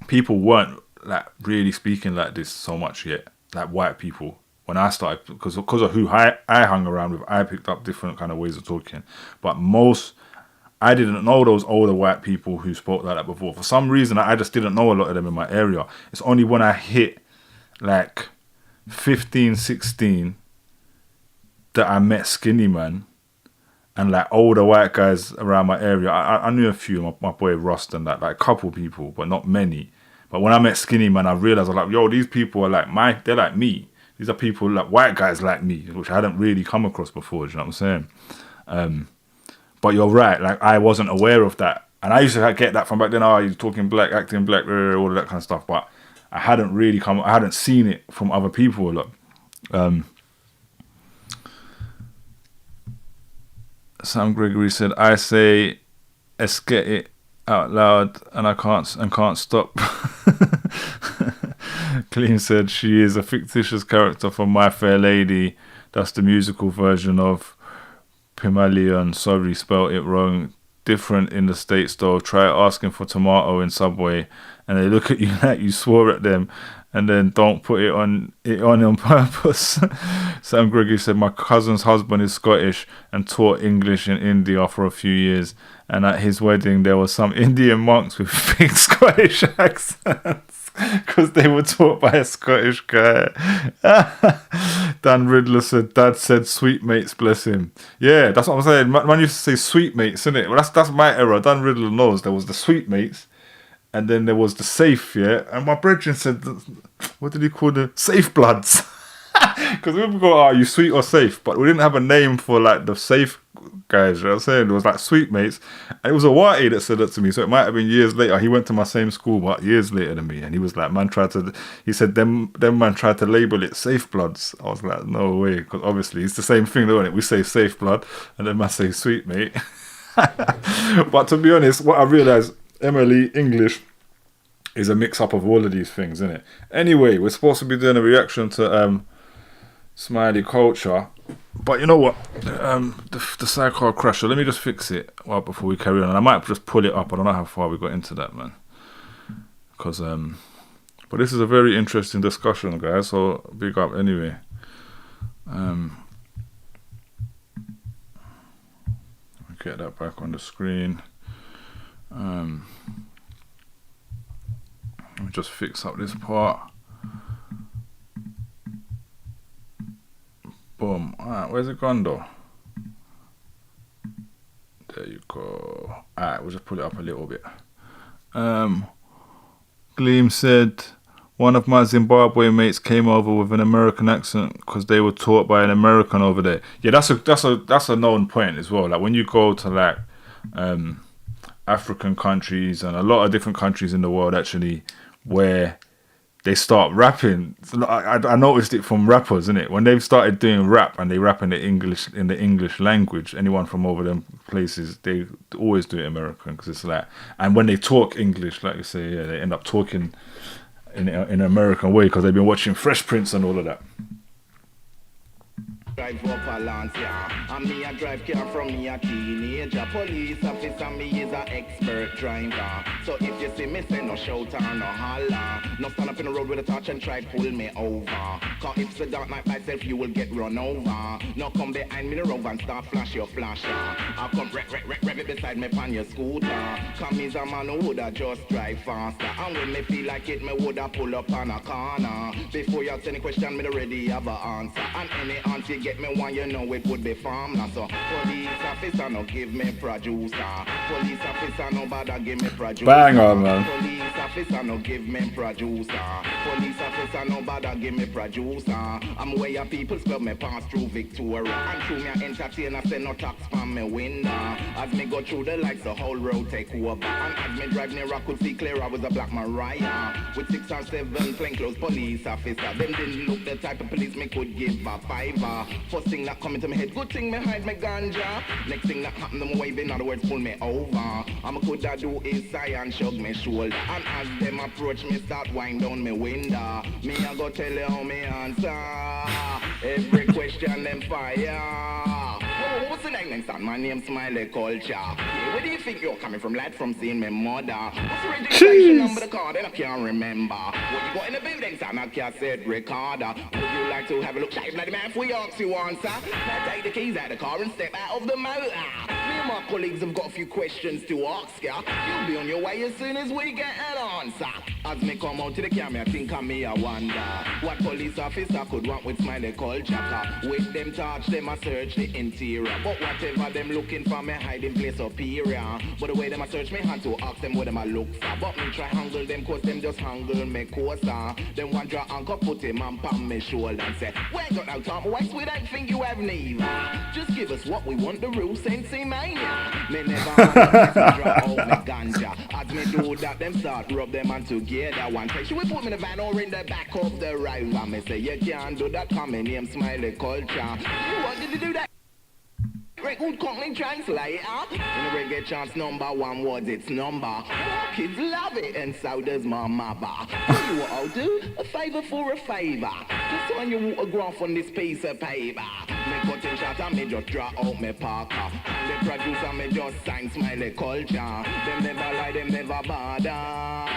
S1: People weren't like really speaking like this so much yet, like white people. When I started, because of who I hung around with, I picked up different kind of ways of talking. But I didn't know those older white people who spoke like that before. For some reason, I just didn't know a lot of them in my area. It's only when I hit like 15, 16, that I met Skinny Man and like older white guys around my area. I knew a few, my boy Rust and that, like a couple people, but not many. But when I met Skinny Man, I realized, I was like, yo, these people are like they're like me. These are people like white guys like me, which I hadn't really come across before. Do you know what I'm saying? But you're right, like I wasn't aware of that. And I used to get that from back then, oh, you're talking black, acting black, all of that kind of stuff. But I hadn't seen it from other people a lot. Sam Gregory said, "I say, get it out loud, and I can't stop." Clean said, "She is a fictitious character from My Fair Lady. That's the musical version of Pygmalion. Sorry, spelled it wrong. Different in the States though. Try asking for tomato in Subway, and they look at you like you swore at them." And then don't put it on purpose. Sam Gregory said, "My cousin's husband is Scottish and taught English in India for a few years. And at his wedding, there were some Indian monks with big Scottish accents because they were taught by a Scottish guy." Dan Riddler said, "Dad said sweetmates, bless him." Yeah, that's what I'm saying. Man used to say sweetmates, innit? Well, that's my era. Dan Riddler knows there was the sweetmates. And then there was the safe, yeah. And my brethren said, what did he call the safe bloods? Because we would go, "Are you sweet or safe?" But we didn't have a name for like the safe guys. You know what I'm saying? There was like sweet mates. And it was a whitey that said that to me. So it might have been years later. He went to my same school, but years later than me. And he was like, he said, them man tried to label it safe bloods. I was like, no way. Because obviously it's the same thing, though, isn't it? We say safe blood and then man say sweet mate. But to be honest, what I realised, Emily English is a mix-up of all of these things, isn't it? Anyway, we're supposed to be doing a reaction to Smiley Culture, but you know what? The Cycle Crasher, let me just fix it before we carry on. And I might just pull it up. I don't know how far we got into that, man. Because, but this is a very interesting discussion, guys, so big up anyway. Get that back on the screen. Let me just fix up this part. Boom. Alright, where's it gone though? There you go. Alright, we'll just pull it up a little bit. Gleam said, "One of my Zimbabwe mates came over with an American accent because they were taught by an American over there." Yeah, that's a known point as well. Like when you go to like African countries and a lot of different countries in the world actually, where they start rapping. I noticed it from rappers, innit? When they've started doing rap and they rap in the English language, anyone from over them places, they always do it American because it's like, and when they talk English, like you say, yeah, they end up talking in an American way because they've been watching Fresh Prince and all of that.
S3: drive up a lance, yeah. And me a drive car from me a teenager. Police officer, me is a expert driver. So if you see me, say no shout or no holler. No stand up in the road with a torch and try pull me over. Cause if it's a dark night by itself, you will get run over. No come behind me the road and start flash your flasher. I come rev it beside me on your scooter. Come is a man who woulda just drive faster. And when me feel like it, me woulda pull up on a corner. Before you ask any question, me already have a answer. And any answer you get me one, you know it would be farmland. So police officer no give me producer. Police officer no bother give me producer.
S1: Bang on, man.
S3: Police officer no give me producer. Police officer no bother give me producer. I'm where your people spell me pass through Victoria. And through me entertainer say no tax from me window. As me go through the lights, the whole road take over. And as me drive near I could see clear I was a black Mariah. With 6 or 7 plainclothes police officer. Them didn't look the type of police me could give a fiver. First thing that come into my head, good thing me hide my ganja. Next thing that happen, them wave, in other words, pull me over. I'm could that do is sigh and shrug me shoulder. And as them approach me, start wind down me window. Me I go tell you how me answer. Every question them fire. What's the name next time? My name's Smiley Culture. Yeah, where do you think you're coming from, lad? From seeing my mother. What's the registration number of the car? Then I can't remember. What you got in the building, son? I can't say it, Ricardo. Would you like to have a look? Shy bloody man, if we ask you answer. Now take the keys out of the car and step out of the motor. Me and my colleagues have got a few questions to ask ya. You'll be on your way as soon as we get an answer. As me come out to the camera, I think of me, I wonder what police officer could want with Smiley Culture. With them touch, them a search the interior. But whatever them looking for, me hiding place superior. But the way them a search me hand to ask them what them a look for. But me try handle them cause them just handle me closer. Then one draw anchor put him on palm me shoulder and say, we ain't got no time, why we don't think you have neither. Just give us what we want, the rule Sensei mania. Me never hand draw out me ganja. As me do that, them start rub them on together. One say, should we put me in the van or in the back of the ride? And me say, you can't do that, come in name Smiley Culture. You wanted to do that? Record company translator. In the reggae chance number 1 words, it's number. Kids love it and so does my mother. Tell you what I'll do, a favour for a favour. Just sign your autograph on this piece of paper. Me cutting shot and me just draw out me Parker. And the producer me just sign Smiley Culture. Them never lie, them never bother.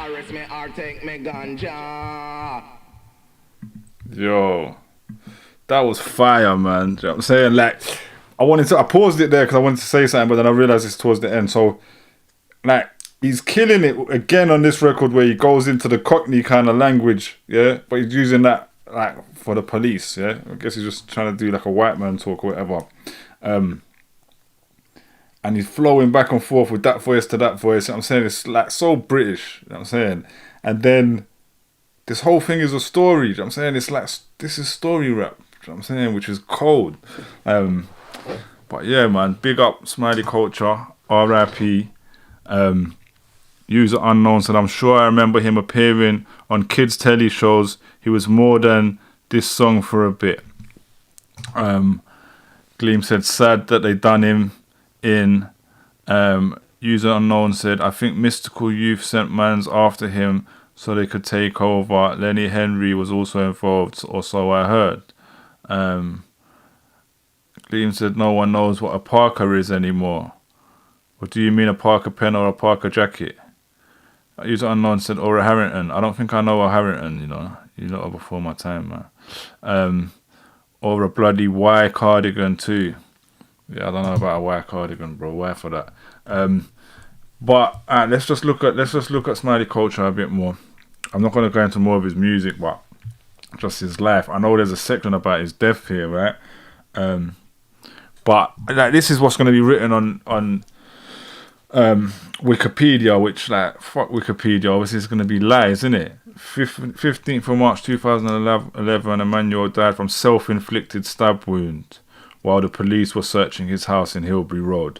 S3: Arrest me or take me ganja.
S1: Yo, that was fire, man. Do you know what I'm saying? Like, I paused it there because I wanted to say something, but then I realised it's towards the end. So, like, he's killing it again on this record where he goes into the Cockney kind of language, yeah? But he's using that, like, for the police, yeah? I guess he's just trying to do, like, a white man talk or whatever. And he's flowing back and forth with that voice to that voice. You know what I'm saying? It's, like, so British, you know what I'm saying? And then this whole thing is a story, you know what I'm saying? It's like, this is story rap, you know what I'm saying? Which is cold. But yeah, man, big up Smiley Culture, R.I.P. User unknown said, I'm sure I remember him appearing on kids' telly shows. He was more than this song for a bit. Gleam said, sad that they done him in. User unknown said, I think Mystical Youth sent mans after him so they could take over. Lenny Henry was also involved, or so I heard. Gleam said, no one knows what a Parker is anymore. What do you mean, a Parker pen or a Parker jacket? User unknown said, or a Harrington. I don't think I know a Harrington, you know. You know, before my time, man. Or a bloody Y cardigan too. Yeah, I don't know about a Y cardigan, bro. Why for that? But let's just look at Smiley Culture a bit more. I'm not going to go into more of his music, but just his life. I know there's a section about his death here, right? But like, this is what's going to be written on Wikipedia, which, like, fuck Wikipedia, obviously it's going to be lies, isn't it? 15th of March 2011, Emmanuel died from self-inflicted stab wound while the police were searching his house in Hilbury Road.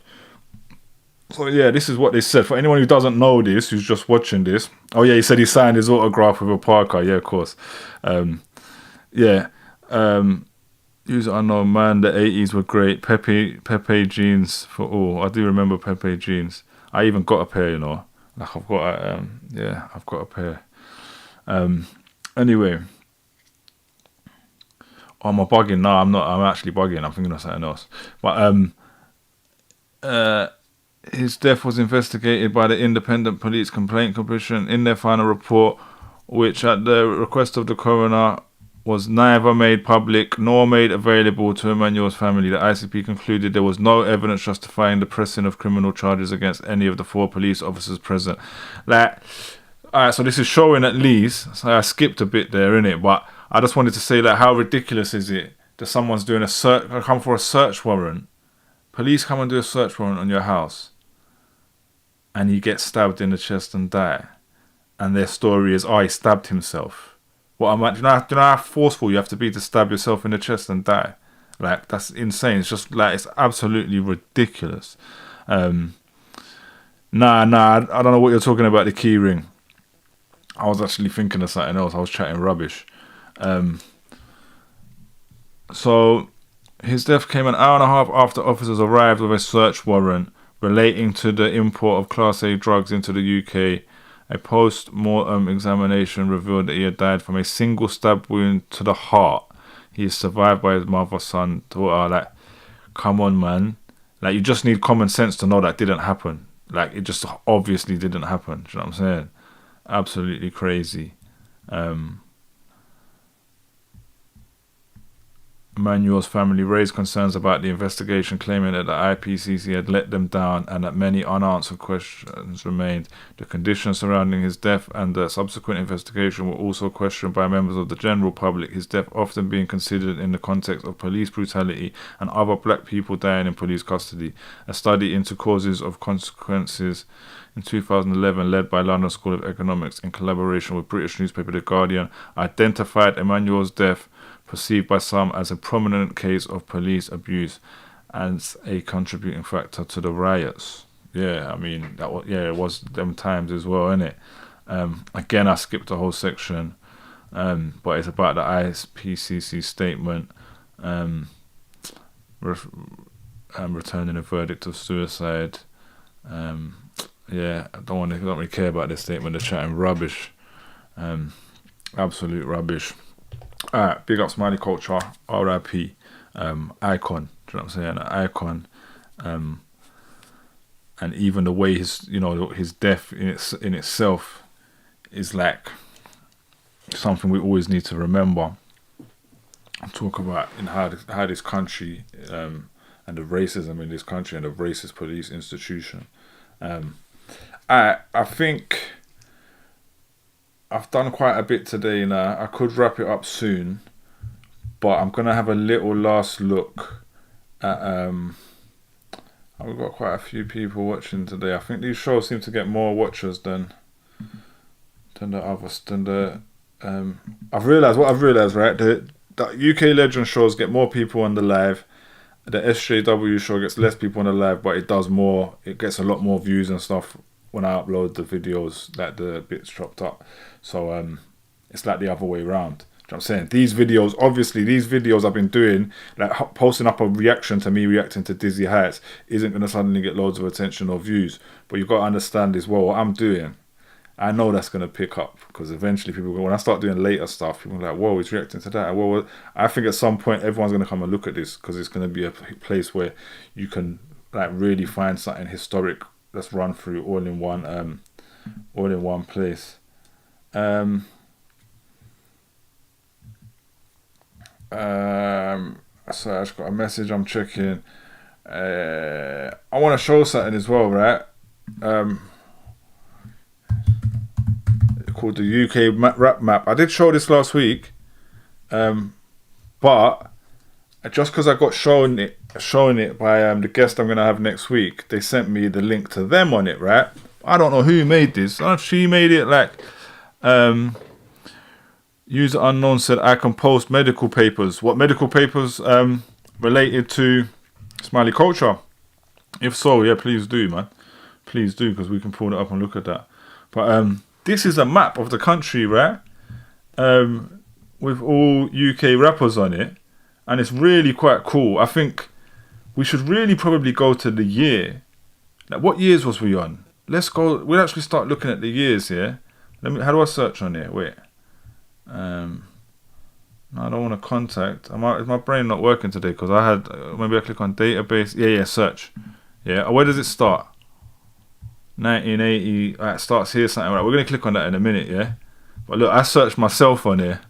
S1: So yeah, this is what they said. For anyone who doesn't know this, who's just watching this. Oh yeah, he said he signed his autograph with a Parker. Yeah, of course. User unknown, man, the 80s were great. Pepe jeans for all. I do remember Pepe jeans. I even got a pair, you know. Like, I've got a pair. Anyway. Oh, am I bugging? No, I'm not. I'm actually bugging. I'm thinking of something else. But his death was investigated by the Independent Police Complaint Commission in their final report, which at the request of the coroner was neither made public nor made available to Emmanuel's family. The ICP concluded there was no evidence justifying the pressing of criminal charges against any of the 4 police officers present. Like, alright, so this is showing at least, so I skipped a bit there, innit? But I just wanted to say, like, how ridiculous is it that someone's doing a search, come for a search warrant, police come and do a search warrant on your house, and he gets stabbed in the chest and die, and their story is, oh, he stabbed himself. What am I? Do you know how forceful you have to be to stab yourself in the chest and die? Like, that's insane. It's just like, it's absolutely ridiculous. Nah, I don't know what you're talking about, the key ring. I was actually thinking of something else. I was chatting rubbish. So his death came an hour and a half after officers arrived with a search warrant relating to the import of Class A drugs into the UK. A post-mortem examination revealed that he had died from a single stab wound to the heart. He is survived by his mother, son, daughter. Like, come on, man. Like, you just need common sense to know that didn't happen. Like, it just obviously didn't happen. Do you know what I'm saying? Absolutely crazy. Emmanuel's family raised concerns about the investigation, claiming that the IPCC had let them down and that many unanswered questions remained. The conditions surrounding his death and the subsequent investigation were also questioned by members of the general public, his death often being considered in the context of police brutality and other black people dying in police custody. A study into causes of consequences in 2011, led by London School of Economics in collaboration with British newspaper The Guardian, identified Emmanuel's death, perceived by some as a prominent case of police abuse, as a contributing factor to the riots. Yeah, I mean, it was them times as well, innit? Again, I skipped a whole section, but it's about the IPCC statement returning a verdict of suicide. Yeah, I don't really care about this statement. They're chatting rubbish, absolute rubbish. Alright, big up Smiley Culture, R.I.P. Icon. Do you know what I'm saying? An icon. And even the way his death in itself is like something we always need to remember and talk about in how this country and the racism in this country and the racist police institution. I think I've done quite a bit today now. I could wrap it up soon, but I'm gonna have a little last look at we've got quite a few people watching today. I think these shows seem to get more watchers than the others. I've realised right. The UK Legend shows get more people on the live. The SJW show gets less people on the live, but it does more. It gets a lot more views and stuff when I upload the videos, like the bits chopped up. So it's like the other way around. You know what I'm saying? These videos I've been doing, like posting up a reaction to me reacting to Dizzy Heights, isn't going to suddenly get loads of attention or views. But you've got to understand as well, what I'm doing, I know that's going to pick up, because eventually people go, when I start doing later stuff, people are like, whoa, he's reacting to that. Well, I think at some point everyone's going to come and look at this, because it's going to be a place where you can like really find something historic that's run through all in one place. So I just got a message I'm checking. I want to show something as well, right? Called the UK rap map. I did show this last week, but just because I got shown it by the guest I'm gonna have next week, they sent me the link to them on it, right? I don't know who made this. I don't know if she made it. Like, user unknown said I can post medical papers. What medical papers related to Smiley Culture? If so, yeah, please do, man. Please do, because we can pull it up and look at that. But this is a map of the country, right? With all UK rappers on it. And it's really quite cool. I think we should really probably go to the year. Like, what years was we on? Let's go. We'll actually start looking at the years here. How do I search on here? Wait. No, I don't want to contact. Is my brain not working today? Because I had maybe I click on database. Yeah, search. Yeah, where does it start? 1980. It starts here something. Right, we're gonna click on that in a minute. Yeah, but look, I searched myself on here.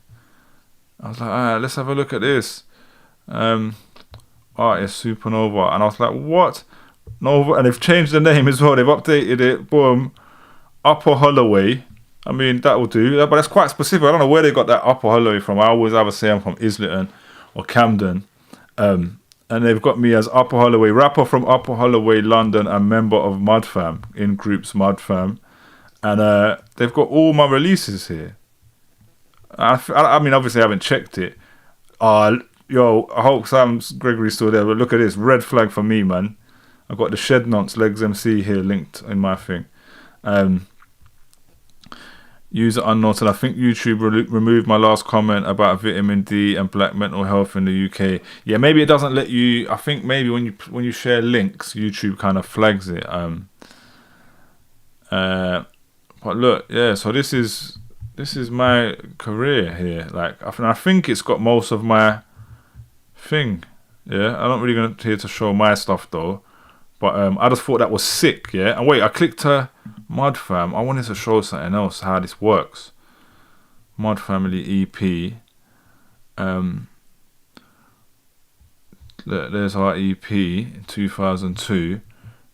S1: I was like, alright, let's have a look at this. Artist Supernova, and I was like, what? Nova, and they've changed the name as well. They've updated it. Boom, Upper Holloway. I mean, that will do. But that's quite specific. I don't know where they got that Upper Holloway from. I always either say I'm from Islington or Camden. And they've got me as Upper Holloway, rapper from Upper Holloway, London, and member of Mud Fam, in groups Mud Fam. And they've got all my releases here. I mean, obviously I haven't checked it. Yo, I hope Sam Gregory's still there, but look at this. Red flag for me, man. I've got the Shed Nonce Legs MC here linked in my thing. User unknown said, I think YouTube removed my last comment about vitamin D and black mental health in the UK. Yeah, maybe it doesn't let you. I think maybe when you share links, YouTube kind of flags it. But look, yeah. So this is my career here. Like, I think it's got most of my thing. Yeah, I'm not really going to here to show my stuff though. But I just thought that was sick, yeah. And wait, I clicked Mud Fam. I wanted to show something else, how this works. Mud Family EP. There's our EP in 2002.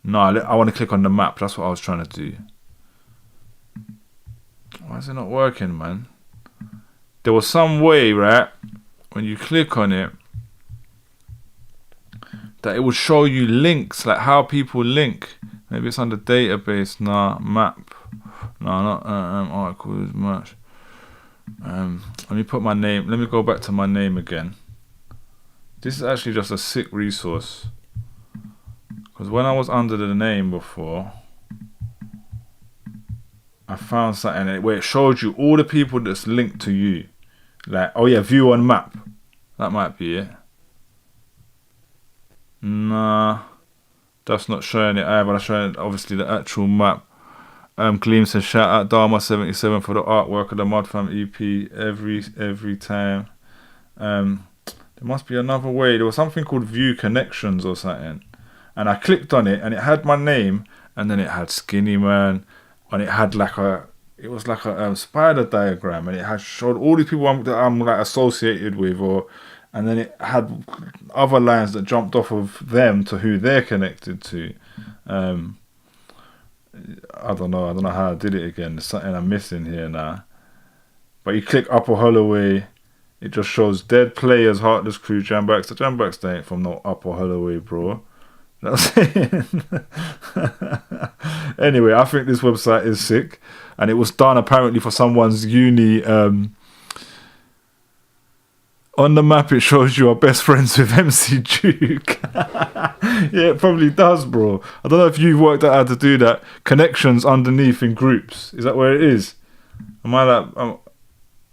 S1: No, I want to click on the map. That's what I was trying to do. Why is it not working, man? There was some way, right, when you click on it, that it would show you links, like how people link. Maybe it's on the database. Nah, map. No, not articles, much. Let me put my name. Let me go back to my name again. This is actually just a sick resource. Because when I was under the name before, I found something where it showed you all the people that's linked to you. Like, oh yeah, view on map. That might be it. Nah, that's not showing it either, but I'm showing obviously the actual map. Gleam says, shout out Dharma77 for the artwork of the Mud Fam EP every time. There must be another way. There was something called View Connections or something. And I clicked on it and it had my name, and then it had Skinny Man, and it had like a spider diagram, and it had showed all these people that I'm like associated with, and then it had other lines that jumped off of them to who they're connected to. I don't know how I did it again. There's something I'm missing here now. But you click Upper Holloway, it just shows Dead Players, Heartless Crew, Jam Baxter. Jam Baxter ain't from no Upper Holloway, bro. That's it. Anyway, I think this website is sick, and it was done apparently for someone's uni. On the map, it shows you are best friends with MC Duke. Yeah, it probably does, bro. I don't know if you've worked out how to do that. Connections underneath in groups. Is that where it is? Am I like...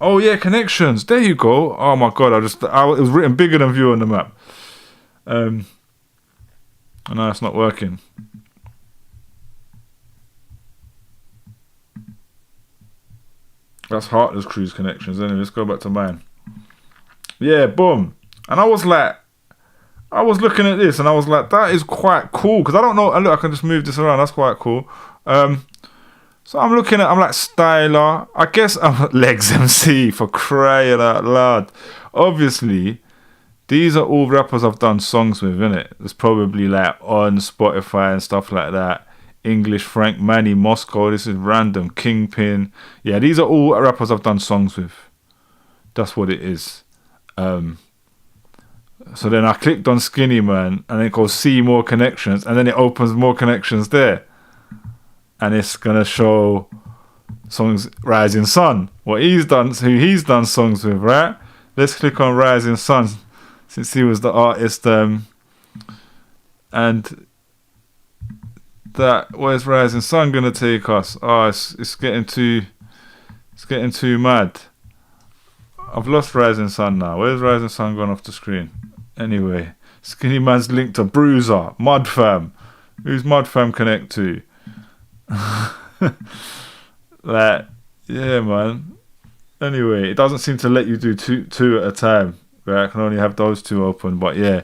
S1: oh, yeah, connections. There you go. Oh, my God. It was written bigger than view on the map. No, it's not working. That's Heartless Crew's connections. Anyway, let's go back to mine. Yeah, boom. And I was looking at this and I was like, that is quite cool. Because I don't know. Look, I can just move this around. That's quite cool. So I'm looking at, I'm like, Styler. I guess I'm Legs MC, for crying out loud. Obviously, these are all rappers I've done songs with, innit? There's probably like on Spotify and stuff like that. English, Frank, Manny, Moscow. This is random. Kingpin. Yeah, these are all rappers I've done songs with. That's what it is. So then I clicked on Skinny Man and it goes see more connections, and then it opens more connections there, and it's gonna show songs Rising Sun, who he's done songs with, right? Let's click on Rising Sun since he was the artist, and that, where's Rising Sun gonna take us? Oh, it's getting too mad. I've lost Rising Sun now. Where's Rising Sun gone off the screen? Anyway, Skinny Man's linked to Bruiser, Mud Fam. Who's Mud Fam connect to? Like, yeah, man. Anyway, it doesn't seem to let you do two at a time. Right? I can only have those two open. But yeah,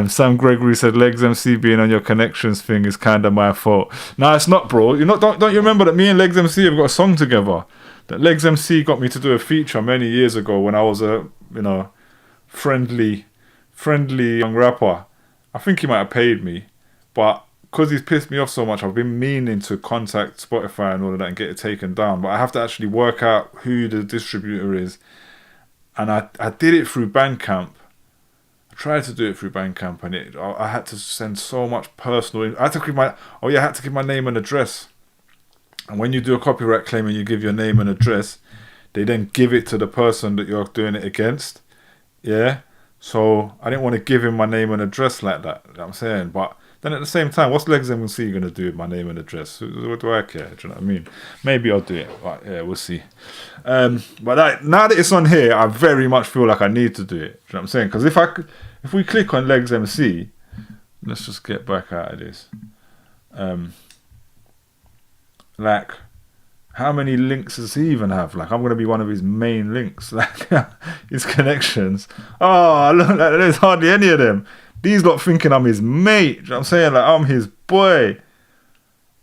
S1: Sam Gregory said Legs MC being on your connections thing is kind of my fault. No, it's not, bro. Don't you remember that me and Legs MC have got a song together? That Legs MC got me to do a feature many years ago when I was a friendly young rapper. I think he might have paid me, but because he's pissed me off so much, I've been meaning to contact Spotify and all of that and get it taken down. But I have to actually work out who the distributor is. And I did it through Bandcamp. I tried to do it through Bandcamp, and I had to send so much personal. I had to give my name and address. And when you do a copyright claim and you give your name and address, they then give it to the person that you're doing it against. Yeah. So I didn't want to give him my name and address like that. You know what I'm saying, but then at the same time, what's Legs MC going to do with my name and address? What do I care? Do you know what I mean? Maybe I'll do it. But yeah, we'll see. But now that it's on here, I very much feel like I need to do it. Do you know what I'm saying? Because if we click on Legs MC, let's just get back out of this. Like, how many links does he even have? Like, I'm going to be one of his main links. Like, his connections. Oh, look, there's hardly any of them. These lot thinking I'm his mate. You know what I'm saying? Like, I'm his boy.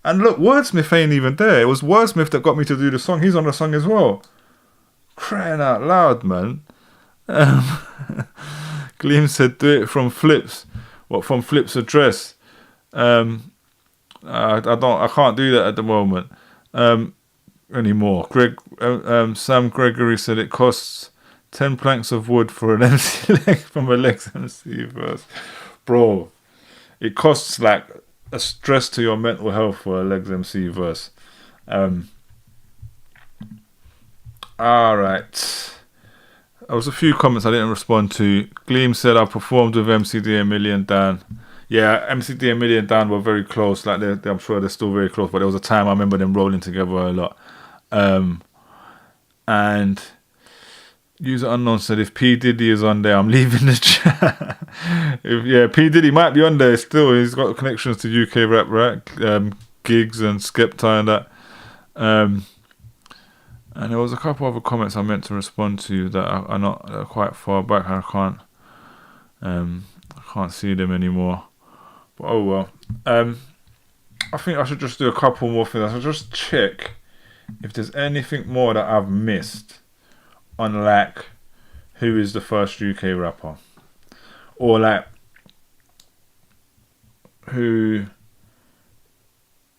S1: And look, Wordsmith ain't even there. It was Wordsmith that got me to do the song. He's on the song as well. Crying out loud, man. Gleam said, do it from Flips. What, from Flips' address? I can't do that at the moment. Anymore. Sam Gregory said it costs 10 planks of wood for an MC leg from a Legs MC verse. Bro, it costs like a stress to your mental health for a Legs MC verse. Alright. There was a few comments I didn't respond to. Gleam said I performed with MCD and Million Dan. Yeah, MCD and Million Dan were very close. Like I'm sure they're still very close, but there was a time I remember them rolling together a lot. And User Unknown said if P Diddy is on there, I'm leaving the chat. P Diddy might be on there still. He's got connections to UK rap, right? Gigs and Skepta and that. And there was a couple other comments I meant to respond to that are not quite far back. I can't see them anymore. But oh well. I think I should just do a couple more things. I should just check if there's anything more that I've missed on like who is the first UK rapper, or like who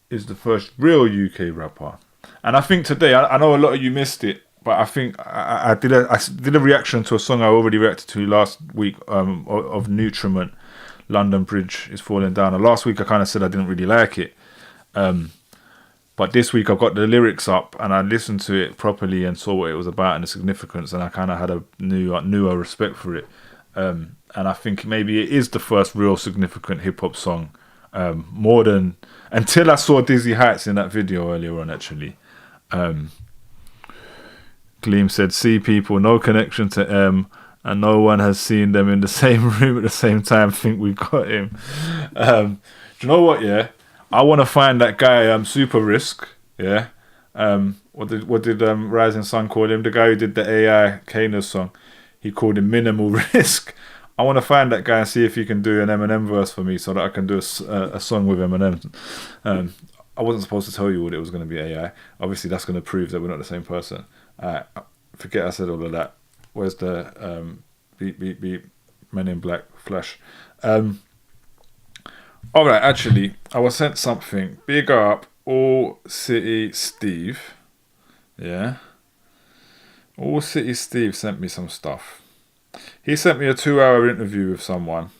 S1: is the first real UK rapper. And I think today, I know a lot of you missed it, but I think I did a reaction to a song I already reacted to last week of Nutriment, London Bridge is Falling Down. And last week I kind of said I didn't really like it. But this week I've got the lyrics up and I listened to it properly and saw what it was about and the significance, and I kind of had a newer respect for it. And I think maybe it is the first real significant hip-hop song, more than until I saw Dizzy Heights in that video earlier on, actually. Gleam said, see people, no connection to M, and no one has seen them in the same room at the same time, think we got him. Do you know what, yeah? I want to find that guy, Super Risk, yeah? What did Rising Sun call him? The guy who did the AI Kano song. He called him Minimal Risk. I want to find that guy and see if he can do an Eminem verse for me so that I can do a song with Eminem. I wasn't supposed to tell you what it was going to be AI. Obviously, that's going to prove that we're not the same person. Forget I said all of that. Where's the beep, Men in Black, Flash? Alright, actually, I was sent something. Big up, All City Steve. Yeah. All City Steve sent me some stuff. He sent me a 2-hour interview with someone.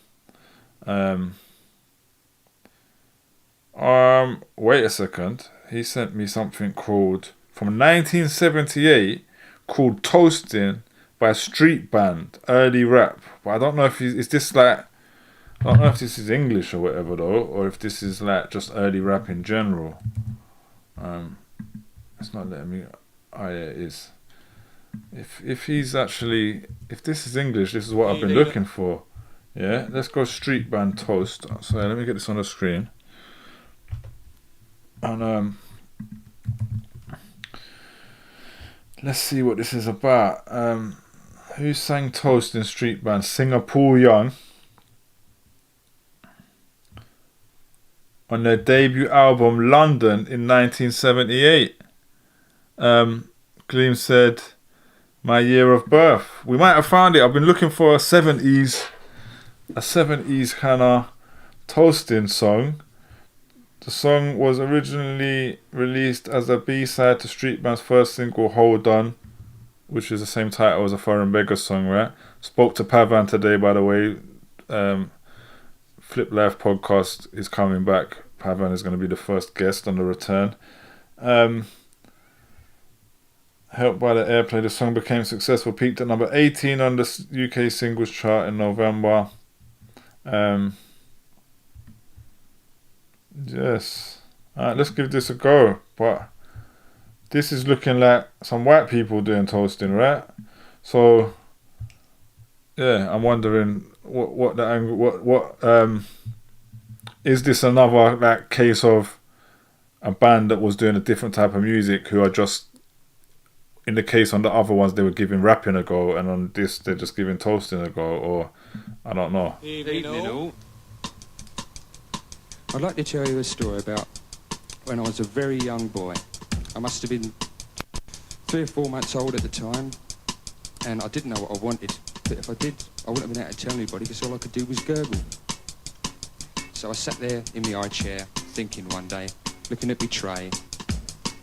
S1: Wait a second. He sent me something called, from 1978, called Toasting by Street Band, early rap. But I don't know if is this like, I don't know if this is English or whatever though, or if this is like just early rap in general. It's not letting me. Oh yeah, it is. If he's actually, if this is English, this is what I've been looking for. Yeah, let's go Street Band Toast. So let me get this on the screen. And Let's see what this is about. Who sang Toast in street band? Singapore Young. On their debut album London in 1978. Gleam said, my year of birth. We might have found it. I've been looking for a 70s kind of toasting song. The song was originally released as a B-side to Street Band's first single, Hold On, which is the same title as a Foreign Beggar song, right? Spoke to Pavan today, by the way. Flip Live podcast is coming back. Pavan is going to be the first guest on the return. Helped by the airplay, the song became successful, peaked at number 18 on the UK singles chart in November. Yes. Alright, let's give this a go. But this is looking like some white people doing toasting, right? So yeah, I'm wondering what the angle, is this another like case of a band that was doing a different type of music who are just, in the case on the other ones they were giving rapping a go, and on this they're just giving toasting a go, or I don't know.
S2: Evening all. I'd like to tell you a story about when I was a very young boy. I must have been 3 or 4 months old at the time, and I didn't know what I wanted. But if I did, I wouldn't have been able to tell anybody because all I could do was gurgle. So I sat there in my high chair, thinking one day, looking at my tray,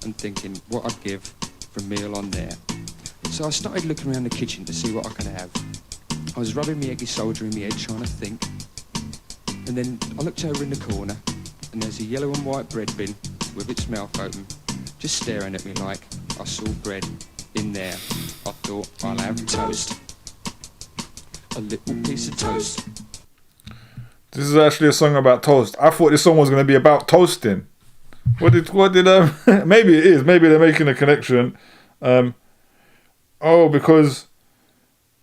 S2: and thinking what I'd give for a meal on there. So I started looking around the kitchen to see what I could have. I was rubbing my eggy soldier in my head, trying to think. And then I looked over in the corner, and there's a yellow and white bread bin with its mouth open, just staring at me like I saw bread in there. I thought, I'll have toast. A little piece of toast.
S1: This is actually a song about toast. I thought this song was going to be about toasting. What did maybe it is. Maybe they're making a connection. Because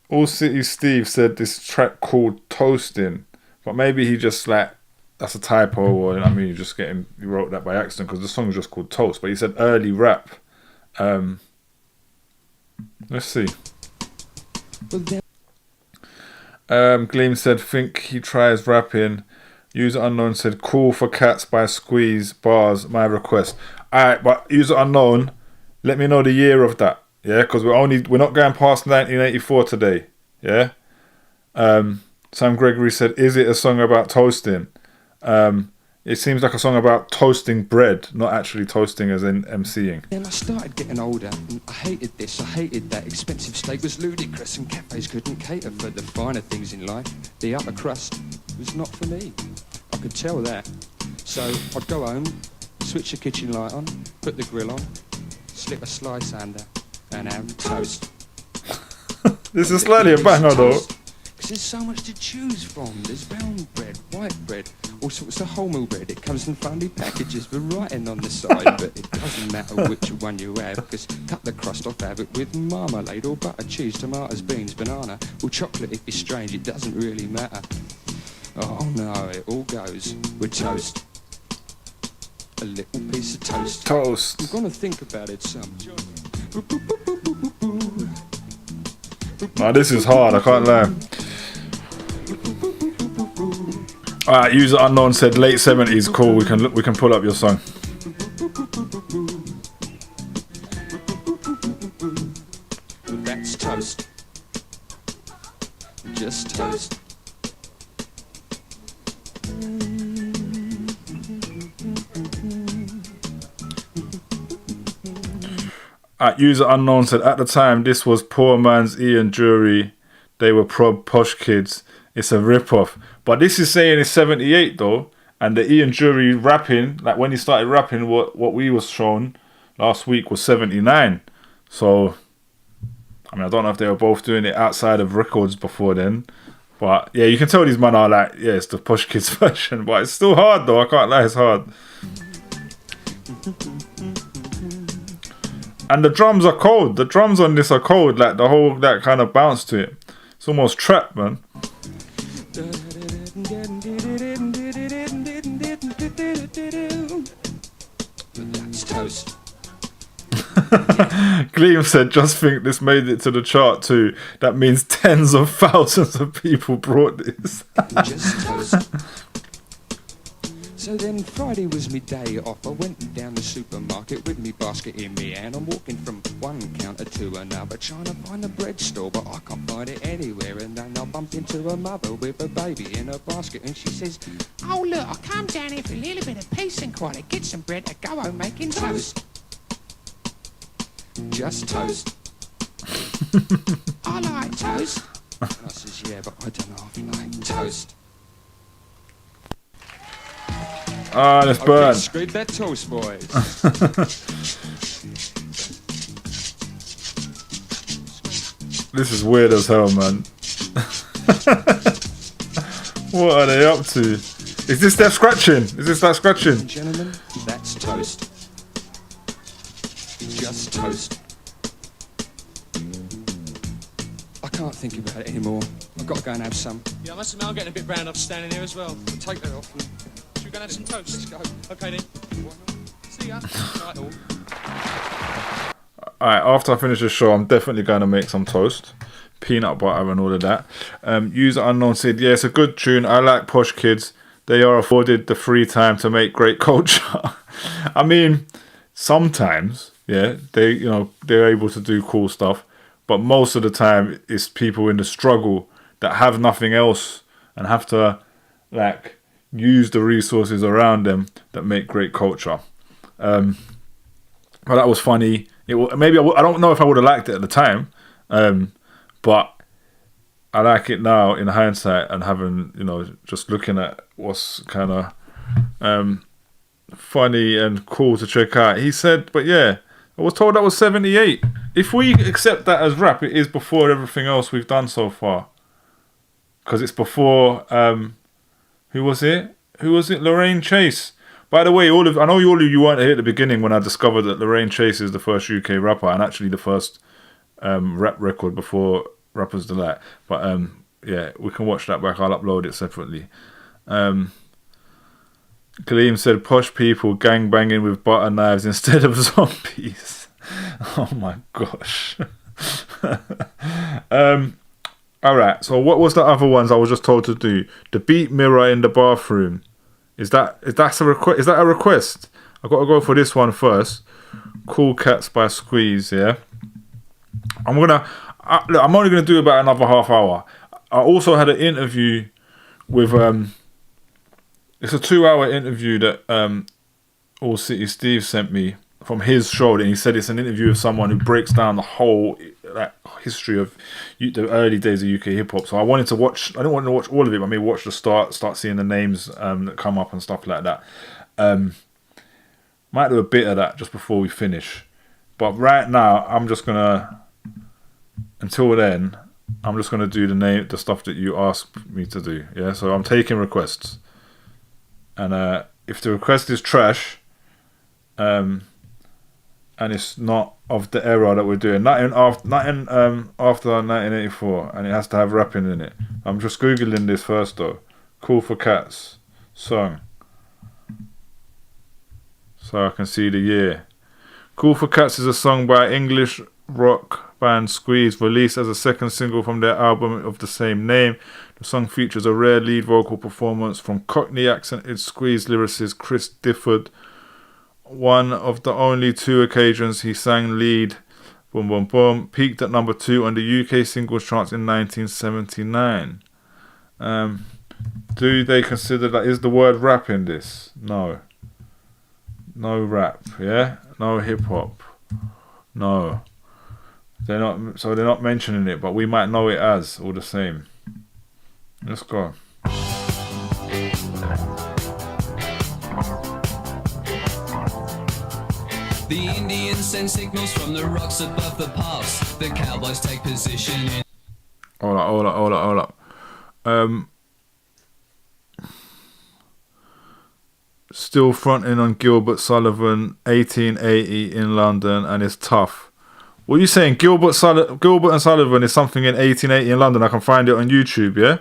S1: All City Steve said this track called Toasting. But maybe he just that's a typo, or I mean, you wrote that by accident because the song is just called Toast. But he said early rap. Let's see. Gleam said, think he tries rapping. User Unknown said, Cool for Cats by Squeeze, bars, my request. Alright, but User Unknown, let me know the year of that. Yeah, because we're not going past 1984 today. Yeah. Sam Gregory said, is it a song about toasting? It seems like a song about toasting bread, not actually toasting as in MCing.
S2: Then I started getting older, and I hated this, I hated that. Expensive steak was ludicrous, and cafes couldn't cater for the finer things in life. The upper crust was not for me. I could tell that. So I'd go home, switch the kitchen light on, put the grill on, slip a slice under, and have toast.
S1: This is slightly a banger though.
S2: Because there's so much to choose from. There's brown bread, white bread, all sorts of wholemeal bread. It comes in funny packages with writing on the side, but it doesn't matter which one you have, because cut the crust off, have it with marmalade or butter, cheese, tomatoes, beans, banana, or chocolate if you're strange, it doesn't really matter. Oh no, it all goes with toast. A little piece of toast.
S1: Toast.
S2: I'm gonna think about it some.
S1: Nah, this is hard, I can't lie. Alright, User Unknown said late 70s, cool, we can pull up your song.
S2: That's toast. Just toast.
S1: User Unknown said, at the time, this was poor man's Ian Jury. They were posh kids. It's a rip-off. But this is saying it's 78 though. And the Ian Jury rapping, like when he started rapping, what we was shown last week was 79. So, I mean, I don't know if they were both doing it outside of records before then. But yeah, you can tell these men are like, yeah, it's the posh kids version. But it's still hard though, I can't lie, it's hard. And the drums are cold. The drums on this are cold. Like the whole that kind of bounce to it. It's almost trap, man.
S2: That's toast.
S1: Gleam said, just think this made it to the chart too. That means tens of thousands of people brought this.
S2: Just toast. So then Friday was me day off. I went down the supermarket with me basket in me hand. I'm walking from one counter to another, trying to find a bread store, but I can't find it anywhere. And then I bumped into a mother with a baby in a basket, and she says,
S4: "Oh look, I come down here for a little bit of peace and quiet, get some bread to go home making toast."
S2: Just toast.
S4: I like toast.
S2: And I says, yeah, but I don't know if I like toast.
S1: Ah, let's
S2: Okay,
S1: burn.
S2: scrape that toast, boys.
S1: This is weird as hell, man. What are they up to? Is this their scratching? Is this that scratching?
S2: Gentlemen, that's toast. Just toast. I can't think about it anymore. I've got to go and have some.
S22: Yeah, I must admit, I'm getting a bit brown up standing here as well.
S2: Take that off.
S22: Should we go and have some toast?
S2: Let's go.
S22: Okay then. See ya. Right, all.
S1: Alright, after I finish the show, I'm definitely going to make some toast. Peanut butter and all of that. User Unknown said, yeah, it's a good tune. I like Posh Kids. They are afforded the free time to make great culture. I mean, sometimes, yeah, they're able to do cool stuff. But most of the time, it's people in the struggle that have nothing else and have to, like, use the resources around them that make great culture. But that was funny. Maybe I don't know if I would have liked it at the time, but I like it now in hindsight and having, just looking at what's kind of funny and cool to check out. He said, but yeah, I was told that was 78. If we accept that as rap, it is before everything else we've done so far. Because it's before, who was it? Lorraine Chase. By the way, I know all of you weren't here at the beginning when I discovered that Lorraine Chase is the first UK rapper and actually the first rap record before Rapper's Delight. But yeah, we can watch that back. I'll upload it separately. Gleam said, posh people gang banging with butter knives instead of zombies. Oh my gosh. Alright, so what was the other ones I was just told to do? The beat mirror in the bathroom. Is that a request? Is that a request? I've got to go for this one first. Cool Cats by Squeeze, yeah. I'm only gonna do about another half hour. I also had an interview with it's a 2-hour interview that All City Steve sent me from his show, and he said it's an interview with someone who breaks down the whole history of the early days of UK hip hop. So I didn't want to watch all of it, but maybe watch the start seeing the names that come up and stuff like that. Might do a bit of that just before we finish, but right now until then I'm just gonna do the stuff that you asked me to do. Yeah, so I'm taking requests, and if the request is trash, and it's not of the era that we're doing, nothing after 1984, and it has to have rapping in it. I'm just googling this first though. Cool for Cats song, so I can see the year. Cool for Cats is a song by English rock band Squeeze, released as a second single from their album of the same name. The song features a rare lead vocal performance from Cockney accented Squeeze lyricist Chris Difford. One of the only 2 occasions he sang lead, boom boom boom, peaked at number 2 on the UK singles charts in 1979. Do they consider that is the word rap in this? No rap, yeah? No hip hop. No. They're not mentioning it, but we might know it as all the same. Let's go.
S23: The Indians send signals from the rocks above the pass. The cowboys take position in...
S1: Hold up. Still fronting on Gilbert Sullivan, 1880 in London, and it's tough. What are you saying? Gilbert and Sullivan is something in 1880 in London. I can find it on YouTube, yeah?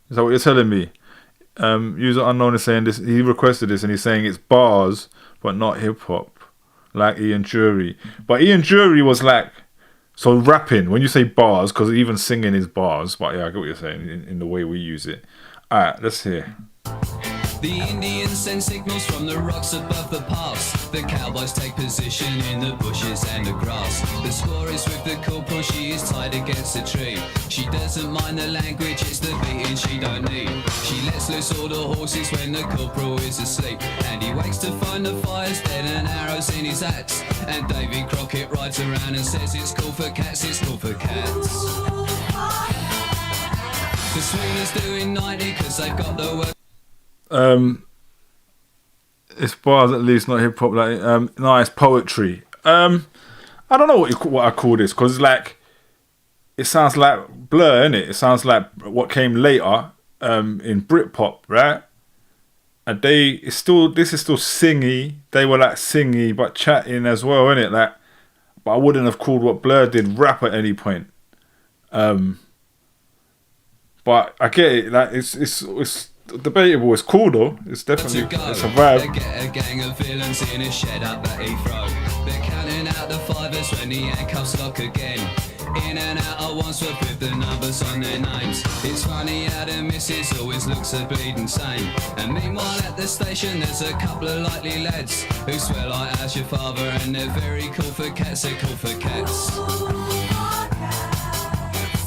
S1: Is that what you're telling me? User Unknown is saying this. He requested this, and he's saying it's bars, but not hip hop. like Ian Jury. But Ian Jury was like, so rapping, when you say bars, because even singing is bars, but yeah, I get what you're saying in the way we use it. Alright, let's hear.
S23: The Indians send signals from the rocks above the pass. The cowboys take position in the bushes and the grass. The squaw is with the corporal, she is tied against a tree. She doesn't mind the language, it's the beating she don't need. She lets loose all the horses when the corporal is asleep. And he wakes to find the fire's dead and arrows in his axe. And Davy Crockett rides around and says it's cool for cats, it's cool for cats. The swingers doing 90 cause they've got the work.
S1: It's bars at least, not hip hop. Like, no, it's poetry. I don't know what I call this, because like it sounds like Blur, innit? It sounds like what came later in Britpop, right? And this is still singy. They were like singy but chatting as well, innit? Like, but I wouldn't have called what Blur did rap at any point. But I get it. Like it's debatable. It's cool though. It's definitely it's a vibe.
S23: They get a gang of villains in a shed up at Heathrow. They're counting out the fivers when the handcuffs lock again. In and out at once with the numbers on their names. It's funny how the missus always looks a bleeding sane. And meanwhile at the station there's a couple of likely lads who swear like how's your father, and they're very cool for cats, they're cool for cats.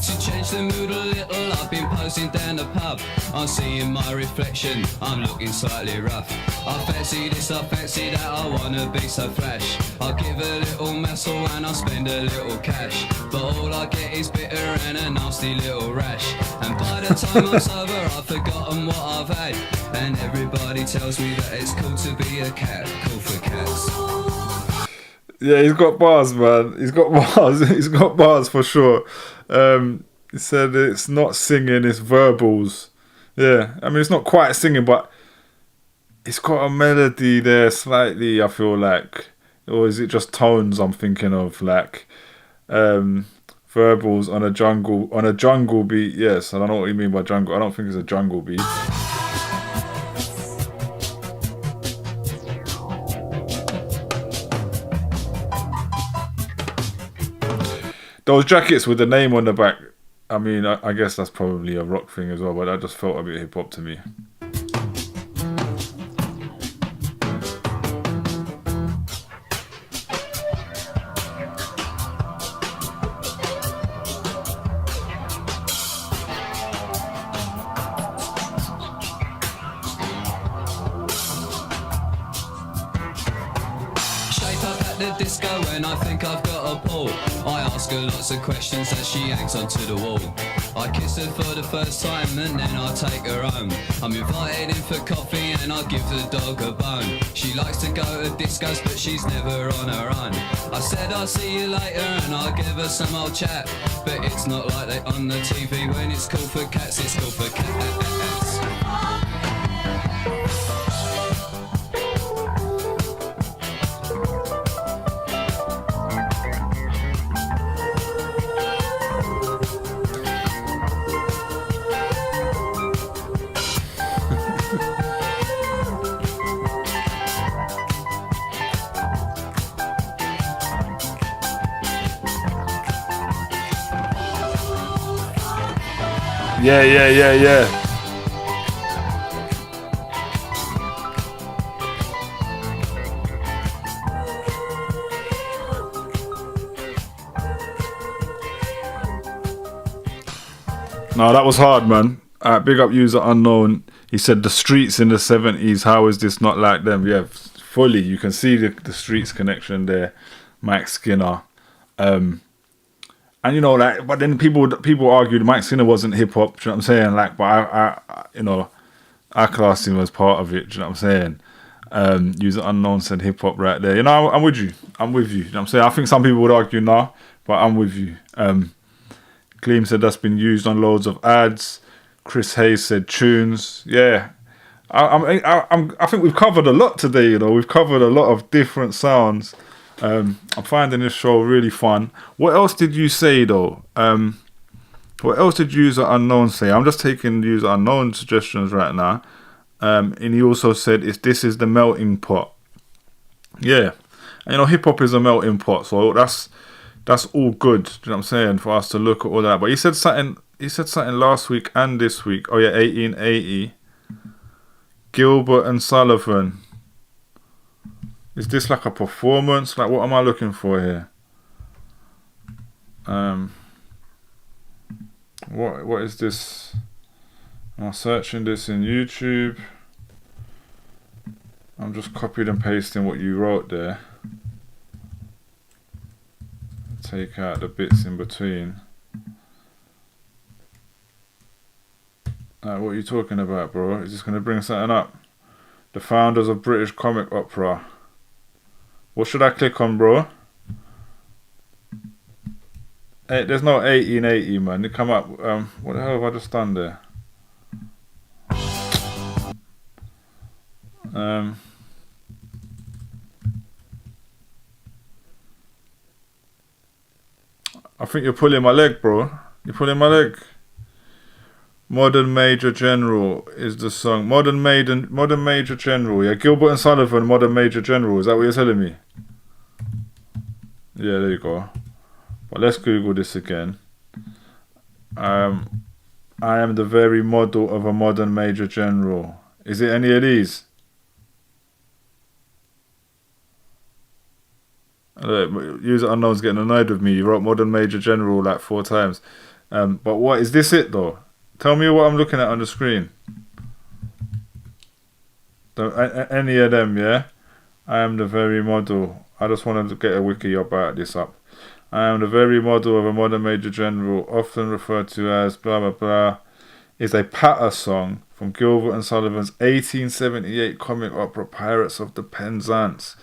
S23: To change the mood a little, I've been posing down the pub. I'm seeing my reflection, I'm looking slightly rough. I fancy this, I fancy that, I wanna be so flash. I'll give a little muscle and I'll spend a little cash. But all I get is bitter and a nasty little rash. And by the time I'm sober, I've forgotten what I've had. And everybody tells me that it's cool to be a cat, cool for cats.
S1: Yeah, he's got bars, man. He's got bars. He's got bars for sure. He said it's not singing, it's verbals. Yeah, I mean, it's not quite singing, but it's got a melody there slightly, I feel like. Or is it just tones I'm thinking of? Like, verbals on a jungle beat. Yes, I don't know what you mean by jungle. I don't think it's a jungle beat. Those jackets with the name on the back, I mean, I guess that's probably a rock thing as well, but that just felt a bit hip-hop to me.
S23: The disco when I think I've got a pull. I ask her lots of questions as she hangs onto the wall. I kiss her for the first time and then I take her home. I'm invited in for coffee and I give the dog a bone. She likes to go to discos but she's never on her own. I said I'll see you later and I'll give her some old chat. But it's not like they on the TV when it's cool for cats, it's cool for cats.
S1: Yeah. No, that was hard, man. Big up user unknown. He said the streets in the 70s, how is this not like them? Yeah, fully. You can see the streets connection there. Mike Skinner. And you know, like, but then people argued Mike Skinner wasn't hip hop. Do you know what I'm saying? Like, but I classed him as part of it. Do you know what I'm saying? User unknown said hip hop right there. You know, I'm with you. You know what I'm saying? I think some people would argue nah, but I'm with you. Gleam said that's been used on loads of ads. Chris Hayes said tunes. Yeah, I think we've covered a lot today. You know, we've covered a lot of different sounds. I'm finding this show really fun. What else did you say though? What else did user unknown say? I'm just taking user unknown suggestions right now. And he also said, this is the melting pot. Yeah. And, you know, hip hop is a melting pot, so that's all good. Do you know what I'm saying? For us to look at all that. But he said something last week and this week. Oh yeah, 1880. Gilbert and Sullivan. Is this like a performance? Like, what am I looking for here? What is this? I'm searching this in YouTube. I'm just copying and pasting what you wrote there. Take out the bits in between. What are you talking about, bro? Is this going to bring something up? The founders of British comic opera. What should I click on, bro? Hey, there's no 1880, man. They come up. What the hell have I just done there? I think you're pulling my leg, bro. You're pulling my leg. Modern Major General is the song. Modern Major General. Yeah, Gilbert and Sullivan, Modern Major General. Is that what you're telling me? Yeah, there you go. But let's Google this again. I am the very model of a modern Major General. Is it any of these? Look, user unknown's getting annoyed with me. You wrote Modern Major General like 4 times. But what is this it though? Tell me what I'm looking at on the screen. Any of them, yeah? I am the very model. I just wanted to get a wiki about this up. I am the very model of a modern Major General, often referred to as blah blah blah, is a patter song from Gilbert and Sullivan's 1878 comic opera Pirates of the Penzance.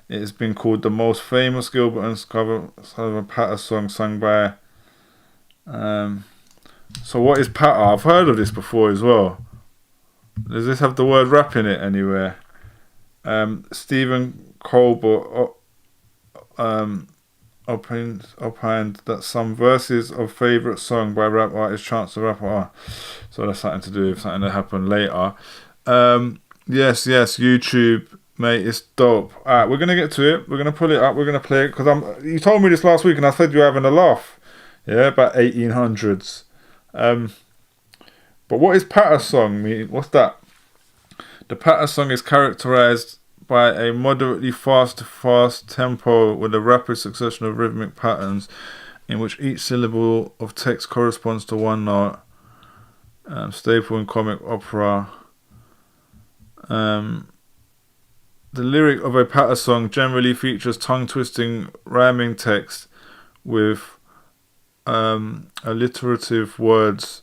S1: It has been called the most famous Gilbert and Sullivan patter song sung by... So what is patter? I've heard of this before as well. Does this have the word rap in it anywhere? Stephen Colbert opined that some verses of favourite song by rap artist Chance the Rapper. So that's something to do with something that happened later. Yes, YouTube, mate, it's dope. Alright, we're gonna get to it. We're gonna pull it up. We're gonna play it because you told me this last week and I said you were having a laugh. Yeah, about 1800s. But what is patter song mean? What's that? The patter song is characterized by a moderately fast tempo with a rapid succession of rhythmic patterns in which each syllable of text corresponds to one note. Staple in comic opera. The lyric of a patter song generally features tongue-twisting rhyming text with alliterative words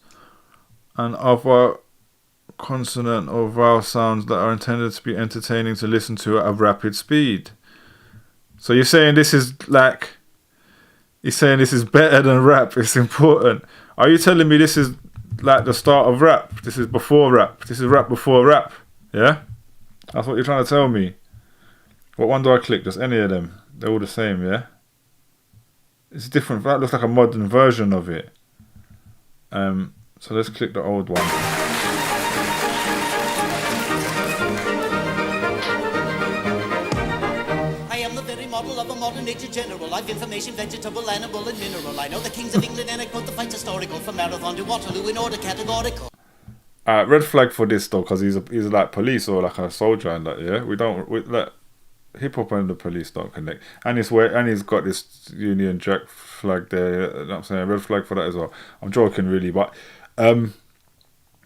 S1: and other consonant or vowel sounds that are intended to be entertaining to listen to at a rapid speed. So you're saying this is like... You're saying this is better than rap. It's important. Are you telling me this is like the start of rap? This is before rap. This is rap before rap. Yeah? That's what you're trying to tell me. What one do I click? Just any of them. They're all the same, yeah? It's different. That looks like a modern version of it. So let's click the old one.
S5: I am the very model of a modern nature general. I've information, vegetable, animal, and mineral. I know the kings of England and I quote the fights historical from Marathon to Waterloo in order categorical.
S1: Red flag for this though, because he's like police or like a soldier and that. Yeah, we like hip hop and the police don't connect. And he's got this Union Jack flag there. You know what I'm saying? Red flag for that as well. I'm joking really, but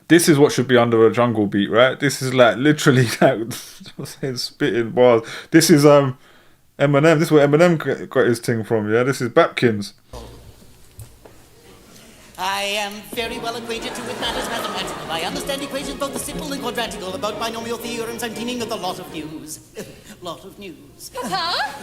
S1: this is what should be under a jungle beat, right? This is like literally like I'm saying spitting bars. This is Eminem. This is where Eminem got his thing from. Yeah, this is Bapkins.
S5: I am very well acquainted with matters mathematical. I understand equations both the simple and quadratical. About binomial theorems I'm dealing with a lot of news. Lot of news.
S6: Papa?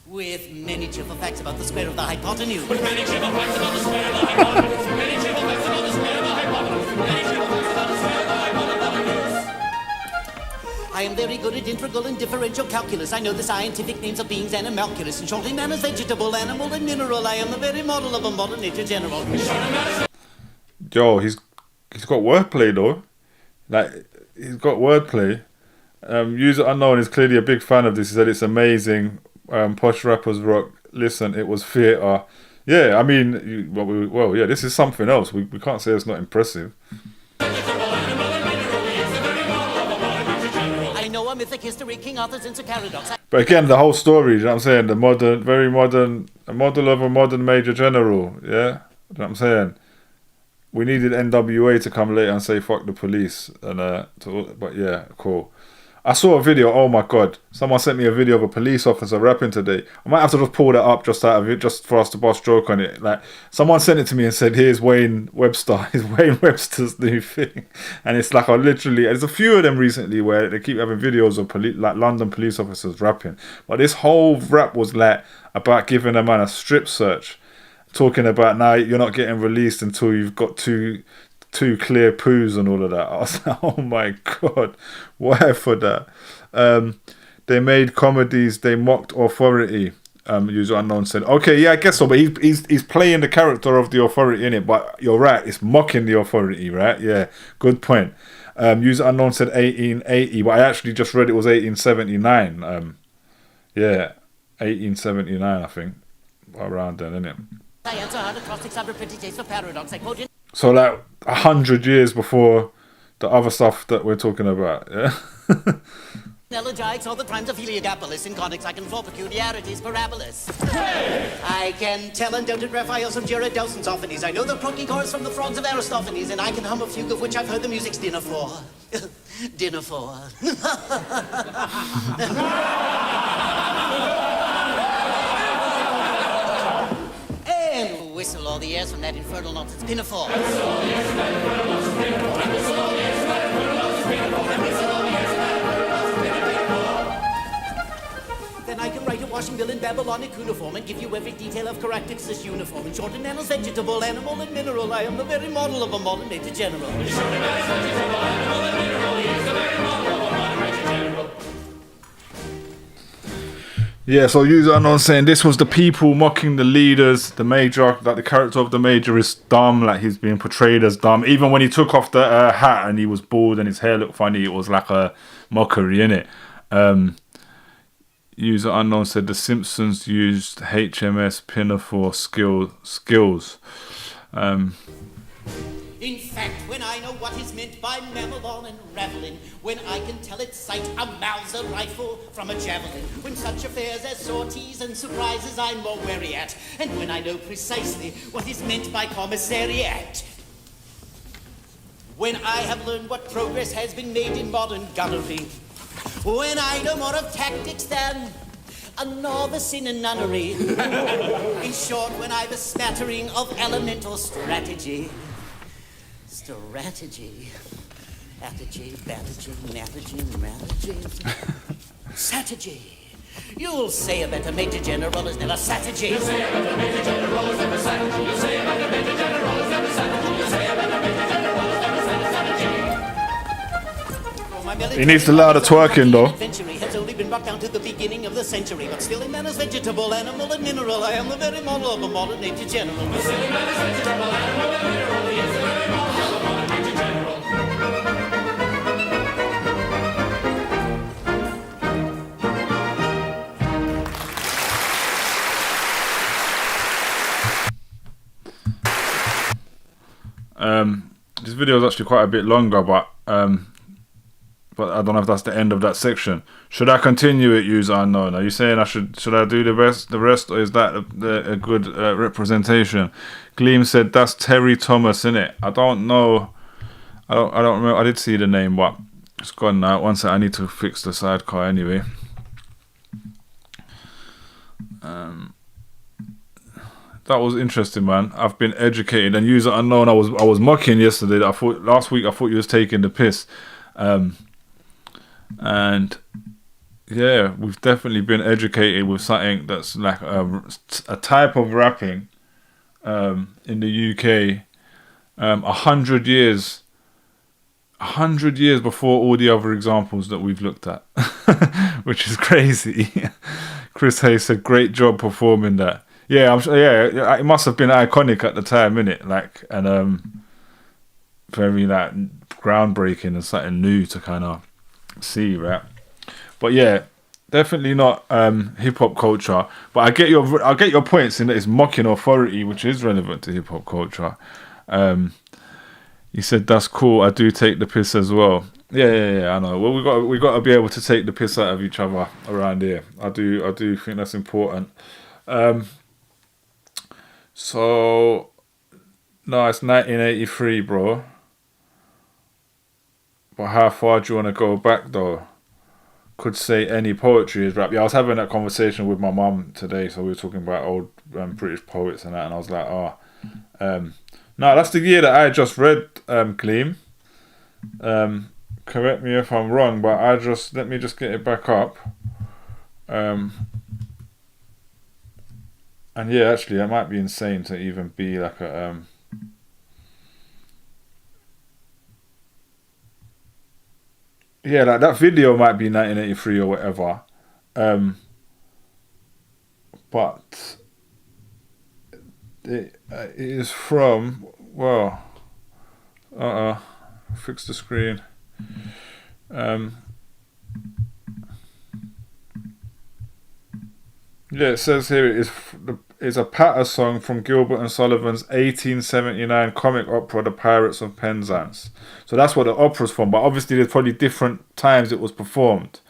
S5: With many trivial facts about the square of the hypotenuse.
S6: With many trivial facts about the square of the hypotenuse. Many trivial facts about the square of the hypotenuse. Many trivial facts about the square of the hypotenuse.
S5: I am very good at integral and differential calculus. I know the scientific names of beings and animalculus. In short, in manners, vegetable, animal, and mineral. I am the very model of a modern nature general.
S1: Yo, he's got wordplay though. Like he's got wordplay. User Unknown is clearly a big fan of this. He said it's amazing. Posh rappers rock. Listen, it was theatre. Yeah, I mean, well, yeah, this is something else. We can't say it's not impressive.
S5: I know a mythic history, King Arthur's into paradox.
S1: But again, the whole story, you know what I'm saying? The modern, very modern, a model of a modern major general, yeah? You know what I'm saying? We needed NWA to come later and say, fuck the police. But yeah, cool. I saw a video, oh my God. Someone sent me a video of a police officer rapping today. I might have to just pull that up just out of it, just for us to bust joke on it. Like, someone sent it to me and said, here's Wayne Webster. Here's Wayne Webster's new thing. And it's like, there's a few of them recently where they keep having videos of like London police officers rapping. But this whole rap was like about giving a man a strip search. Talking about now you're not getting released until you've got two clear poos and all of that. I was like, oh my God, why for that? They made comedies, they mocked authority. User Unknown said, okay, yeah, I guess so, but he's playing the character of the authority in it, but you're right, it's mocking the authority, right? Yeah, good point. User Unknown said 1880, but I actually just read it was 1879. Yeah, 1879, I think. Around then, innit? So like 100 years before the other stuff that we're talking about, yeah?
S5: Elegites, all the crimes of Heliogabalus, in conics I can floor peculiarities, parabolas. I can tell and don't Raphael some Gerardos and Sophonies. I know the croaky chorus from the frogs of Aristophanes, and I can hum a fugue of which I've heard the music's dinner for. Dinner for. And whistle all the airs from that infernal nonsense pinafore. Then I can write a washing bill in Babylonic cuneiform and give you every detail of Caractix's uniform. In short, an animal's vegetable, animal, and mineral. I am the very model of a modern major general.
S1: Yeah, so User Unknown saying this was the people mocking the leaders, the major, like the character of the major is dumb, like he's being portrayed as dumb. Even when he took off the hat and he was bald and his hair looked funny, it was like a mockery, innit? User Unknown said the Simpsons used HMS Pinafore skills.
S5: In fact, when I know what is meant by mamelon and ravelin, when I can tell it sight a Mauser rifle from a javelin, when such affairs as sorties and surprises I'm more wary at, and when I know precisely what is meant by commissariat, when I have learned what progress has been made in modern gunnery, when I know more of tactics than a novice in a nunnery, in short, when I've a smattering of elemental strategy. Strategy. Strategy, strategy, strategy, strategy. You'll say a better major general is never strategy. You'll say a better major general is never strategy. You'll say a better major general is never strategy. You'll say a better major general is never strategy.
S1: He needs to allow the twerking though.
S5: Has only been brought down to the beginning of the century, but still in man is vegetable, animal, and mineral. I am the very model of a modern major general. Still in man is vegetable, animal, and mineral. He is the very model of a modern major general.
S1: This video is actually quite a bit longer, but I don't know if that's the end of that section. Should I continue it, User Unknown? Are you saying I should I do the rest, or is that a good representation? Gleam said that's Terry Thomas, innit? I don't know. I don't remember. I did see the name, but it's gone now. One sec, I need to fix the sidecar anyway. That was interesting, man. I've been educated. And User Unknown, I was mocking yesterday. Last week I thought you was taking the piss. And yeah, we've definitely been educated with something that's like a type of rapping in the UK 100 years before all the other examples that we've looked at, which is crazy. Chris Hayes said, great job performing that. Yeah, I'm sure, yeah, it must have been iconic at the time, innit? Like, and very like groundbreaking and something new to kind of see, right? But yeah, definitely not hip hop culture. But I get your points in that it's mocking authority, which is relevant to hip hop culture. He said that's cool. I do take the piss as well. Yeah. I know. Well, we got to be able to take the piss out of each other around here. I do think that's important. So no, it's 1983, bro. But how far do you want to go back though? Could say any poetry is rap. Yeah, I was having that conversation with my mum today, so we were talking about old British poets and that, and I was like, no, that's the year that I just read, Gleam. Correct me if I'm wrong, but let me just get it back up. And yeah, actually, that might be insane to even be like a yeah, like that video might be 1983 or whatever, but it is from, well, fix the screen. Yeah, it says here it is a patter song from Gilbert and Sullivan's 1879 comic opera, The Pirates of Penzance. So that's what the opera's from, but obviously there's probably different times it was performed.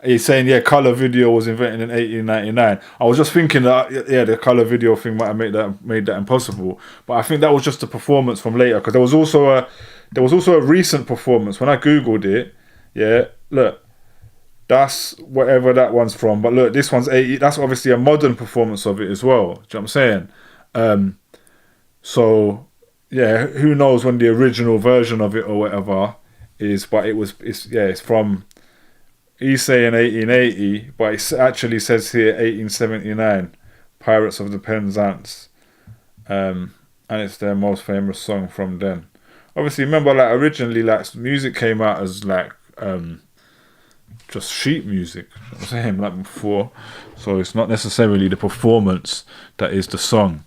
S1: He's saying, yeah, colour video was invented in 1899. I was just thinking that, yeah, the colour video thing might have made that impossible. But I think that was just a performance from later, because there was also a recent performance. When I Googled it, yeah, look, that's whatever that one's from. But look, this one's 80. That's obviously a modern performance of it as well. Do you know what I'm saying? So, yeah, who knows when the original version of it or whatever is, but it's from, he's saying 1880, but it actually says here 1879, Pirates of the Penzance. And it's their most famous song from then. Obviously, remember, like, originally, like, music came out as, like, just sheet music, you know what I'm saying, like before. So it's not necessarily the performance that is the song.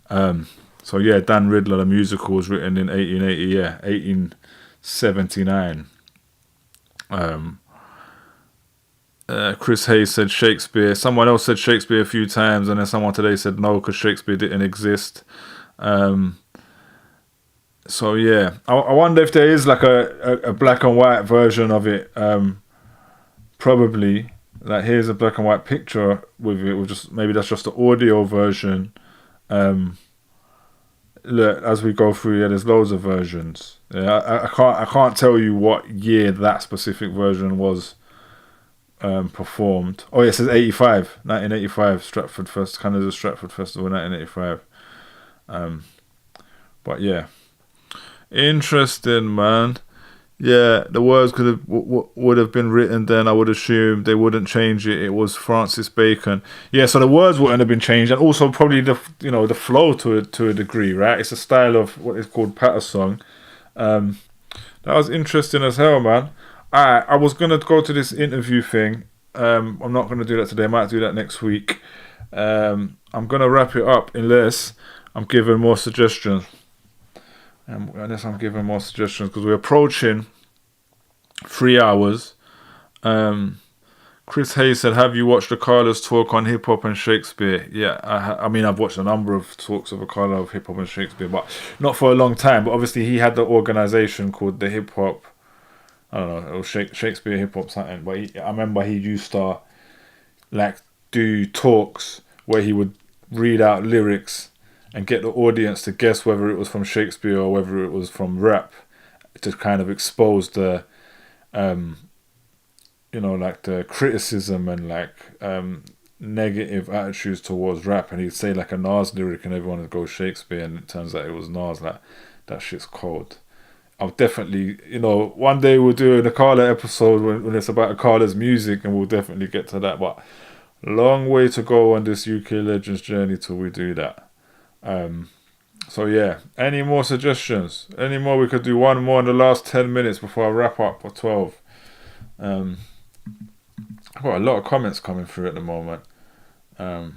S1: So yeah, Dan Riddler, the musical, was written in 1880, yeah, 1879. Chris Hayes said Shakespeare. Someone else said Shakespeare a few times, and then someone today said no, because Shakespeare didn't exist. So yeah, I wonder if there is like a black and white version of it. Probably, like, here's a black and white picture with it, with just, maybe that's just the audio version. Look, as we go through, yeah, there's loads of versions. Yeah, I can't tell you what year that specific version was performed. Oh yeah, it says 1985, Stratford Canada's Stratford Festival, 1985. But yeah, interesting, man. Yeah, the words would have been written then. I would assume they wouldn't change it. It was Francis Bacon. Yeah, so the words wouldn't have been changed, and also probably the flow to a degree, right? It's a style of what is called patter song. That was interesting as hell, man. I was gonna go to this interview thing. I'm not gonna do that today. I might do that next week. I'm gonna wrap it up unless I'm given more suggestions. Unless I'm giving more suggestions, because we're approaching 3 hours. Chris Hayes said, have you watched Akala's talk on hip hop and Shakespeare? Yeah, I mean, I've watched a number of talks of Akala of hip hop and Shakespeare, but not for a long time. But obviously, he had the organization called the Hip Hop, I don't know, it was Shakespeare Hip Hop something. But I remember he used to like do talks where he would read out lyrics and get the audience to guess whether it was from Shakespeare or whether it was from rap, to kind of expose the, like the criticism and like negative attitudes towards rap. And he'd say like a Nas lyric and everyone would go Shakespeare, and it turns out it was Nas. Like, that shit's cold. I'll definitely, one day we'll do an Akala episode when it's about Akala's music, and we'll definitely get to that. But long way to go on this UK Legends journey till we do that. So yeah, any more suggestions? Any more? We could do one more in the last 10 minutes before I wrap up, or 12. I've got a lot of comments coming through at the moment. Yeah.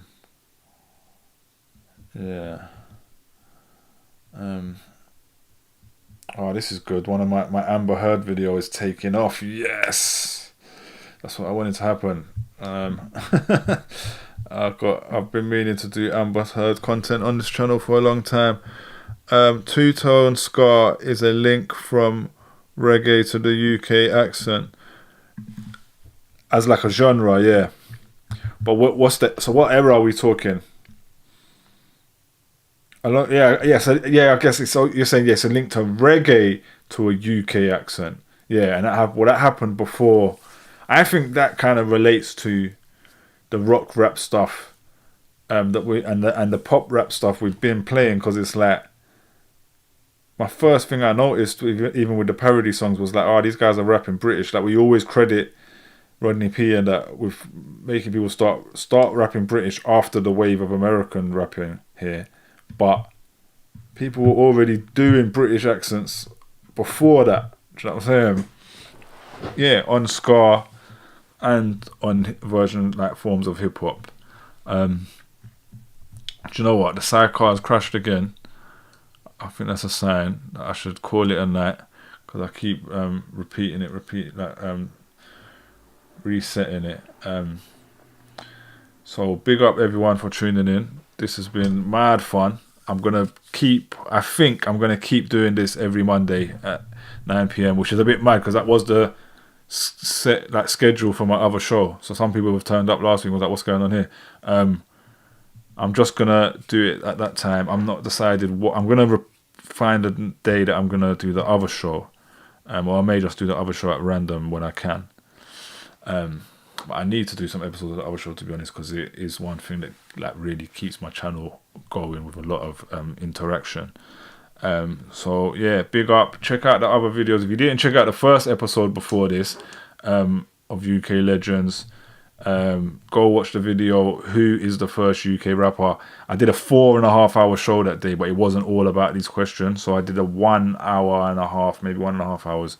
S1: Oh, this is good. One of my Amber Heard video is taking off. Yes. That's what I wanted to happen. I've been meaning to do Amber Heard content on this channel for a long time. Two-tone ska is a link from reggae to the UK accent as like a genre, yeah. But what's that? So what era are we talking? I guess it's. So you're saying yes, a link to reggae to a UK accent, yeah, and that happened before. I think that kind of relates to the rock rap stuff, that we and the pop rap stuff we've been playing, because it's like my first thing I noticed, even with the parody songs, was like, oh, these guys are rapping British. Like we always credit Rodney P and that with making people start rapping British after the wave of American rapping here, but people were already doing British accents before that. Do you know what I'm saying? Yeah, on ska and on version like forms of hip hop. Do you know what? The sidecar has crashed again. I think that's a sign that I should call it a night, because I keep repeating it, resetting it. So big up everyone for tuning in. This has been mad fun. I think I'm gonna keep doing this every Monday at 9 PM, which is a bit mad because that was the set like schedule for my other show. So some people have turned up last week and was like, what's going on here? I'm just gonna do it at that time. I'm not decided what I'm gonna find a day that I'm gonna do the other show, or I may just do the other show at random when I can. But I need to do some episodes of the other show, to be honest, because it is one thing that like really keeps my channel going with a lot of interaction. So yeah, big up. Check out the other videos. If you didn't check out the first episode before this of UK Legends, go watch the video, who is the first UK rapper. I did a 4.5 hour show that day, but it wasn't all about these questions. So I did a 1 hour and a half, maybe 1.5 hours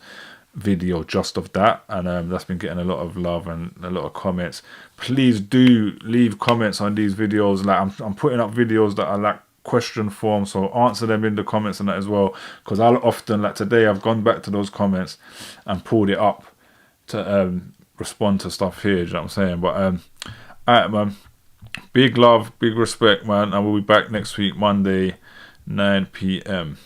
S1: video just of that, and that's been getting a lot of love and a lot of comments. Please do leave comments on these videos. Like I'm putting up videos that are like question form, so answer them in the comments and that as well, because I'll often, like today, I've gone back to those comments and pulled it up to respond to stuff here. Do you know what I'm saying? But alright, man, big love, big respect, man, and we'll be back next week, Monday, 9 PM.